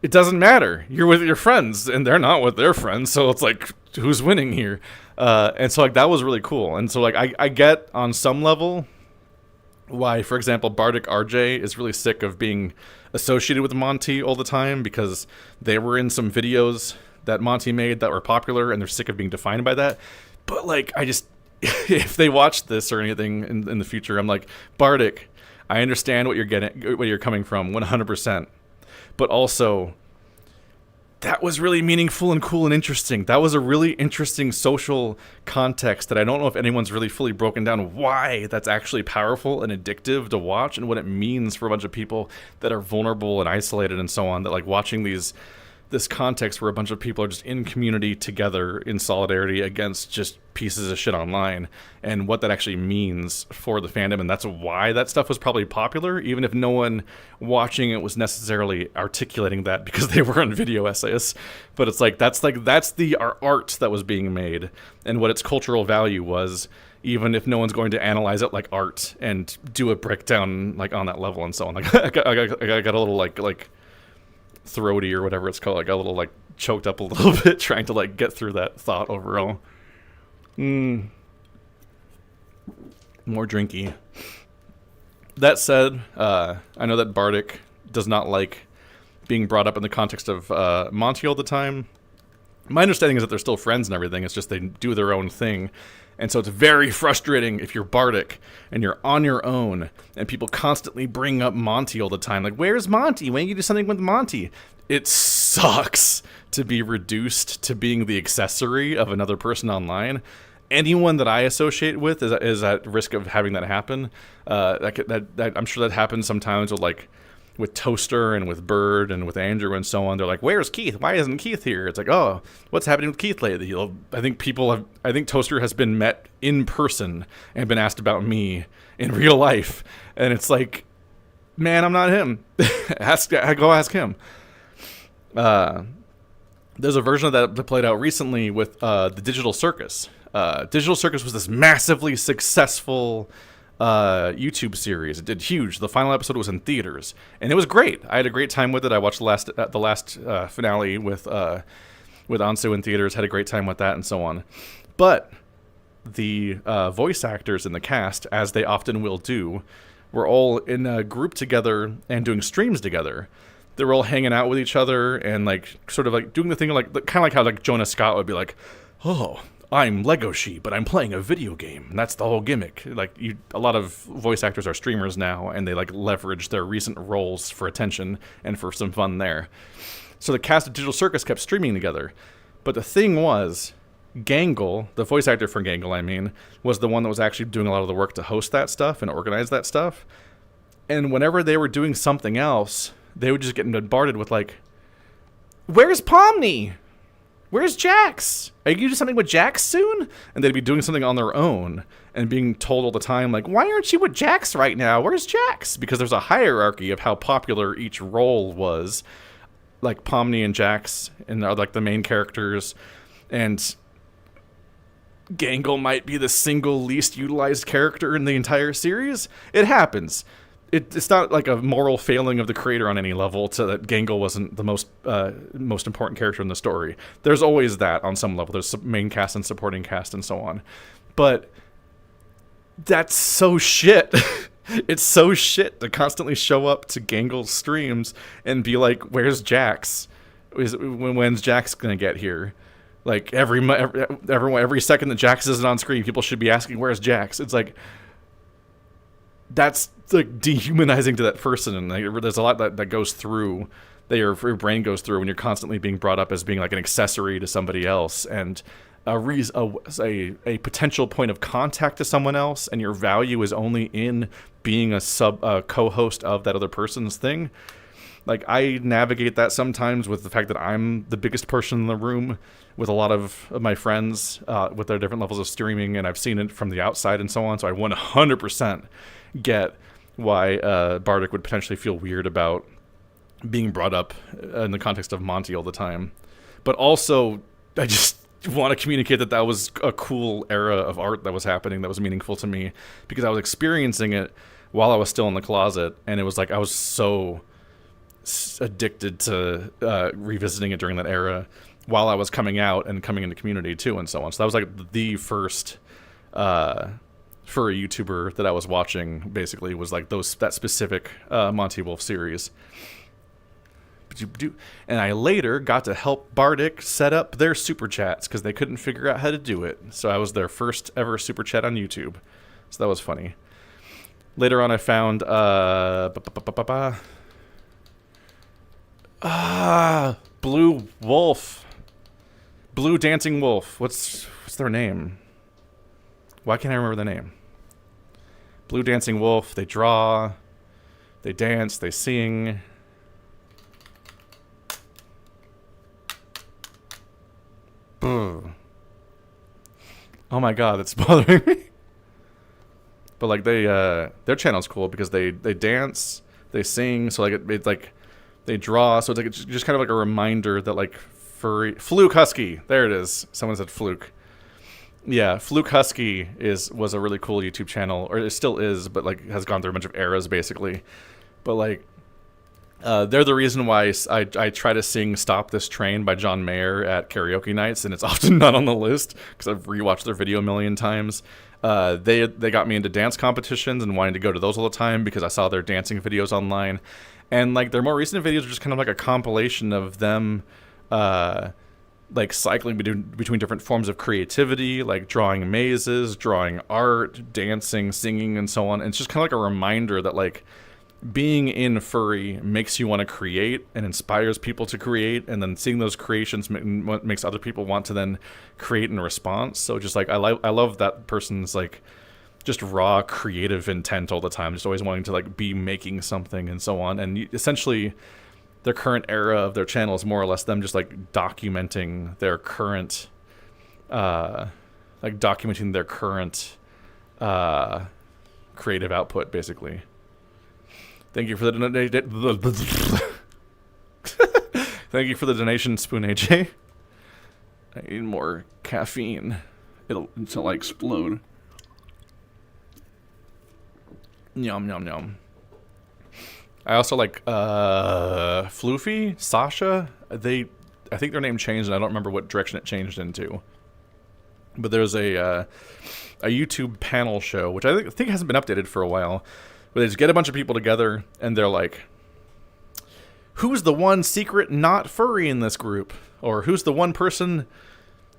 it doesn't matter. You're with your friends, and they're not with their friends, so it's like, who's winning here? And so like that was really cool. And so like I get on some level why, for example, Bardic RJ is really sick of being associated with Monty all the time, because they were in some videos that Monty made that were popular, and they're sick of being defined by that. But like, I just, if they watch this or anything in the future, I'm like, Bardic, I understand what you're coming from 100%. But also, that was really meaningful and cool and interesting. That was a really interesting social context that I don't know if anyone's really fully broken down why that's actually powerful and addictive to watch, and what it means for a bunch of people that are vulnerable and isolated and so on, that like watching this context where a bunch of people are just in community together in solidarity against just pieces of shit online, and what that actually means for the fandom. And that's why that stuff was probably popular, even if no one watching it was necessarily articulating that because they were on video essays. But it's like, that's the art that was being made and what its cultural value was, even if no one's going to analyze it like art and do a breakdown like on that level and so on. Like, I got a little like throaty or whatever it's called. I got a little like choked up a little bit trying to like get through that thought overall. More drinky. That said, I know that Bardic does not like being brought up in the context of Monty all the time. My understanding is that they're still friends and everything. It's just they do their own thing. And so it's very frustrating if you're Bardic and you're on your own and people constantly bring up Monty all the time. Like, where's Monty? When you do something with Monty? It sucks to be reduced to being the accessory of another person online. Anyone that I associate with is at risk of having that happen. That I'm sure that happens sometimes with Toaster and with Bird and with Andrew and so on. They're like, where's Keith? Why isn't Keith here? It's like, oh, what's happening with Keith lately? I think Toaster has been met in person and been asked about me in real life. And it's like, man, I'm not him. Go ask him. There's a version of that played out recently with the Digital Circus. Digital Circus was this massively successful YouTube series. It did huge. The final episode was in theaters, and it was great. I had a great time with it. I watched the last finale with Ansu in theaters. Had a great time with that, and so on. But the voice actors in the cast, as they often will do, were all in a group together and doing streams together. They were all hanging out with each other and like sort of like doing the thing like kind of like how like Jonah Scott would be like, oh, I'm Legoshi, but I'm playing a video game. And that's the whole gimmick. Like, a lot of voice actors are streamers now, and they like leverage their recent roles for attention and for some fun there. So the cast of Digital Circus kept streaming together. But the thing was, Gangle, the voice actor for Gangle, was the one that was actually doing a lot of the work to host that stuff and organize that stuff. And whenever they were doing something else, they would just get bombarded with like, where's Pomni? Where's Jax? Are you going to do something with Jax soon? And they'd be doing something on their own and being told all the time, like, why aren't you with Jax right now? Where's Jax? Because there's a hierarchy of how popular each role was. Like, Pomni and Jax and are like the main characters. And Gangle might be the single least utilized character in the entire series. It happens. It's not like a moral failing of the creator on any level to that Gangle wasn't the most important character in the story. There's always that on some level. There's main cast and supporting cast and so on. But that's so shit. It's so shit to constantly show up to Gangle's streams and be like, where's Jax? When's Jax going to get here? Like every second that Jax isn't on screen, people should be asking, "Where's Jax?" It's like that's like dehumanizing to that person, and like, there's a lot that goes through that your brain goes through when you're constantly being brought up as being like an accessory to somebody else, and a potential point of contact to someone else, and your value is only in being a co-host of that other person's thing. Like, I navigate that sometimes with the fact that I'm the biggest person in the room with a lot of my friends with their different levels of streaming, and I've seen it from the outside and so on, so I 100% get why Bardic would potentially feel weird about being brought up in the context of Monty all the time. But also, I just want to communicate that was a cool era of art that was happening, that was meaningful to me, because I was experiencing it while I was still in the closet, and it was like I was so addicted to revisiting it during that era while I was coming out and coming into community too, and so on. So that was like the first furry YouTuber that I was watching, basically, was like that specific Monty Wolf series. And I later got to help Bardic set up their super chats because they couldn't figure out how to do it. So I was their first ever super chat on YouTube. So that was funny. Later on, I found Blue Wolf, Blue Dancing Wolf. What's their name? Why can't I remember the name? Blue Dancing Wolf. They draw, they dance, they sing. Oh my god, it's bothering me. But like their channel's cool because they dance, they sing, so like it's like they draw, so it's like it's just kind of like a reminder that like Fluke Husky. There it is. Someone said Fluke. Yeah, Fluke Husky was a really cool YouTube channel, or it still is, but like has gone through a bunch of eras basically. But like they're the reason why I try to sing "Stop This Train" by John Mayer at karaoke nights, and it's often not on the list because I've rewatched their video a million times. They got me into dance competitions and wanting to go to those all the time because I saw their dancing videos online. And like their more recent videos are just kind of like a compilation of them like cycling between different forms of creativity, like drawing mazes, drawing art, dancing, singing, and so on. And it's just kind of like a reminder that like being in furry makes you want to create and inspires people to create, and then seeing those creations makes other people want to then create in response. So just like I love that person's like just raw creative intent all the time, just always wanting to like be making something and so on. And essentially their current era of their channel is more or less them just like documenting their current creative output, basically. Thank you for the donation. Thank you for the donation, Spoon AJ. I need more caffeine. Until I explode. Yum, yum, yum. I also like Floofy, Sasha. I think their name changed, and I don't remember what direction it changed into. But there's a YouTube panel show, which I think hasn't been updated for a while, where they just get a bunch of people together, and they're like, who's the one secret not furry in this group? Or who's the one person,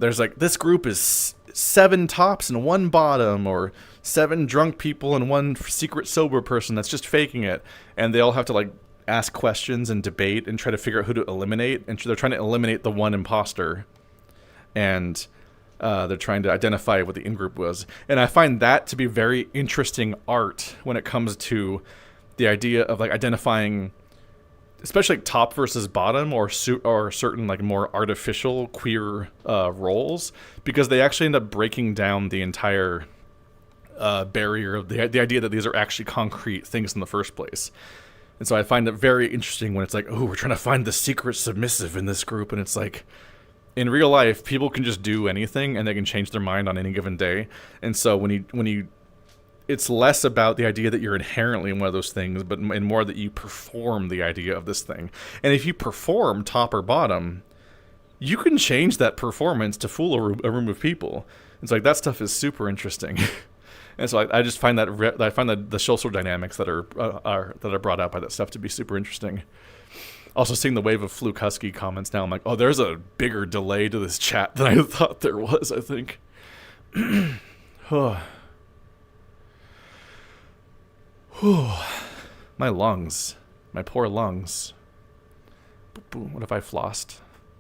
there's like, this group is 7 tops and 1 bottom, or 7 drunk people and 1 secret sober person that's just faking it. And they all have to like ask questions and debate and try to figure out who to eliminate. And they're trying to eliminate the one imposter. And they're trying to identify what the in-group was. And I find that to be very interesting art when it comes to the idea of like identifying, especially like top versus bottom, or certain like more artificial queer roles, because they actually end up breaking down the entire barrier of the idea that these are actually concrete things in the first place. And so I find it very interesting when it's like, oh, we're trying to find the secret submissive in this group, and it's like, in real life, people can just do anything and they can change their mind on any given day. And so when you it's less about the idea that you're inherently in one of those things, but and more that you perform the idea of this thing. And if you perform top or bottom, you can change that performance to fool a room of people. It's like that stuff is super interesting. And so I just find that the social dynamics that are brought out by that stuff to be super interesting. Also, seeing the wave of Fluke Husky comments now, I'm like, oh, there's a bigger delay to this chat than I thought there was, I think. My lungs. My poor lungs. What if I flossed?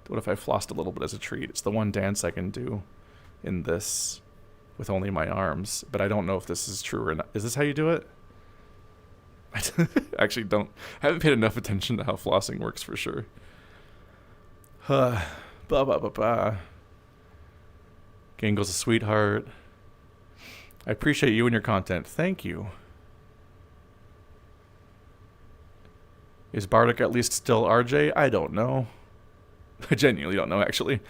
What if I flossed a little bit as a treat? It's the one dance I can do in this with only my arms, but I don't know if this is true or not. Is this how you do it? I actually haven't paid enough attention to how flossing works for sure. Gangle's a sweetheart. I appreciate you and your content. Thank you. Is Bardic at least still RJ? I don't know. I genuinely don't know, actually.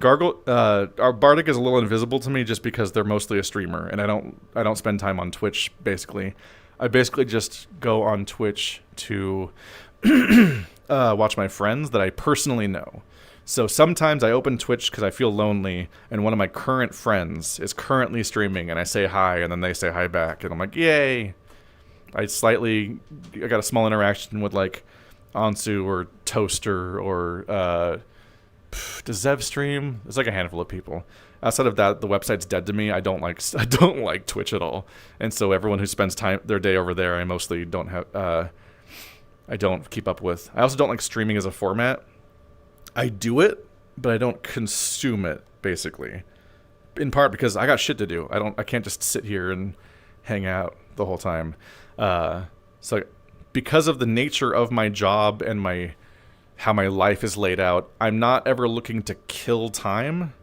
Our Bardic is a little invisible to me just because they're mostly a streamer, and I don't spend time on Twitch, basically. I basically just go on Twitch to watch my friends that I personally know. So sometimes I open Twitch because I feel lonely, and one of my current friends is currently streaming, and I say hi, and then they say hi back, and I'm like, yay! I got a small interaction with, like, Ansu or Toaster or, does Zev stream? There's like a handful of people. Outside of that, the website's dead to me. I don't like Twitch at all. And so everyone who spends their day over there, I mostly don't I don't keep up with. I also don't like streaming as a format. I do it, but I don't consume it, basically. In part because I got shit to do. I can't just sit here and hang out the whole time. So because of the nature of my job and how my life is laid out, I'm not ever looking to kill time.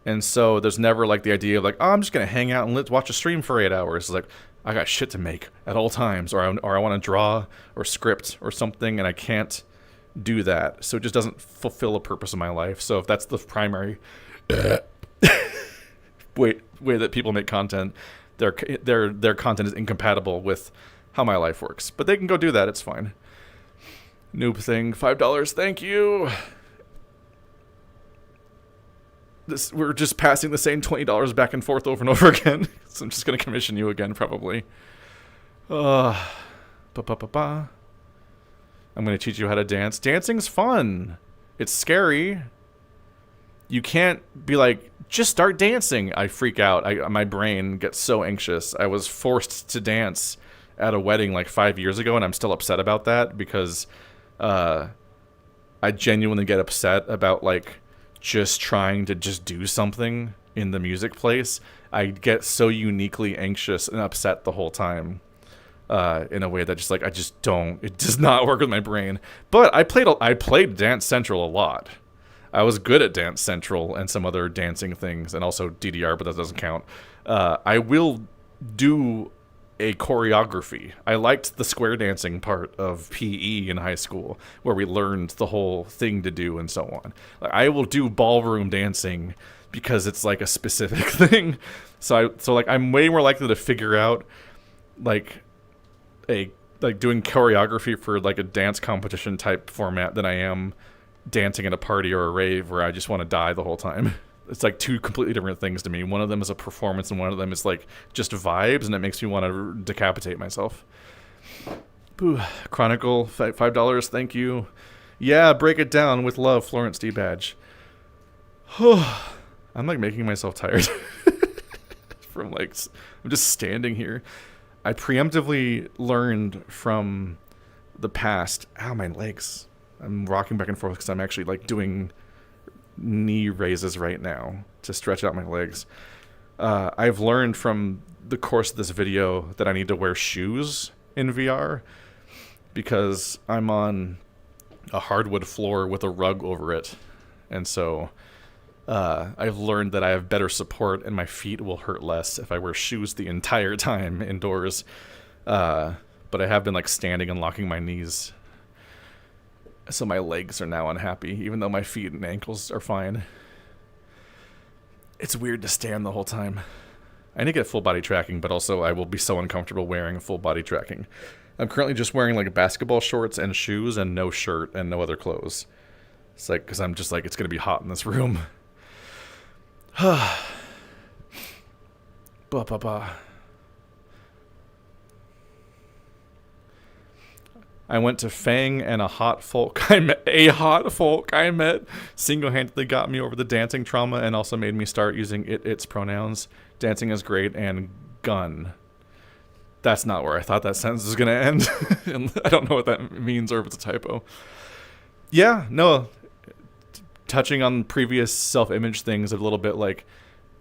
And so there's never like the idea of like, oh, I'm just going to hang out and let's watch a stream for 8 hours. It's like, I got shit to make at all times, or I want to draw or script or something, and I can't do that. So it just doesn't fulfill a purpose of my life. So if that's the primary way that people make content, their content is incompatible with how my life works. But they can go do that. It's fine. Noob thing, $5. Thank you. We're just passing the same $20 back and forth over and over again. So I'm just going to commission you again, probably. I'm going to teach you how to dance. Dancing's fun. It's scary. You can't be like, just start dancing. I freak out. My brain gets so anxious. I was forced to dance at a wedding like 5 years ago, and I'm still upset about that because I genuinely get upset about like just trying to just do something in the music place. I get so uniquely anxious and upset the whole time in a way that just like it does not work with my brain. But I played Dance Central a lot. I was good at Dance Central and some other dancing things, and also DDR, but that doesn't count. I will do a choreography. I liked the square dancing part of PE in high school, where we learned the whole thing to do and so on. Like, I will do ballroom dancing because it's like a specific thing. So I'm way more likely to figure out like doing choreography for like a dance competition type format than I am dancing at a party or a rave where I just want to die the whole time. It's like two completely different things to me. One of them is a performance and one of them is like just vibes, and it makes me want to decapitate myself. Ooh, Chronicle, $5, thank you. Yeah, break it down with love, Florence D. Badge. I'm like making myself tired. I'm just standing here. I preemptively learned from the past. Ow, my legs. I'm rocking back and forth because I'm actually like doing knee raises right now to stretch out my legs. I've learned from the course of this video that I need to wear shoes in VR because I'm on a hardwood floor with a rug over it. And so I've learned that I have better support and my feet will hurt less if I wear shoes the entire time indoors. But I have been like standing and locking my knees. So my legs are now unhappy, even though my feet and ankles are fine. It's weird to stand the whole time. I need to get full body tracking, but also I will be so uncomfortable wearing full body tracking. I'm currently just wearing like basketball shorts and shoes and no shirt and no other clothes. It's like, because I'm just like, it's going to be hot in this room. I went to Fang, and a hot folk I met single-handedly got me over the dancing trauma and also made me start using its pronouns. Dancing is great, and gun. That's not where I thought that sentence was going to end. And I don't know what that means or if it's a typo. Yeah, no. Touching on previous self-image things a little bit, like,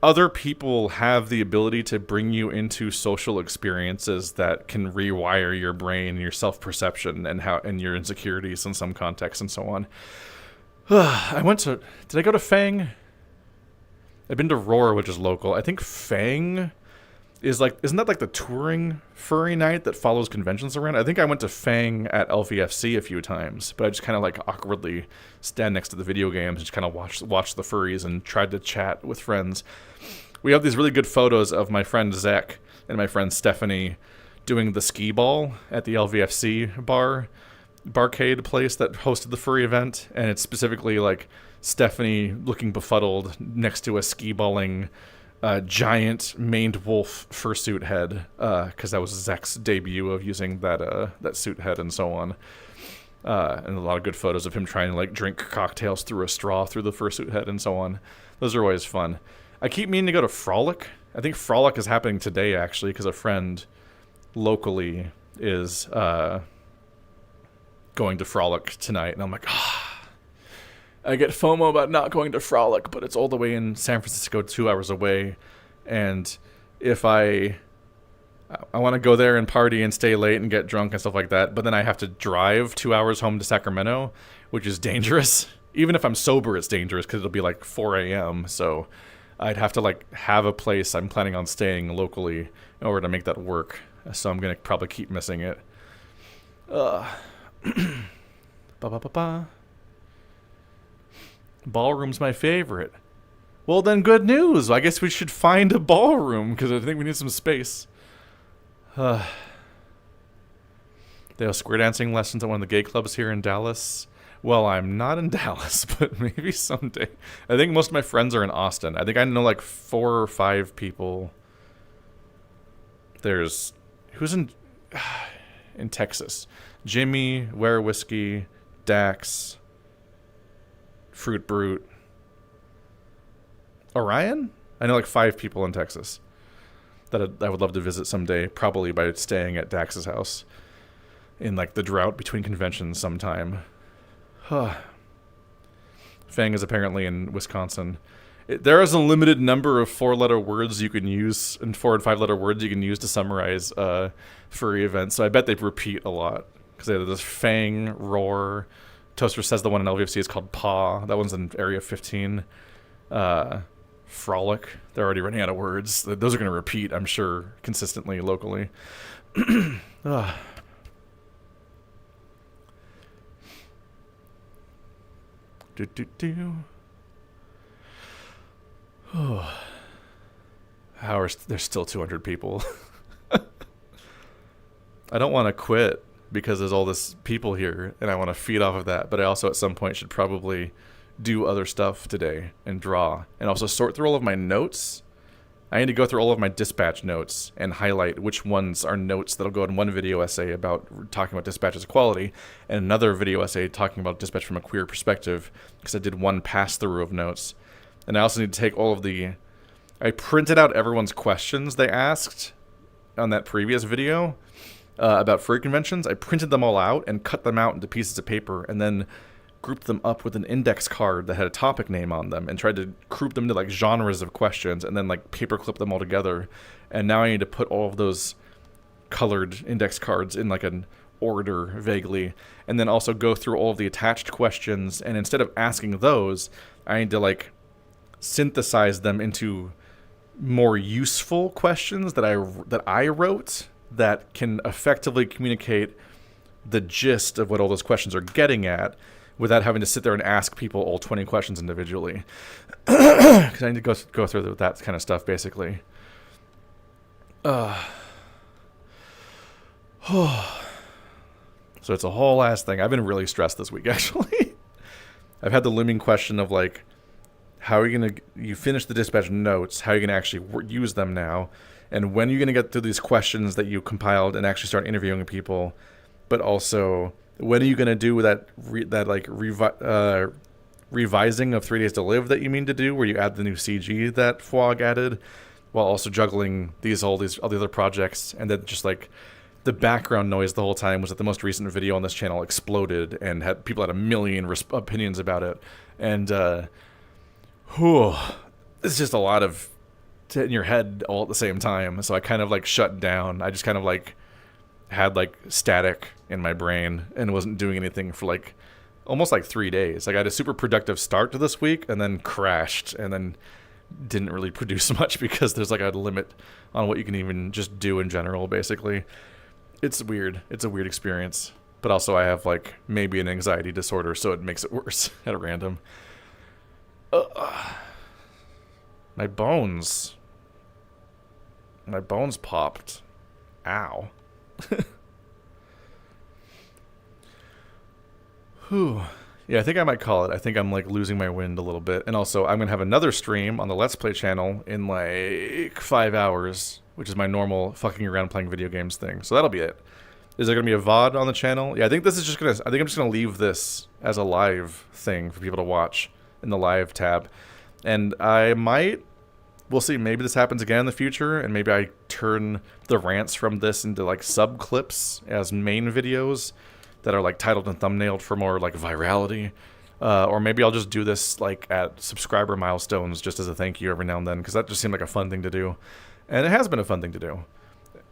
other people have the ability to bring you into social experiences that can rewire your brain and your self-perception and your insecurities in some contexts and so on. Did I go to Fang? I've been to Roar, which is local. I think Fang is like, isn't that like the touring furry night that follows conventions around? I think I went to Fang at LVFC a few times, but I just kind of like awkwardly stand next to the video games and just kind of watch the furries and tried to chat with friends. We have these really good photos of my friend Zach and my friend Stephanie doing the skee ball at the LVFC barcade place that hosted the furry event, and it's specifically like Stephanie looking befuddled next to a skee balling giant maned wolf fursuit head, because that was Zach's debut of using that suit head and so on. And a lot of good photos of him trying to like drink cocktails through a straw through the fursuit head and so on. Those are always fun. I keep meaning to go to Frolic. I think Frolic is happening today actually, because a friend locally is going to Frolic tonight, and I'm like, I get FOMO about not going to Frolic, but it's all the way in San Francisco, 2 hours away. And if I want to go there and party and stay late and get drunk and stuff like that, but then I have to drive 2 hours home to Sacramento, which is dangerous. Even if I'm sober, it's dangerous because it'll be like 4 a.m. So I'd have to like have a place I'm planning on staying locally in order to make that work. So I'm going to probably keep missing it. Ballroom's my favorite. Well, then good news. I guess we should find a ballroom because I think we need some space. They have square dancing lessons at one of the gay clubs here in Dallas. Well, I'm not in Dallas, but maybe someday. I think most of my friends are in Austin. I think I know like 4 or 5 people. There's... Who's in Texas? Jimmy, Ware Whiskey, Dax... Fruit Brute. Orion? I know like 5 people in Texas that I would love to visit someday, probably by staying at Dax's house in like the drought between conventions sometime. Fang is apparently in Wisconsin. There is a limited number of 4-letter words you can use, and 4 and 5-letter words you can use to summarize furry events, so I bet they repeat a lot. Because they have this Fang, Roar... Toaster says the one in LVFC is called Paw. That one's in Area 15. Frolic. They're already running out of words. Those are going to repeat, I'm sure, consistently locally. There's still 200 people. I don't want to quit because there's all this people here and I want to feed off of that, but I also at some point should probably do other stuff today and draw and also sort through all of my notes. I need to go through all of my dispatch notes and highlight which ones are notes that'll go in one video essay about talking about dispatch as equality and another video essay talking about dispatch from a queer perspective, because I did one pass through of notes. And I also need to take all of I printed out everyone's questions they asked on that previous video about furry conventions. I printed them all out and cut them out into pieces of paper and then grouped them up with an index card that had a topic name on them and tried to group them to like genres of questions and then like paperclip them all together. And now I need to put all of those colored index cards in like an order vaguely, and then also go through all of the attached questions, and instead of asking those, I need to like synthesize them into more useful questions that I wrote that can effectively communicate the gist of what all those questions are getting at without having to sit there and ask people all 20 questions individually. Because I need to go through that kind of stuff, basically. So it's a whole ass thing. I've been really stressed this week, actually. I've had the looming question of, like, how are you going to... You finish the dispatch notes, how are you going to actually use them now? And when are you going to get through these questions that you compiled and actually start interviewing people? but also when are you going to do that revising of 3 Days to Live that you mean to do, where you add the new CG that Fwog added, while also juggling all the other projects, and then just like the background noise the whole time was that the most recent video on this channel exploded and people had a million opinions about it, and it's just a lot of in your head all at the same time. So I kind of like shut down. I just kind of like had like static in my brain and wasn't doing anything for like almost like 3 days. Like I had a super productive start to this week and then crashed and then didn't really produce much because there's like a limit on what you can even just do in general, basically. It's weird. It's a weird experience. But also I have like maybe an anxiety disorder, so it makes it worse at random. My bones popped. Ow. Whew. Yeah, I think I might call it. I think I'm like losing my wind a little bit. And also, I'm going to have another stream on the Let's Play channel in like 5 hours, which is my normal fucking around playing video games thing. So that'll be it. Is there going to be a VOD on the channel? Yeah, I think I'm just going to leave this as a live thing for people to watch in the live tab. And we'll see, maybe this happens again in the future, and maybe I turn the rants from this into like sub clips as main videos that are like titled and thumbnailed for more like virality. Or maybe I'll just do this like at subscriber milestones just as a thank you every now and then, because that just seemed like a fun thing to do. And it has been a fun thing to do.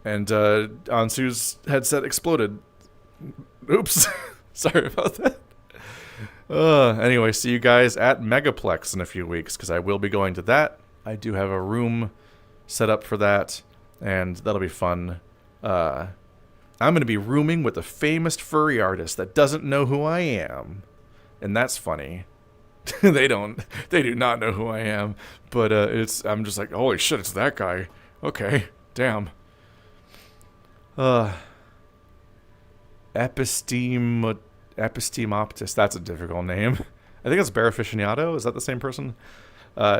And Ansu's headset exploded. Oops. Sorry about that. Anyway, see you guys at Megaplex in a few weeks, because I will be going to that. I do have a room set up for that, and that'll be fun. I'm going to be rooming with a famous furry artist that doesn't know who I am. And that's funny. They do not know who I am. But I'm just like, holy shit, it's that guy. Okay, damn. Epistemoptis, that's a difficult name. I think it's Bear Aficionado. Is that the same person?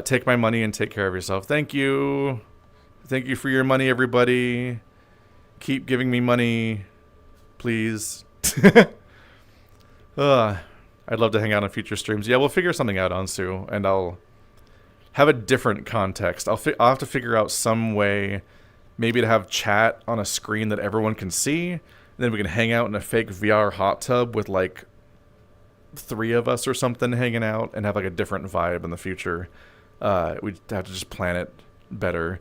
Take my money and take care of yourself. Thank you. Thank you for your money, everybody. Keep giving me money, please. I'd love to hang out on future streams. Yeah, we'll figure something out, Ansu, and I'll have a different context. I'll have to figure out some way, maybe to have chat on a screen that everyone can see, and then we can hang out in a fake VR hot tub with like 3 of us or something hanging out and have like a different vibe in the future. We'd have to just plan it better.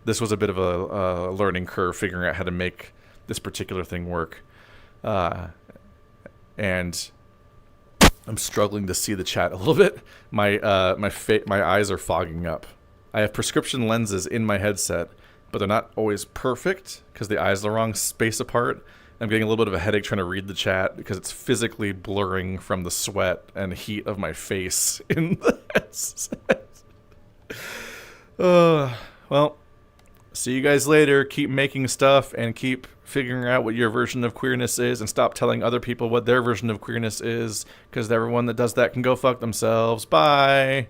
This was a bit of a learning curve figuring out how to make this particular thing work. And I'm struggling to see the chat a little bit. My eyes are fogging up. I have prescription lenses in my headset, but they're not always perfect because the eyes are the wrong space apart. I'm getting a little bit of a headache trying to read the chat because it's physically blurring from the sweat and heat of my face in the headset. Well, see you guys later. Keep making stuff and keep figuring out what your version of queerness is, and stop telling other people what their version of queerness is, because everyone that does that can go fuck themselves. Bye.